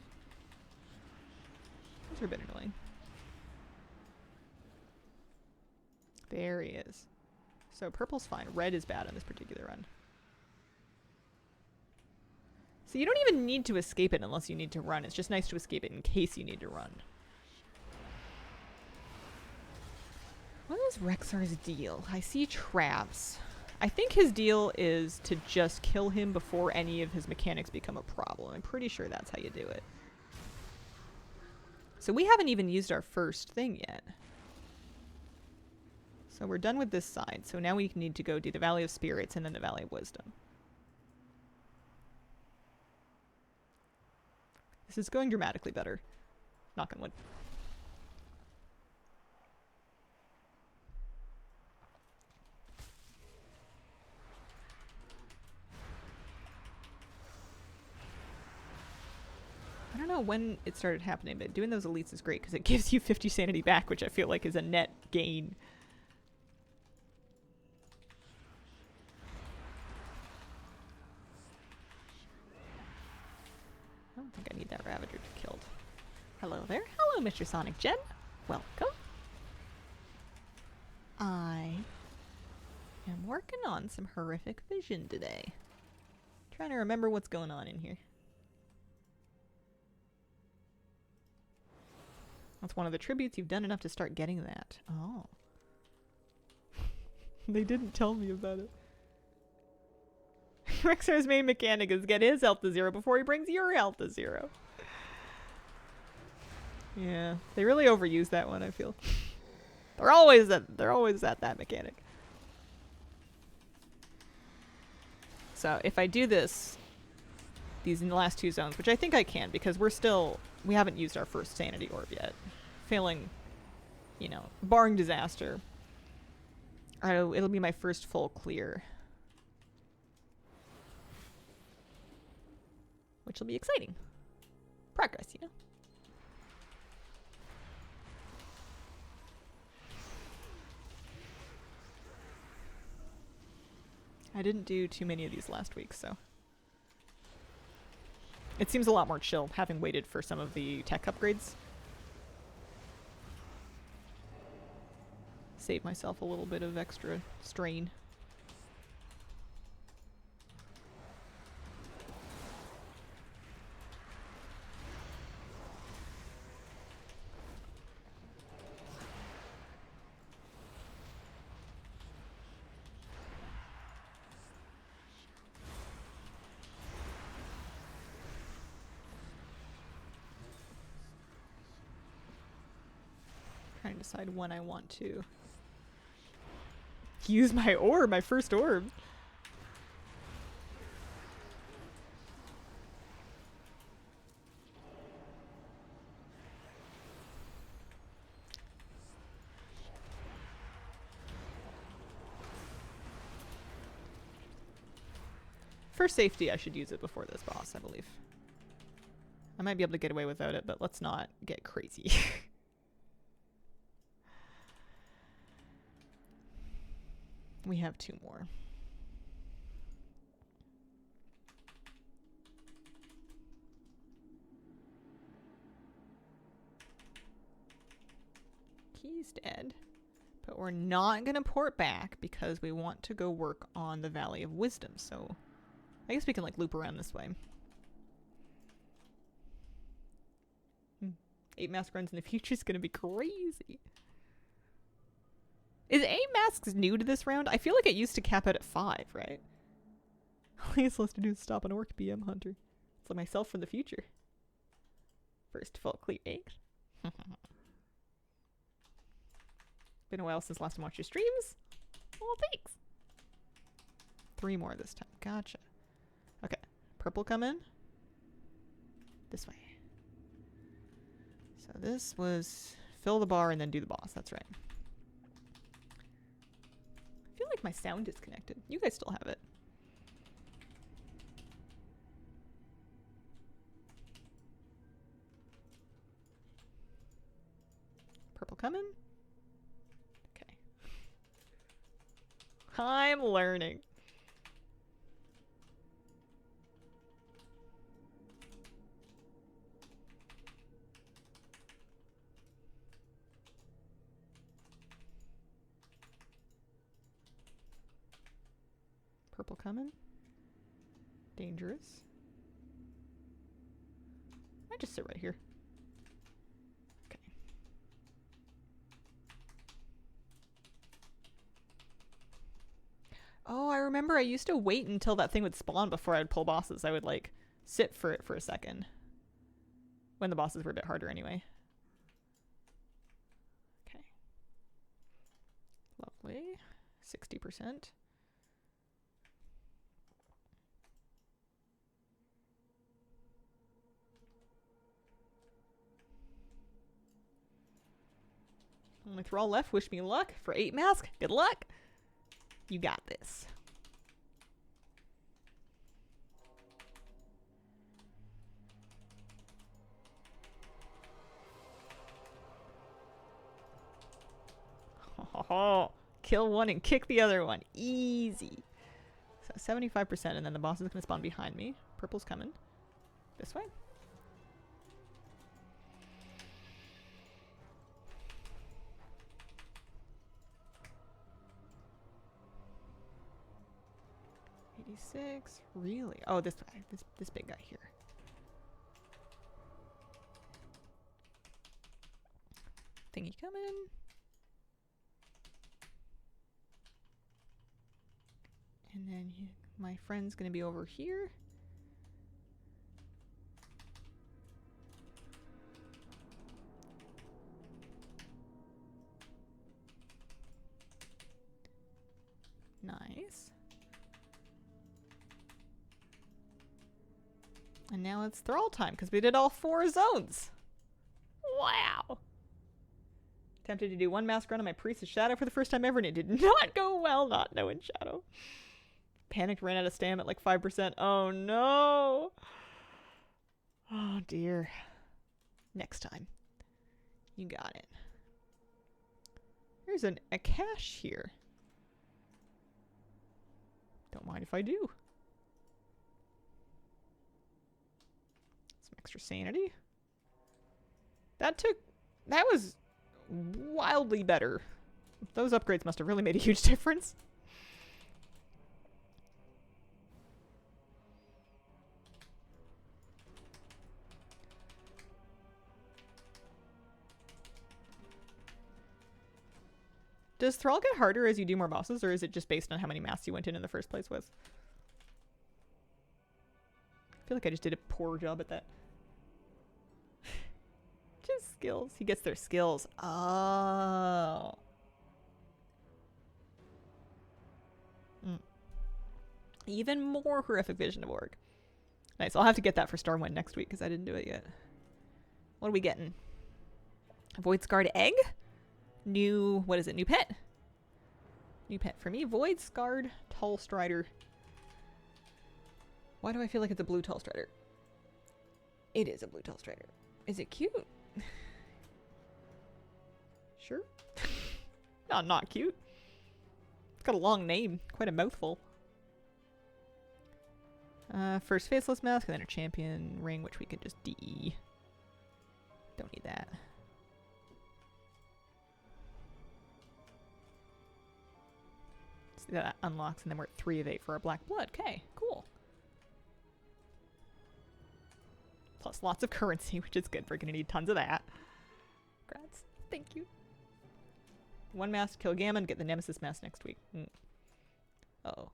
Those are a bit annoying. There he is. So purple's fine. Red is bad on this particular run. So you don't even need to escape it unless you need to run. It's just nice to escape it in case you need to run. What is Rexar's deal? I see traps. I think his deal is to just kill him before any of his mechanics become a problem. I'm pretty sure that's how you do it. So we haven't even used our first thing yet. So we're done with this side. So now we need to go do the Valley of Spirits and then the Valley of Wisdom. This is going dramatically better. Knock on wood. I don't know when it started happening, but doing those elites is great because it gives you 50 sanity back, which I feel like is a net gain. I don't think I need that Ravager killed. Hello there. Hello, Mr. Sonic Gen. Welcome. I am working on some horrific vision today. Trying to remember what's going on in here. That's one of the tributes. You've done enough to start getting that. Oh. They didn't tell me about it. Rexar's main mechanic is get his health to 0 before he brings your health to 0. Yeah, they really overuse that one, I feel. They're always at that mechanic. So if I do this, these in the last 2 zones, which I think I can because we haven't used our first sanity orb yet. Failing, you know, barring disaster, it'll be my first full clear. Which will be exciting. Progress, you know? I didn't do too many of these last week, so... It seems a lot more chill, having waited for some of the tech upgrades. Save myself a little bit of extra strain. Trying to decide when I want to use my orb, my first orb. For safety, I should use it before this boss, I believe. I might be able to get away without it, but let's not get crazy. We have 2 more. He's dead. But we're not going to port back because we want to go work on the Valley of Wisdom. So I guess we can like loop around this way. 8 mask runs in the future is going to be crazy. Is 8 masks new to this round? I feel like it used to cap out at 5, right? All he's supposed to do is stop an orc BM hunter. It's like myself from the future. First default clear 8. Been a while since last time I watched your streams. Well, thanks. 3 more this time. Gotcha. Okay. Purple come in. This way. So this was fill the bar and then do the boss. That's right. I feel like my sound disconnected. You guys still have it. Purple coming. Okay. I'm learning. Purple coming. Dangerous. I just sit right here. Okay. Oh, I remember I used to wait until that thing would spawn before I'd pull bosses. I would like sit for it for a second. When the bosses were a bit harder anyway. Okay. Lovely. 60%. Only Thrall left. Wish me luck. For 8 mask. Good luck. You got this. Oh, kill one and kick the other one. Easy. So 75%, and then the boss is going to spawn behind me. Purple's coming. This way. Six, really? Oh, this guy, this big guy here. Thingy coming. And then my friend's gonna be over here. Nice. And now it's Thrall time, because we did all 4 zones. Wow. Attempted to do 1 mask run on my Priest's Shadow for the first time ever, and it did not go well, not knowing Shadow. Panicked, ran out of stam at like 5%. Oh no. Oh dear. Next time. You got it. There's a cache here. Don't mind if I do. Extra sanity. That was wildly better. Those upgrades must have really made a huge difference. Does Thrall get harder as you do more bosses, or is it just based on how many masks you went in the first place with? I feel like I just did a poor job at that. Just skills. He gets their skills. Oh. Even more horrific vision of org. Nice. I'll have to get that for Stormwind next week because I didn't do it yet. What are we getting? Void Scarred Egg? New, what is it? New pet? New pet for me. Void Scarred Tall Strider. Why do I feel like it's a blue Tall Strider? It is a blue Tall Strider. Is it cute? Sure. Not cute. It's got a long name. Quite a mouthful. First faceless mask and then a champion ring, which we could just DE. Don't need that. See, that unlocks, and then we're at 3 of 8 for our black blood. Okay, cool. Plus lots of currency, which is good. We're gonna need tons of that. Congrats. Thank you. 1 mask to kill Gammon, get the Nemesis mask next week. Uh-oh.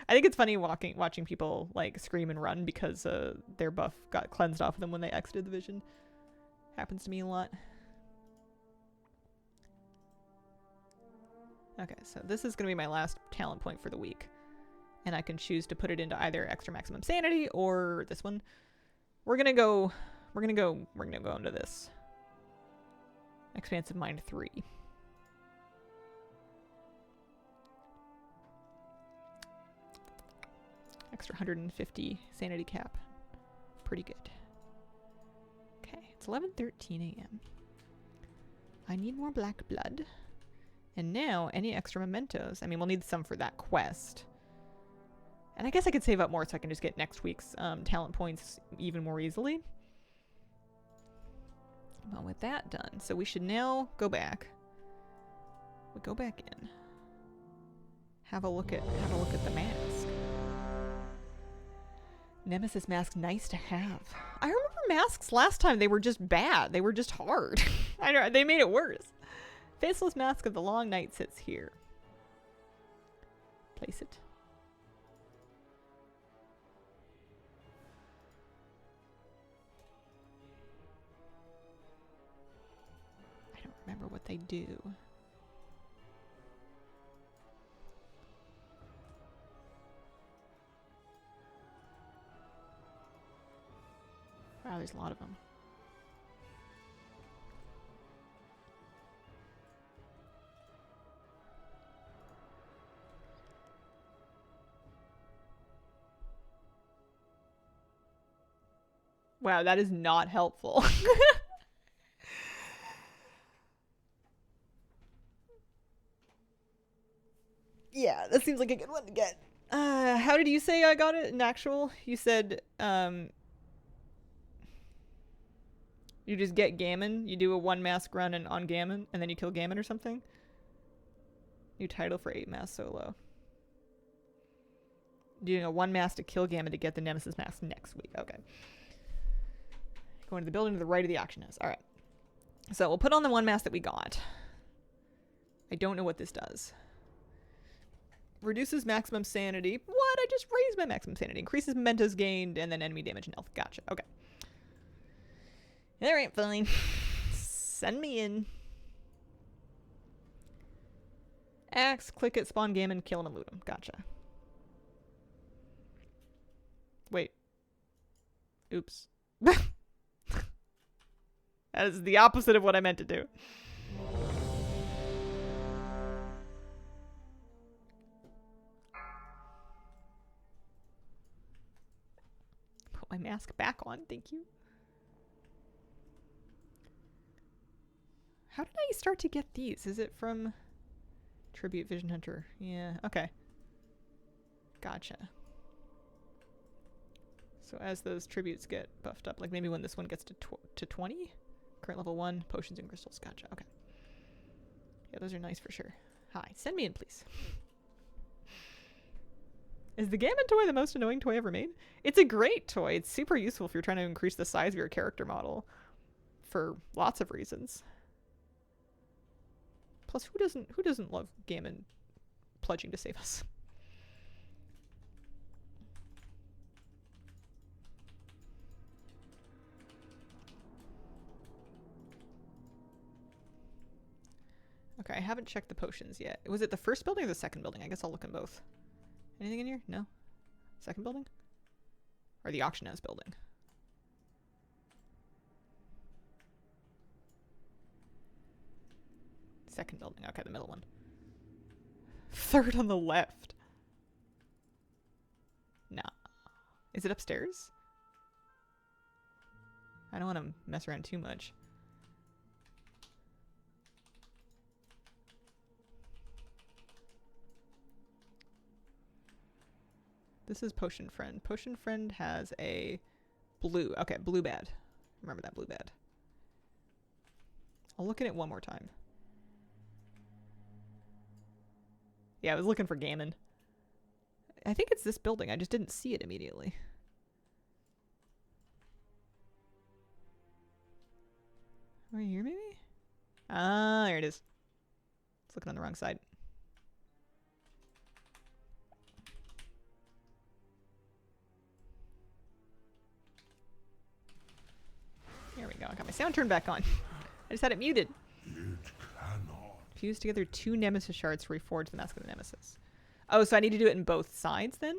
I think it's funny watching people like scream and run because their buff got cleansed off of them when they exited the vision. Happens to me a lot. Okay, so this is going to be my last talent point for the week. And I can choose to put it into either extra maximum sanity or this one. We're going to go into this. Expansive Mind 3. Extra 150 sanity cap. Pretty good. Okay, it's 11:13 a.m. I need more black blood. And now, any extra mementos. I mean, we'll need some for that quest. And I guess I could save up more so I can just get next week's talent points even more easily. Well, with that done, so we should now go back. We go back in. Have a look at the mask. Nemesis mask, nice to have. I remember masks last time, they were just bad. They were just hard. I know, they made it worse. Faceless mask of the long night sits here. Place it. I don't remember what they do. Wow, there's a lot of them. Wow, that is not helpful. Yeah, that seems like a good one to get. How did you say I got it in actual? You said, you just get Gammon, you do a 1 mask run on Gammon, and then you kill Gammon or something? New title for 8 mask solo. Doing a 1 mask to kill Gammon to get the Nemesis mask next week. Okay. Going to the building to the right of the auction house. Alright. So we'll put on the 1 mask that we got. I don't know what this does. Reduces maximum sanity. What? I just raised my maximum sanity. Increases mementos gained and then enemy damage and health. Gotcha. Okay. Alright, fine. Send me in. Axe, click it, spawn Gammon, kill him and loot him. Gotcha. Wait. Oops. That is the opposite of what I meant to do. Put my mask back on, thank you. How did I start to get these? Is it from Tribute Vision Hunter? Yeah, okay. Gotcha. So as those tributes get buffed up, like maybe when this one gets to 20? Current level 1, potions and crystals. Gotcha, okay. Yeah, those are nice for sure. Hi, send me in, please. Is the Gammon toy the most annoying toy ever made? It's a great toy. It's super useful if you're trying to increase the size of your character model. For lots of reasons. Plus, who doesn't love Gammon pledging to save us? Okay, I haven't checked the potions yet. Was it the first building or the second building? I guess I'll look in both. Anything in here? No? Second building? Or the auction house building? Second building. Okay, the middle one. Third on the left. Nah. Is it upstairs? I don't want to mess around too much. This is Potion Friend. Potion Friend has a blue. Okay, blue bad. Remember that blue bad. I'll look at it one more time. Yeah, I was looking for Gammon. I think it's this building. I just didn't see it immediately. Right here, maybe? Ah, there it is. It's looking on the wrong side. There we go. I got my sound turned back on. I just had it muted. Fuse together 2 Nemesis shards to reforge the Mask of the Nemesis. Oh, so I need to do it in both sides then?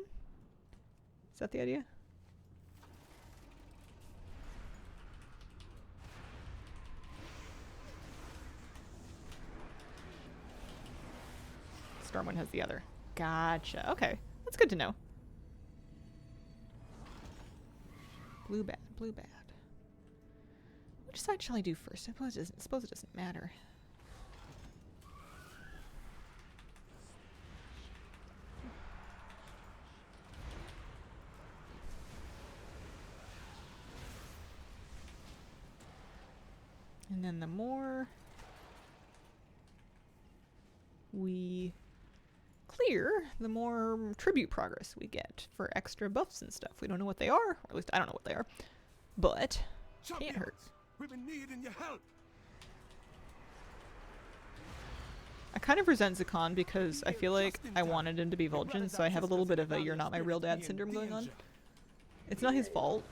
Is that the idea? Stormwind has the other. Gotcha. Okay. That's good to know. Blue bad. Blue bad. Which side shall I do first? I suppose it doesn't matter. And then the more we clear, the more tribute progress we get for extra buffs and stuff. We don't know what they are, or at least I don't know what they are, but can't hurt. We've been needing your help. I kind of resent Zakon because I feel like I wanted him to be Vulcan, so I have a little bit of a "you're not my real dad" syndrome going on. It's not his fault.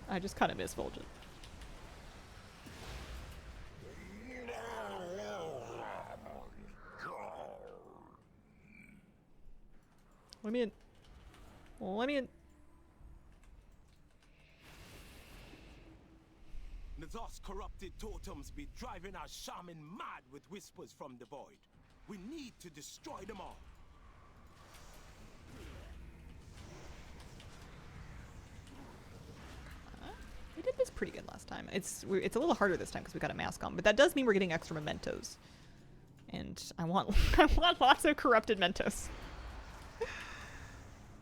I just kind of miss Vulcan. Let me in. Let me in. Nazar's corrupted totems be driving our shaman mad with whispers from the void. We need to destroy them all. We did this pretty good last time. It's a little harder this time because we got a mask on, but that does mean we're getting extra mementos. And I want I want lots of corrupted mentos.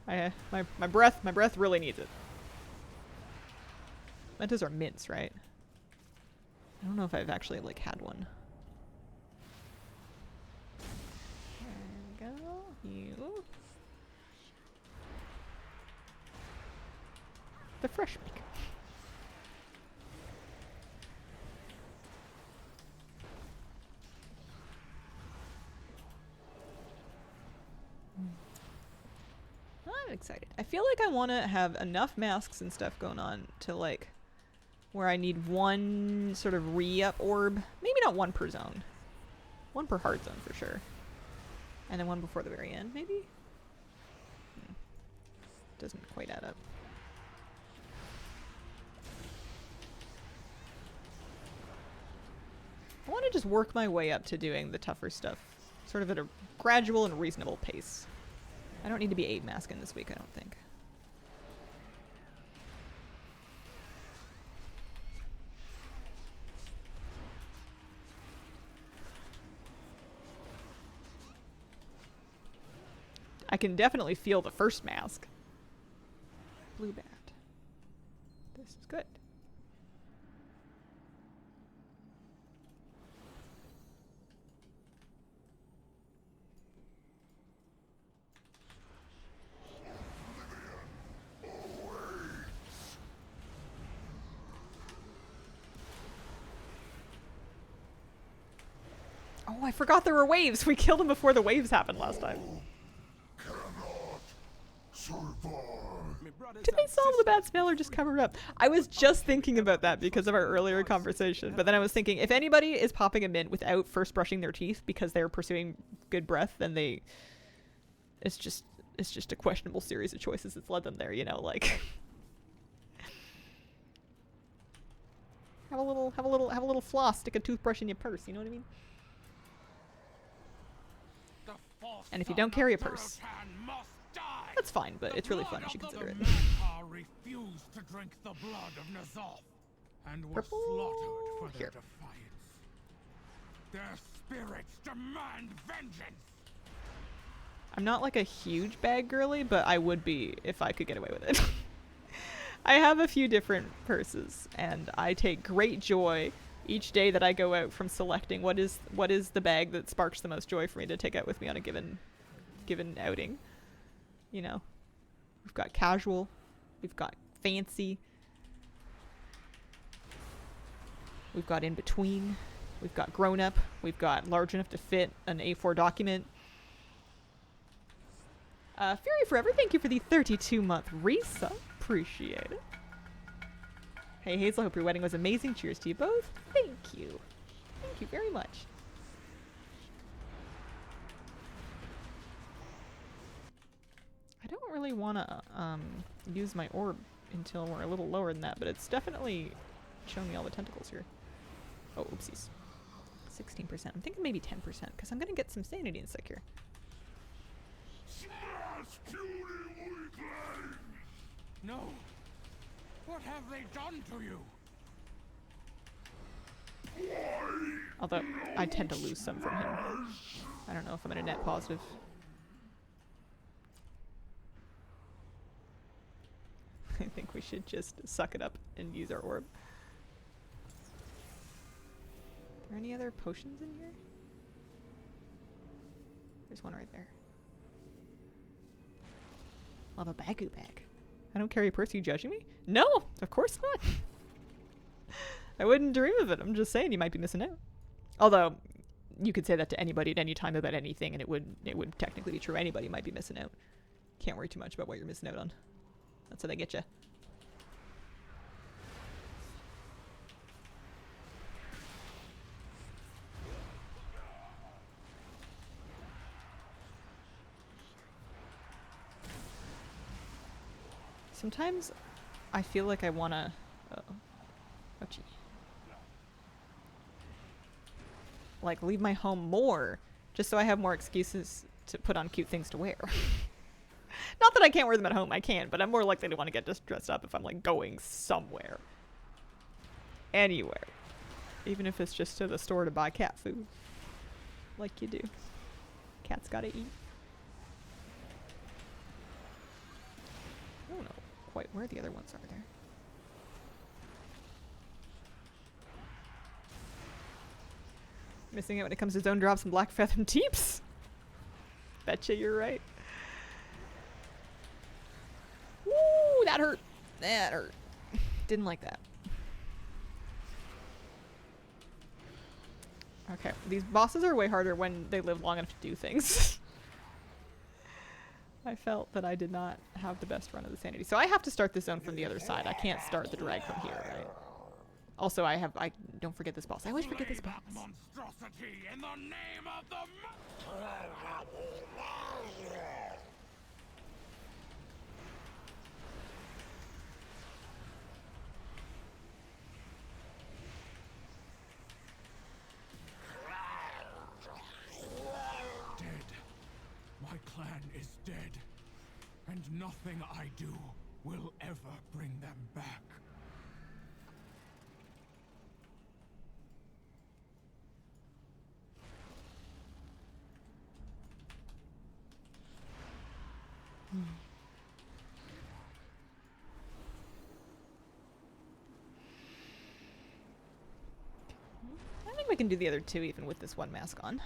My breath really needs it. Mentos are mints, right? I don't know if I've actually like had one. There we go. You. The fresh make. I'm excited. I feel like I want to have enough masks and stuff going on to like where I need one sort of re-up orb. Maybe not one per zone. One per hard zone for sure. And then one before the very end, maybe? Doesn't quite add up. I want to just work my way up to doing the tougher stuff, sort of at a gradual and reasonable pace. I don't need to be 8 masking this week, I don't think. I can definitely feel the first mask. Blue bat. This is good. Oh, I forgot there were waves. We killed him before the waves happened last time. Did they solve the bad smell or just cover it up? I was just thinking about that because of our earlier conversation. But then I was thinking, if anybody is popping a mint without first brushing their teeth because they're pursuing good breath, then it's just a questionable series of choices that's led them there, you know, like have a little floss, stick a toothbrush in your purse, you know what I mean? And if you don't carry a purse, that's fine, but it's really fun. You should consider it. Refused to drink the blood of Nazar and were Purple? slaughtered for their Here. defiance. Their spirits demand vengeance. I'm not like a huge bag girly, but I would be if I could get away with it. I have a few different purses, and I take great joy each day that I go out from selecting what is the bag that sparks the most joy for me to take out with me on a given outing. You know, we've got casual, we've got fancy, we've got in between, we've got grown up, we've got large enough to fit an A4 document. Fury Forever, thank you for the 32-month resub. Appreciate it. Hey Hazel, hope your wedding was amazing. Cheers to you both. Thank you. Thank you very much. I don't really want to use my orb until we're a little lower than that, but it's definitely showing me all the tentacles here. Oh, oopsies. 16%. I'm thinking maybe 10% because I'm going to get some sanity and sick here. No. What have they done to you? Although, I tend to lose some from him. I don't know if I'm in a net positive. I think we should just suck it up and use our orb. Are there any other potions in here? There's one right there. Love a Bagu bag. I don't carry a purse. Are you judging me? No, of course not. I wouldn't dream of it. I'm just saying you might be missing out. Although, you could say that to anybody at any time about anything, and it would technically be true. Anybody might be missing out. Can't worry too much about what you're missing out on. That's how they get you. Sometimes I feel like I wanna... oh gee. Like, leave my home more, just so I have more excuses to put on cute things to wear. Not that I can't wear them at home, I can, but I'm more likely to want to get just dressed up if I'm, like, going somewhere. Anywhere. Even if it's just to the store to buy cat food. Like you do. Cats gotta eat. I don't know quite where the other ones are there. Missing out when it comes to zone drops and black feather teeps. Betcha you're right. Woo, that hurt. That hurt. Didn't like that. Okay, these bosses are way harder when they live long enough to do things. I felt that I did not have the best run of the sanity. So I have to start the zone from the other side. I can't start the drag from here, right? Also, I don't forget this boss. I always forget this boss. Monstrosity in the name of the dead. My clan is dead, and nothing I do will ever bring them back. I think we can do the other two even with this one mask on.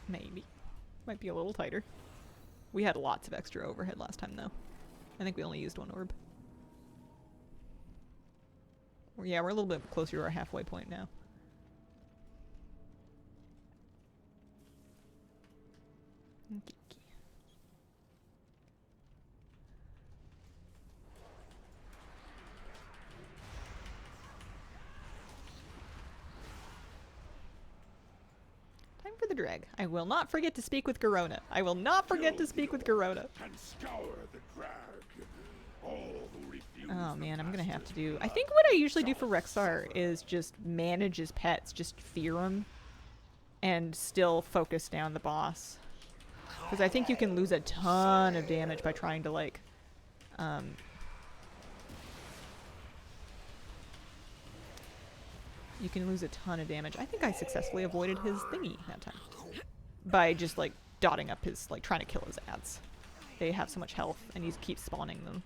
Maybe. Might be a little tighter. We had lots of extra overhead last time though. I think we only used one orb. Yeah, we're a little bit closer to our halfway point now. Okay. Time for the drag. I will not forget to speak with Garona. I will not forget to speak with Garona. And scour the drag. All who refuse Oh man, I'm gonna have to do... I think what I usually do for Rexar is just manage his pets, just fear him. and still focus down the boss. Because I think you can lose a ton of damage by trying to, like, you can lose a ton of damage. I think I successfully avoided his thingy that time. By just, like, dotting up his, like, trying to kill his ads. They have so much health, and he keeps spawning them.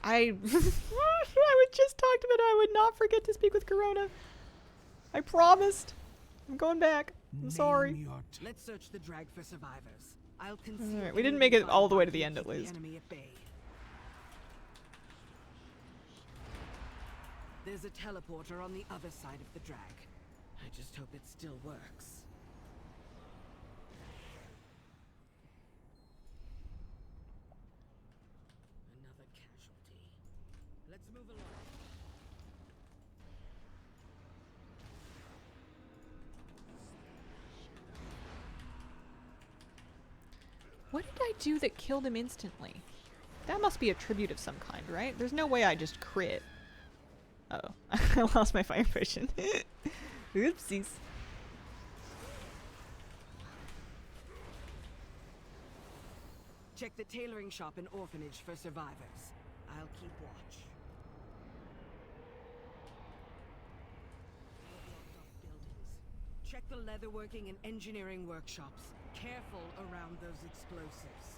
I would just talked about I would not forget to speak with Corona. I promised. I'm going back. I'm sorry. Let's search the drag for survivors. I'll conceal. Alright, we didn't make it all the way to the end at least. Enemy at bay. There's a teleporter on the other side of the drag. I just hope it still works. Another casualty. Let's move along. What did I do that killed him instantly? That must be a tribute of some kind, right? There's no way I just crit. Uh-oh. I lost my fire potion. Oopsies. Check the tailoring shop and orphanage for survivors. I'll keep watch. Blocked-off buildings. Check the leatherworking and engineering workshops. Careful around those explosives.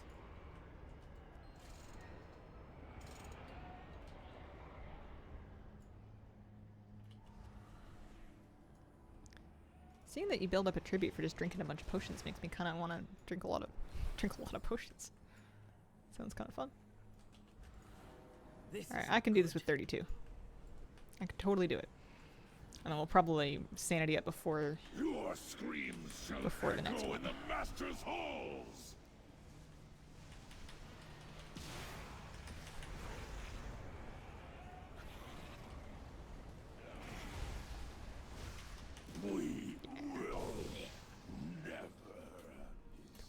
Seeing that you build up a tribute for just drinking a bunch of potions makes me kind of want to drink a lot of potions. Sounds kind of fun. Alright, I can do this with 32. I can totally do it. And then we'll probably sanity up before Your screams shall the next one. in the master's halls. We will never.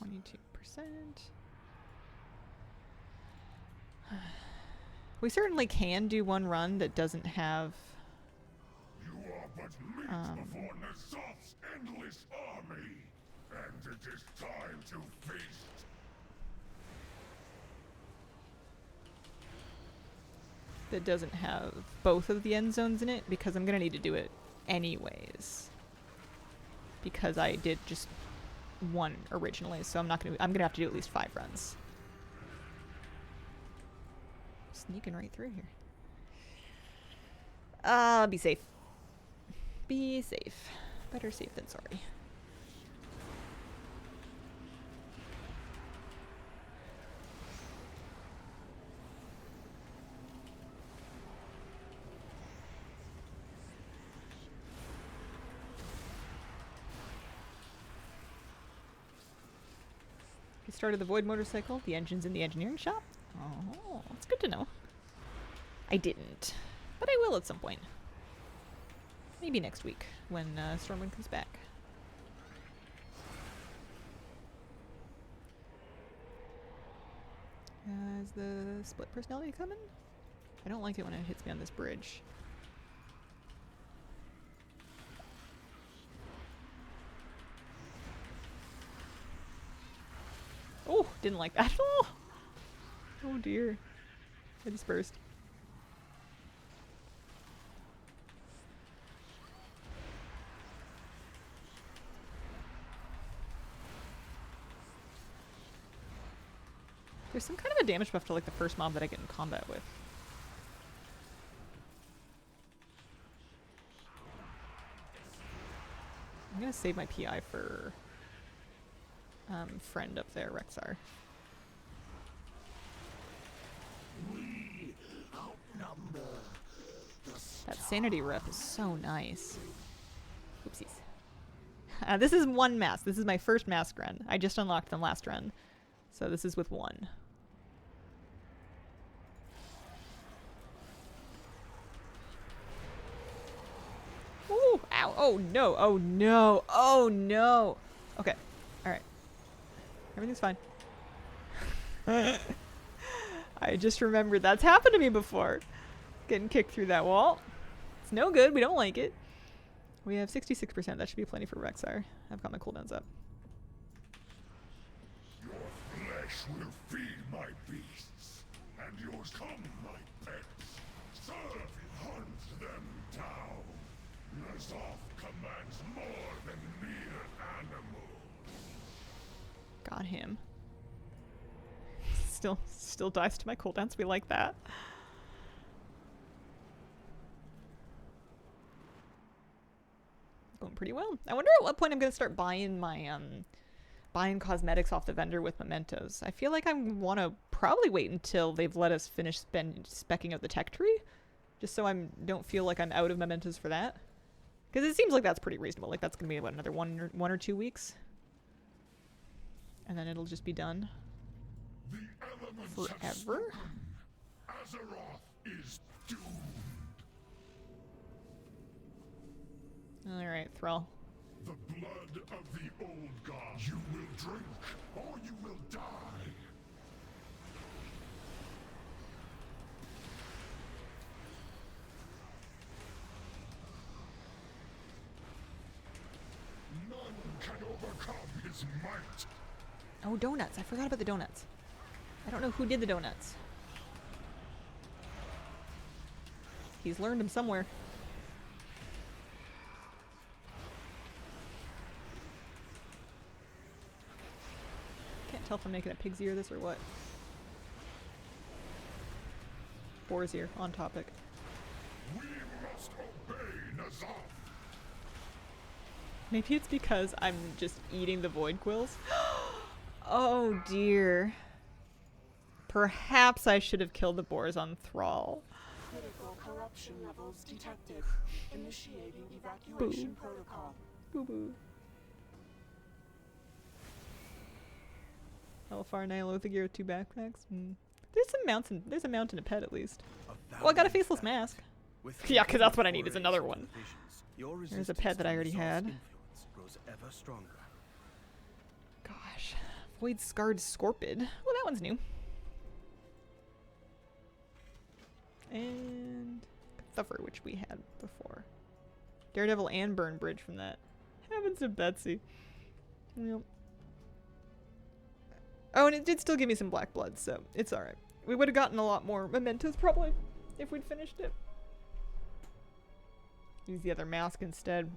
22%. We certainly can do one run that doesn't have You are but meat before Nasaf's endless army, and it is time to feast. that doesn't have both of the end zones in it, because I'm gonna need to do it anyways. Because I did just one originally, so I'm gonna have to do at least 5 runs. Sneaking right through here. Be safe. Be safe. Better safe than sorry. You started the Void motorcycle, the engine's in the engineering shop? Oh, that's good to know. I didn't, but I will at some point. Maybe next week, when Stormwind comes back. Is the split personality coming? I don't like it when it hits me on this bridge. Oh, didn't like that at all. Oh dear. I dispersed. There's some kind of a damage buff to like the first mob that I get in combat with. I'm gonna save my PI for friend up there, Rexar. That sanity rep is so nice. Oopsies. This is one mask. This is my first mask run. I just unlocked them last run. So this is with 1. Ooh, ow. no. Oh no. Oh no. Oh no. Okay. Alright. Everything's fine. I just remembered that's happened to me before. Getting kicked through that wall. It's no good. We don't like it. We have 66%. That should be plenty for Rexar. I've got my cooldowns up. Your flesh will feed my beasts, and yours come, my pets. Serve, hunt them down. Nazoth commands more than mere animals. Got him. Still dies to my cooldowns. We like that. Going pretty well. I wonder at what point I'm gonna start buying my buying cosmetics off the vendor with mementos. I feel like I want to probably wait until they've let us finish specking out the tech tree, just so I don't feel like I'm out of mementos for that. Because it seems like that's pretty reasonable. Like that's gonna be what, another one or 2 weeks, and then it'll just be done. The elements have Forever? spoken. Azeroth is doomed. All right, Thrall. The blood of the old god. You will drink, or you will die. None can overcome his might. Oh, donuts. I forgot about the donuts. I don't know who did the donuts. He's learned them somewhere. Can't tell if I'm making a pig's ear this or what. Boar's ear, on topic. We must obey Nazoth. Maybe it's because I'm just eating the void quills. Oh dear. Perhaps I should have killed the boars on Thrall. Critical corruption levels detected. Initiating evacuation protocol. Boo boo. Hellfire Nihil with a gear with 2 backpacks. There's some mounts and there's a mount and a pet at least. Well, I got a faceless mask. Yeah, because that's what I need is another one. There's a pet that I already had. Gosh. Void Scarred Scorpid. Well, that one's new. And Thuffer, which we had before. Daredevil and Burn Bridge from that. Heavens to Betsy. Yep. Oh, and it did still give me some black blood, so it's alright. We would have gotten a lot more mementos probably if we'd finished it. Use the other mask instead.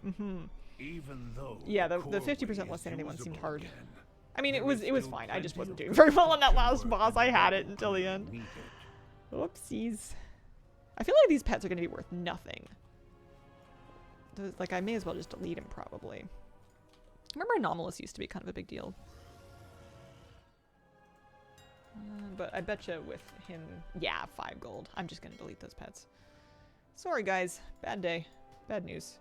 Even though yeah, the 50% less sanity one seemed hard. I mean, it was fine. I just wasn't doing very well on that last boss. I had it until the end. Whoopsies. I feel like these pets are going to be worth nothing. Like, I may as well just delete him, probably. Remember Anomalous used to be kind of a big deal. But I betcha with him, yeah, 5 gold. I'm just going to delete those pets. Sorry, guys. Bad day. Bad news.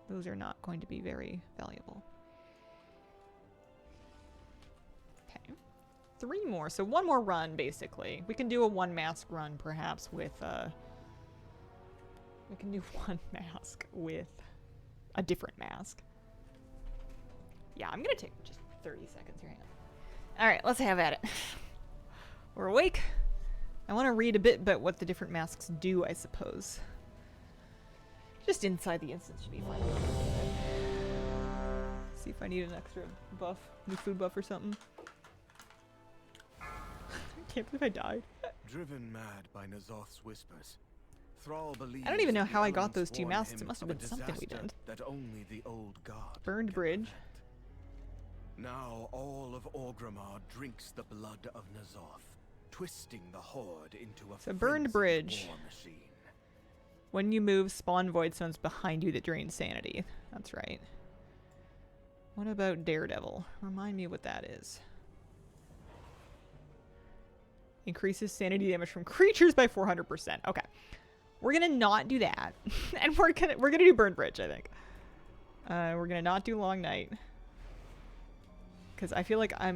Those are not going to be very valuable. Okay. 3 more. So 1 more run, basically. We can do a 1 mask run, perhaps, with, we can do 1 mask with a different mask. Yeah, I'm gonna take just 30 seconds here. Alright, let's have at it. We're awake. I want to read a bit about what the different masks do, I suppose. Just inside the instance should be fine. See if I need an extra buff, new food buff or something. I can't believe I died. Driven mad by Nazoth's whispers, Thrall believes I don't even know that the how I got elements those 2 warn masks. him It must have of been a something we disaster did. that only the old god Burned can bridge. prevent. Now all of Orgrimmar drinks the blood of Nazoth, twisting the horde into a So burned frenzied bridge. war machine. When you move, spawn void stones behind you that drain sanity. That's right. What about Daredevil? Remind me what that is. Increases sanity damage from creatures by 400%. Okay. We're gonna not do that. And we're gonna do Burn Bridge, I think. We're gonna not do Long Night. Cause I feel like I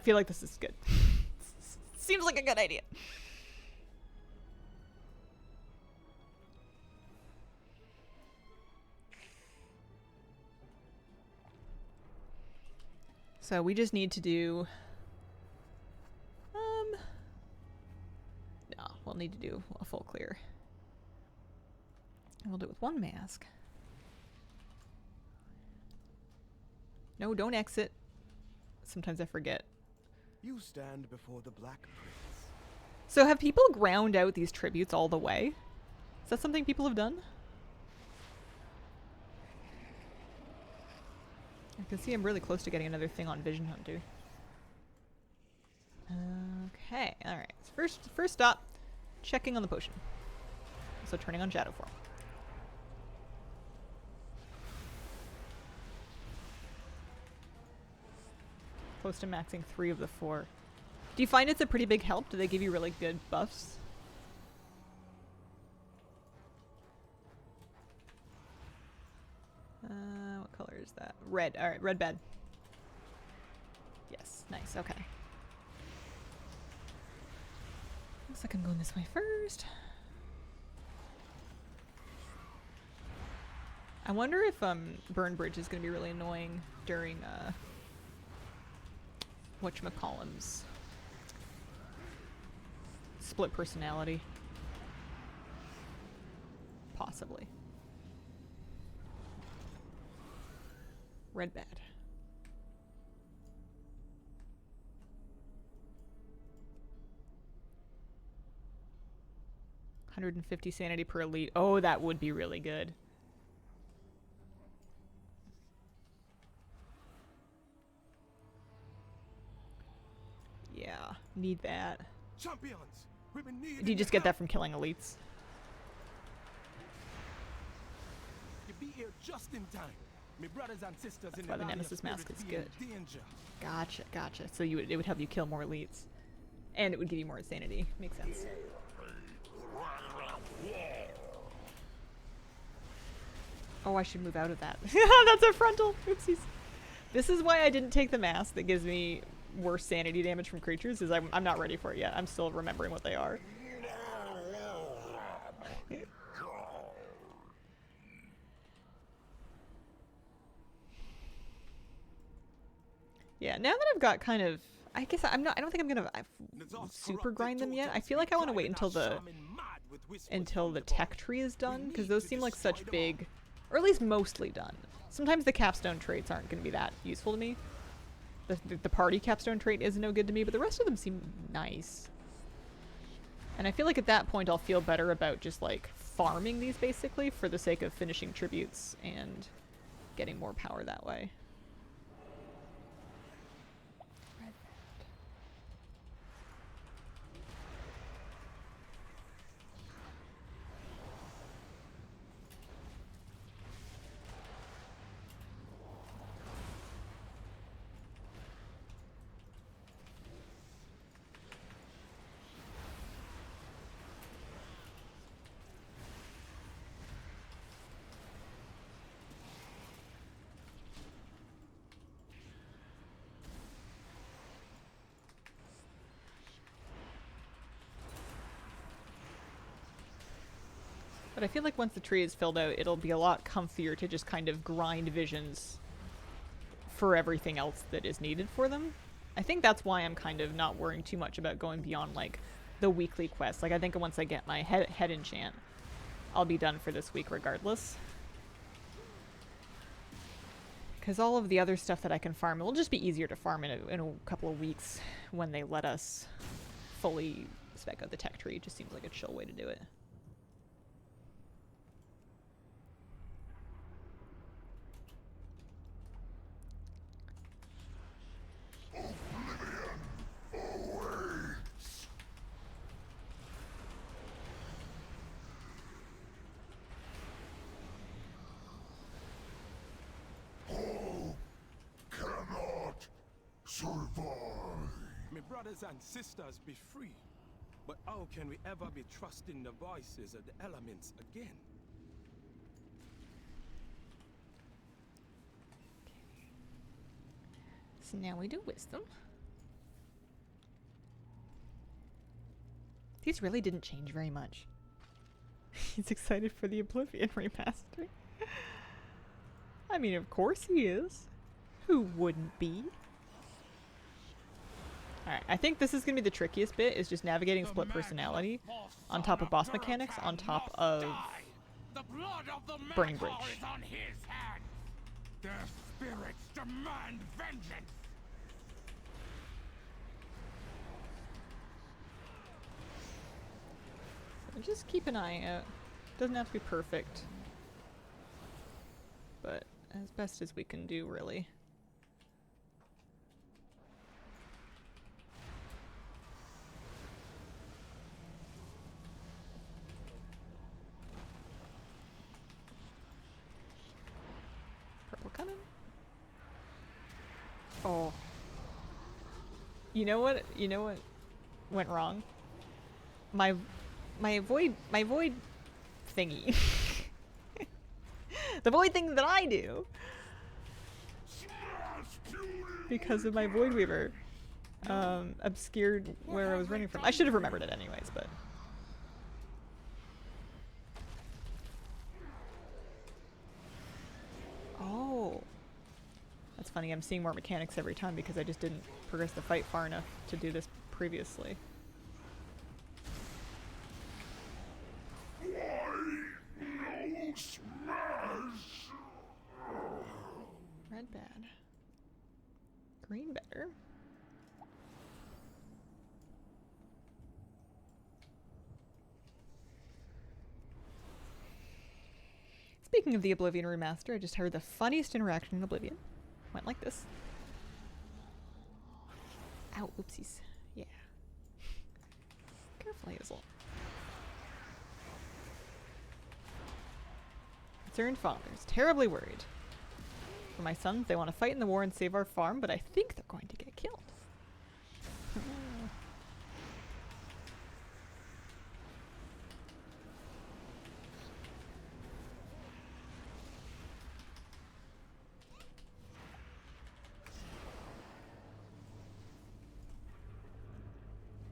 feel like this is good. Seems like a good idea. So we just need to do... No, we'll need to do a full clear. And we'll do it with one mask. No, don't exit. Sometimes I forget. You stand before the Black Prince. So have people ground out these tributes all the way? Is that something people have done? I can see I'm really close to getting another thing on Vision Hunt too. Okay, alright. So first stop, checking on the potion. So turning on Shadow Form. Close to maxing 3 of the 4. Do you find it's a pretty big help? Do they give you really good buffs? What color is that? Red. Alright, red bed. Yes, nice, okay. Looks like I'm going this way first. I wonder if Burn Bridge is going to be really annoying during whatchamacallum's split personality. Possibly. Red bad. $150 sanity per elite. Oh, that would be really good. Yeah, need that. Champions, we've been needing Do you just your get that help. from killing elites? You be here just in time. My brothers and sisters in why the Valley of Nemesis mask Spirits is be in good. danger. Gotcha, gotcha. So it would help you kill more elites. And it would give you more sanity. Makes sense. Oh, I should move out of that. That's a frontal. Oopsies. This is why I didn't take the mask that gives me worse sanity damage from creatures, is I'm not ready for it yet. I'm still remembering what they are. Yeah, now that I've got kind of... I guess I don't think I'm gonna super grind them yet. I feel like I want to wait until the tech tree is done, because those seem like such big... Or at least mostly done. Sometimes the capstone traits aren't going to be that useful to me. The party capstone trait is no good to me, but the rest of them seem nice. And I feel like at that point I'll feel better about just like farming these basically for the sake of finishing tributes and getting more power that way. But I feel like once the tree is filled out, it'll be a lot comfier to just kind of grind visions for everything else that is needed for them. I think that's why I'm kind of not worrying too much about going beyond, like, the weekly quests. Like, I think once I get my head enchant, I'll be done for this week regardless. Because all of the other stuff that I can farm, it will just be easier to farm in a couple of weeks when they let us fully spec out the tech tree. It just seems like a chill way to do it. My brothers and sisters be free. But how can we ever be trusting the voices of the elements again? So now we do wisdom. These really didn't change very much. He's excited for the Oblivion remaster. I mean, of course he is. Who wouldn't be? Alright, I think this is gonna be the trickiest bit, is just navigating split personality on top of boss mechanics, on top of Burning Bridge. Is on his hands. Their spirits demand vengeance. So just keep an eye out. Doesn't have to be perfect, but as best as we can do, really. Purple coming. Oh. You know what? You know what went wrong? My void thingy. The void thing that I do. Because of my Void Weaver. Obscured where I was running from. I should have remembered it anyways, but. Oh. That's funny, I'm seeing more mechanics every time because I just didn't progress the fight far enough to do this previously. No smash! Red bad. Green better. Speaking of the Oblivion remaster, I just heard the funniest interaction in Oblivion. Went like this. Ow, oopsies. Yeah. Careful, Hazel. Concerned fathers, terribly worried. For my sons, they want to fight in the war and save our farm, but I think they're going to get killed.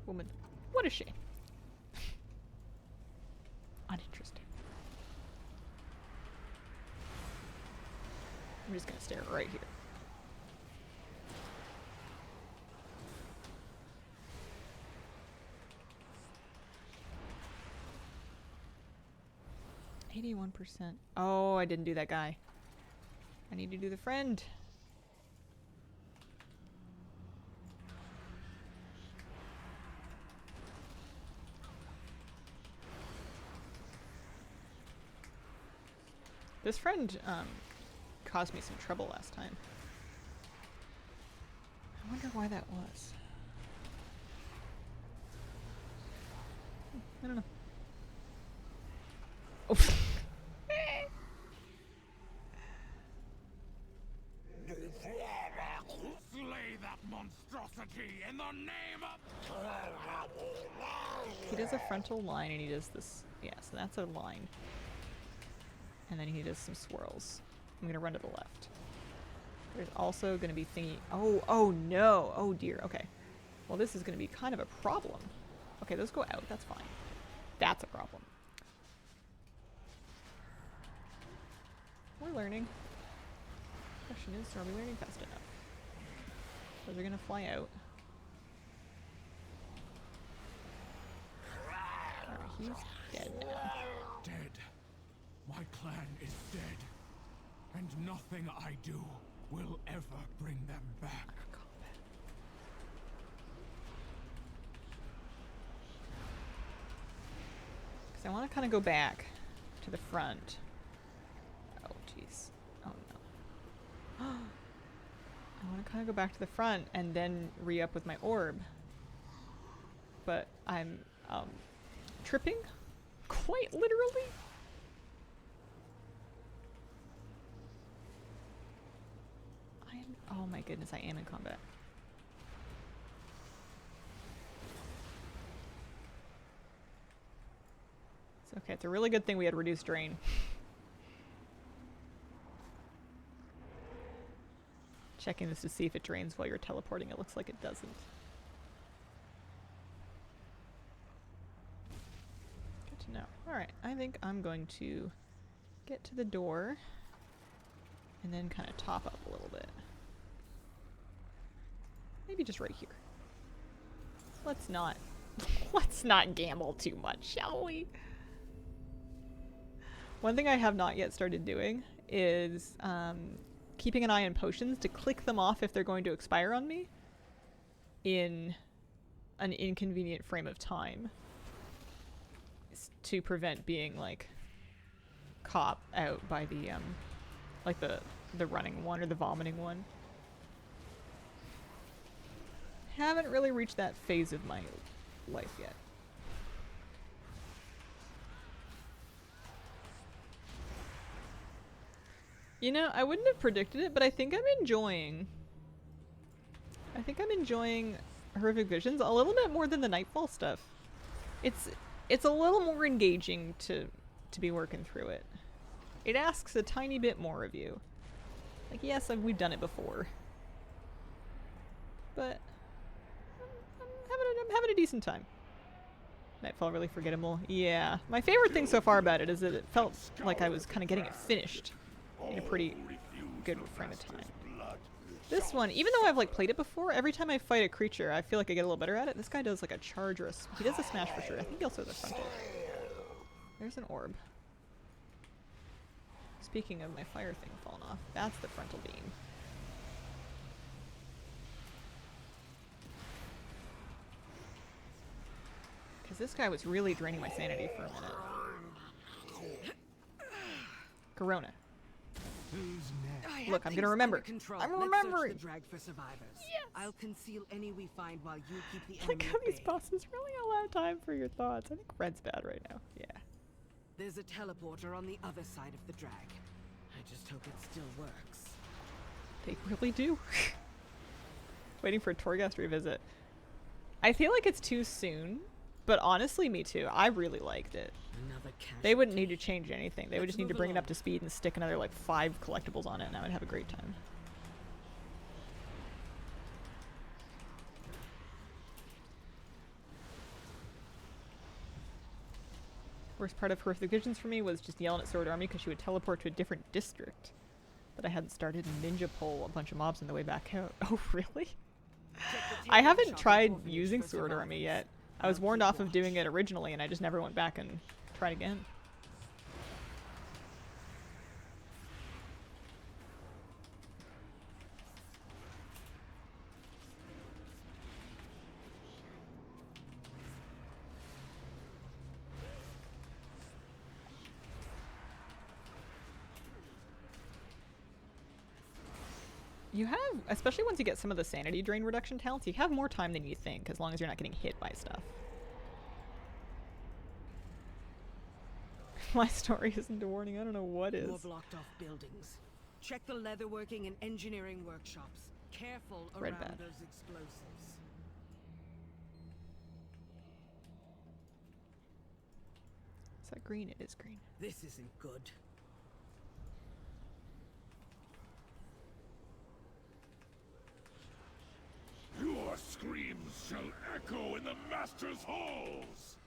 Woman, what a shame. Uninteresting. I'm just gonna stare right here. %. Oh, I didn't do that guy. I need to do the friend. This friend caused me some trouble last time. I wonder why that was. I don't know. Oh. Slay that monstrosity in the name of... He does a frontal line and he does this. Yeah, so that's a line. And then he does some swirls. I'm gonna run to the left. There's also gonna be thingy. Oh no. Oh dear. Okay. Well, this is gonna be kind of a problem. Okay, those go out. That's fine. That's a problem. We're learning. Question is, are we learning fast enough? Those are gonna fly out. Alright, he's dead now. Dead. My clan is dead. And nothing I do will ever bring them back. Because I want to kind of go back to the front. Oh, jeez. Oh, no. I want to kind of go back to the front and then re-up with my orb. But I'm tripping, quite literally. Oh my goodness, I am in combat. It's okay, it's a really good thing we had reduced drain. Checking this to see if it drains while you're teleporting. It looks like it doesn't. Good to know. Alright, I think I'm going to get to the door and then kind of top up a little bit. Maybe just right here. let's not let's not gamble too much, shall we? One thing I have not yet started doing is keeping an eye on potions to click them off if they're going to expire on me in an inconvenient frame of time to prevent being like caught out by the like the running one or the vomiting one. Haven't really reached that phase of my life yet. You know, I wouldn't have predicted it, but I think I'm enjoying Horrific Visions a little bit more than the Nightfall stuff. It's a little more engaging to be working through it. It asks a tiny bit more of you. Like, yes, we've done it before. But I'm having a decent time. Nightfall really forgettable. Yeah. My favorite thing so far about it is that it felt like I was kind of getting it finished in a pretty good frame of time. This one, even though I've like played it before, every time I fight a creature, I feel like I get a little better at it. This guy does like a charge or he does a smash for sure. I think he also has a frontal. There's an orb. Speaking of my fire thing falling off, that's the frontal beam. Because this guy was really draining my sanity for a minute. Corona. Look, I'm gonna remember. I'm remembering. Drag for survivors. Yes. I'll conceal any we find while you keep the Like enemy how at these bay. bosses really allow time for your thoughts. I think Red's bad right now. Yeah. There's a teleporter on the other side of the drag. I just hope it still works. They really do. Waiting for a Torghast revisit. I feel like it's too soon, but honestly, me too. I really liked it. Another They wouldn't need to change anything. They would Let's just need to move bring it up along. to speed and stick another like 5 collectibles on it, and I would have a great time. Worst part of Horrific Visions for me was just yelling at Sword Army because she would teleport to a different district that I hadn't started and ninja pull a bunch of mobs on the way back out. Oh, really? I haven't tried using Sword Army yet. I was warned off of doing it originally and I just never went back and tried again. You have, especially once you get some of the sanity drain reduction talents, you have more time than you think, as long as you're not getting hit by stuff. My story isn't a warning, I don't know what is. More blocked off buildings. Check the leatherworking and engineering workshops. Careful Red around bad. those explosives. Is that green? It is green. This isn't good. Your screams shall echo in the Master's halls!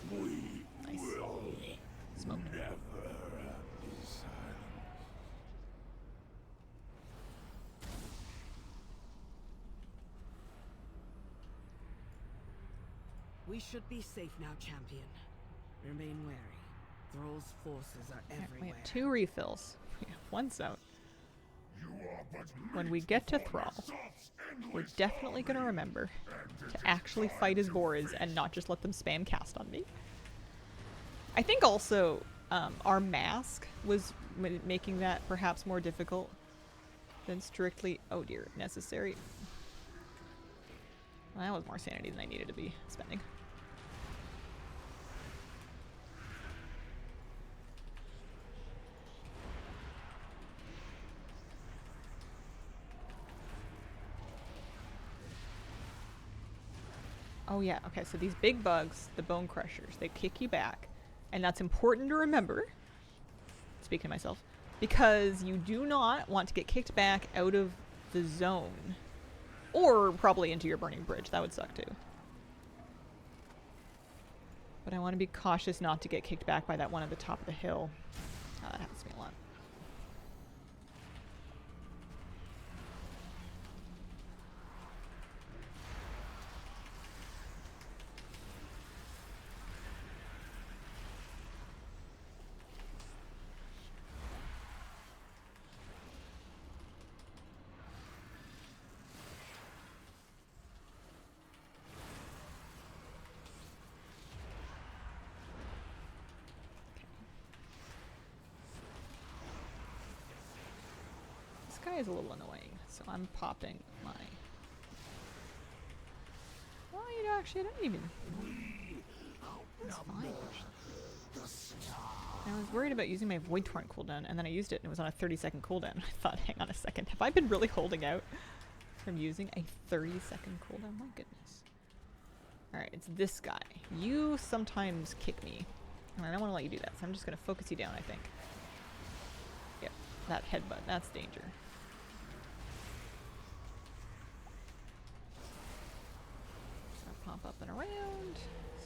We Nice. will Smoked. never be silent. We should be safe now, champion. Remain wary. Thrall's forces are Alright, we everywhere. have 2 refills. We have 1's out. You are but When we meat get to for Thrall, Microsoft's we're endless definitely going to army, remember and it to is actually time fight as to Boris face and not just let them spam cast on me. I think also our mask was making that perhaps more difficult than strictly, oh dear, necessary. Well, that was more sanity than I needed to be spending. Oh yeah, okay, so these big bugs, the bone crushers, they kick you back. And that's important to remember, speaking to myself, because you do not want to get kicked back out of the zone. Or probably into your burning bridge, that would suck too. But I want to be cautious not to get kicked back by that one at the top of the hill. Oh, that happens to me a lot. guy is a little annoying, so I'm popping my... Well, you know, actually, I don't even... That's fine. I was worried about using my Void Torrent cooldown, and then I used it, and it was on a 30-second cooldown. I thought, hang on a second, have I been really holding out from using a 30-second cooldown? My goodness. Alright, it's this guy. You sometimes kick me, and I don't want to let you do that, so I'm just going to focus you down, I think. Yep, that headbutt, that's danger. Pop up and around.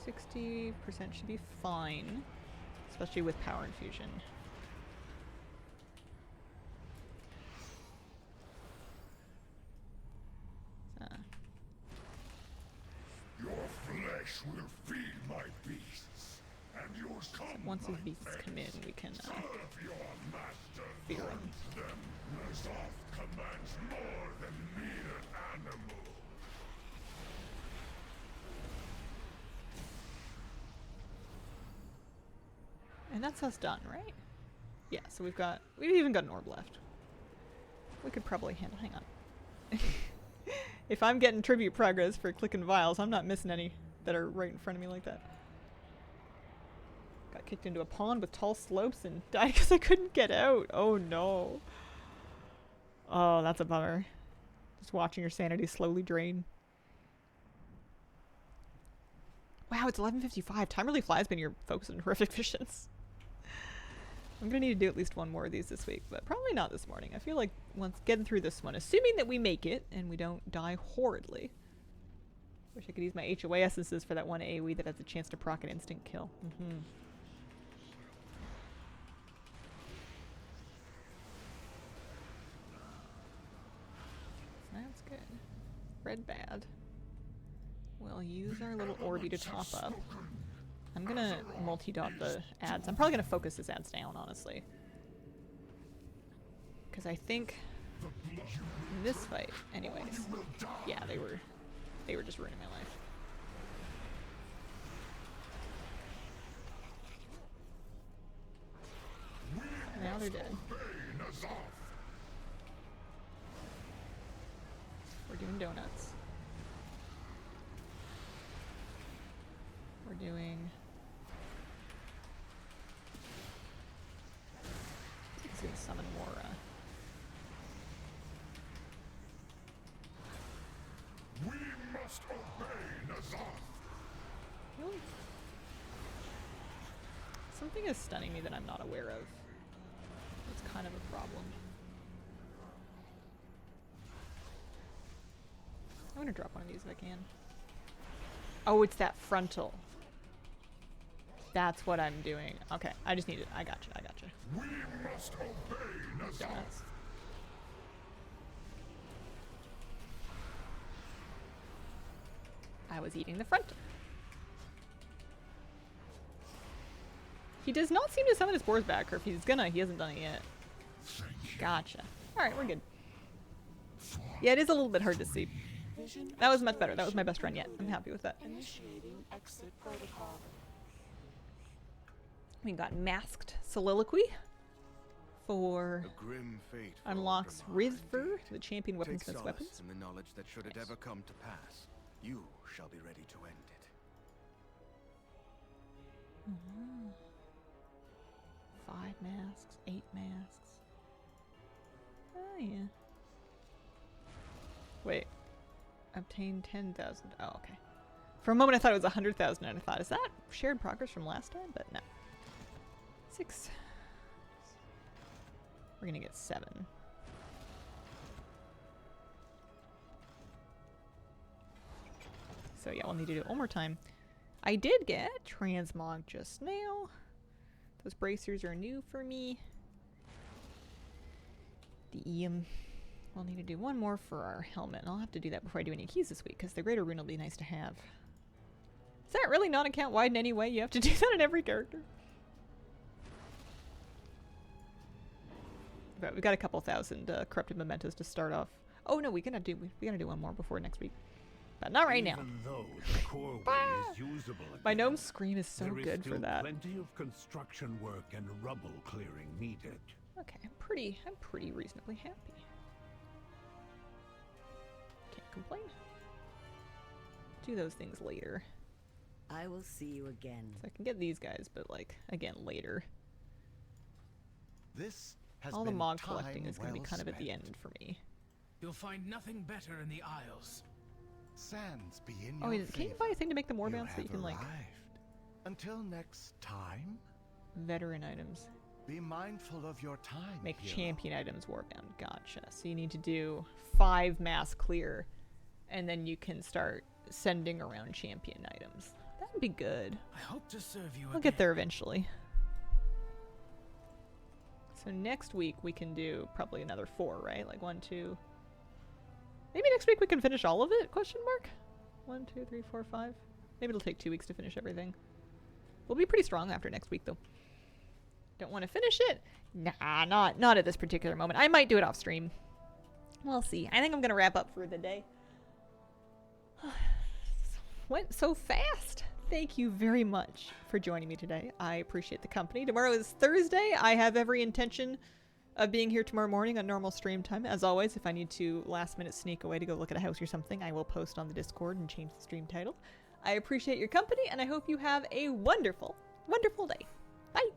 60% should be fine, especially with power infusion. Your flesh will feed my beasts, and yours come. Once his beasts come in, we can Serve your master. fear him. Them. Nazaf commands more than mere animal. And that's us done, right? Yeah, so we've even got an orb left. We could probably handle, hang on. If I'm getting tribute progress for clicking vials, I'm not missing any that are right in front of me like that. Got kicked into a pond with tall slopes and died because I couldn't get out. Oh no. Oh, that's a bummer. Just watching your sanity slowly drain. Wow, it's 11:55. Time really flies when you're focused on horrific visions. I'm gonna need to do at least one more of these this week, but probably not this morning. I feel like once getting through this one, assuming that we make it and we don't die horridly. Wish I could use my HOA essences for that one AoE that has a chance to proc an instant kill. That's good. Red bad. We'll use our little Orby to top up. I'm gonna multi-dot the ads. I'm probably gonna focus his ads down, honestly. Because I think in this fight, anyways, yeah, they were just ruining my life. Now they're dead. We're doing donuts. We're doing... Let's see, summon more, We must obey Nazaf. Really? Something is stunning me that I'm not aware of. It's kind of a problem. I'm gonna drop one of these if I can. Oh, it's that frontal. That's what I'm doing. Okay, I just need it. I gotcha, I gotcha. We must obey Nazaf. Donuts. I was eating the frontal. He does not seem to summon his boars back, or if he's gonna, he hasn't done it yet. Gotcha. Alright, we're good. Yeah, it is a little bit hard to see. That was much better. That was my best run yet. I'm happy with that. Initiating exit protocol. We got Masked Soliloquy for A grim fate for unlocks Orgrimmar, Rizver, indeed. the champion Take weaponsmith's solace weapons. in the knowledge that should it Nice. ever come to pass, you shall be ready to end it. 5 masks, 8 masks. Oh yeah. Wait. Obtain 10,000. Oh, okay. For a moment I thought it was 100,000 and I thought, is that shared progress from last time? But no. 6. We're gonna get 7. So yeah, we'll need to do it one more time. I did get transmog just now. Those bracers are new for me. We'll need to do one more for our helmet. And I'll have to do that before I do any keys this week, because the greater rune will be nice to have. Is that really not account wide in any way? You have to do that in every character. But we've got a couple thousand corrupted mementos to start off. Oh no, we gotta do one more before next week. But not right now. Even though the core way is usable My again, gnome's scream is so there is good for still that. plenty of construction work and rubble clearing needed. Okay, I'm pretty reasonably happy. complain. Do those things later. I will see you again. So I can get these guys, but like, again, later. This has All the been mod time collecting is going to be well kind of at the spent. end for me. You'll find nothing better in the Isles. Sands be in Oh, your wait, can you favor. buy a thing to make them You warbound so that you have can, like, arrived. Until next time, veteran items? be mindful of your time. Make hero. champion items warbound. Gotcha. So you need to do 5 mass clear, and then you can start sending around champion items. That would be good. I hope to serve you We'll get there eventually. So next week we can do probably another 4, right? Like 1, 2. Maybe next week we can finish all of it? Question mark. 1, 2, 3, 4, 5. Maybe it'll take 2 weeks to finish everything. We'll be pretty strong after next week though. Don't want to finish it? Nah, not at this particular moment. I might do it off stream. We'll see. I think I'm gonna wrap up for the day. Went so fast. Thank you very much for joining me today. I appreciate the company. Tomorrow is Thursday. I have every intention of being here tomorrow morning on normal stream time. As always, if I need to last minute sneak away to go look at a house or something, I will post on the Discord and change the stream title. I appreciate your company, and I hope you have a wonderful, wonderful day. Bye!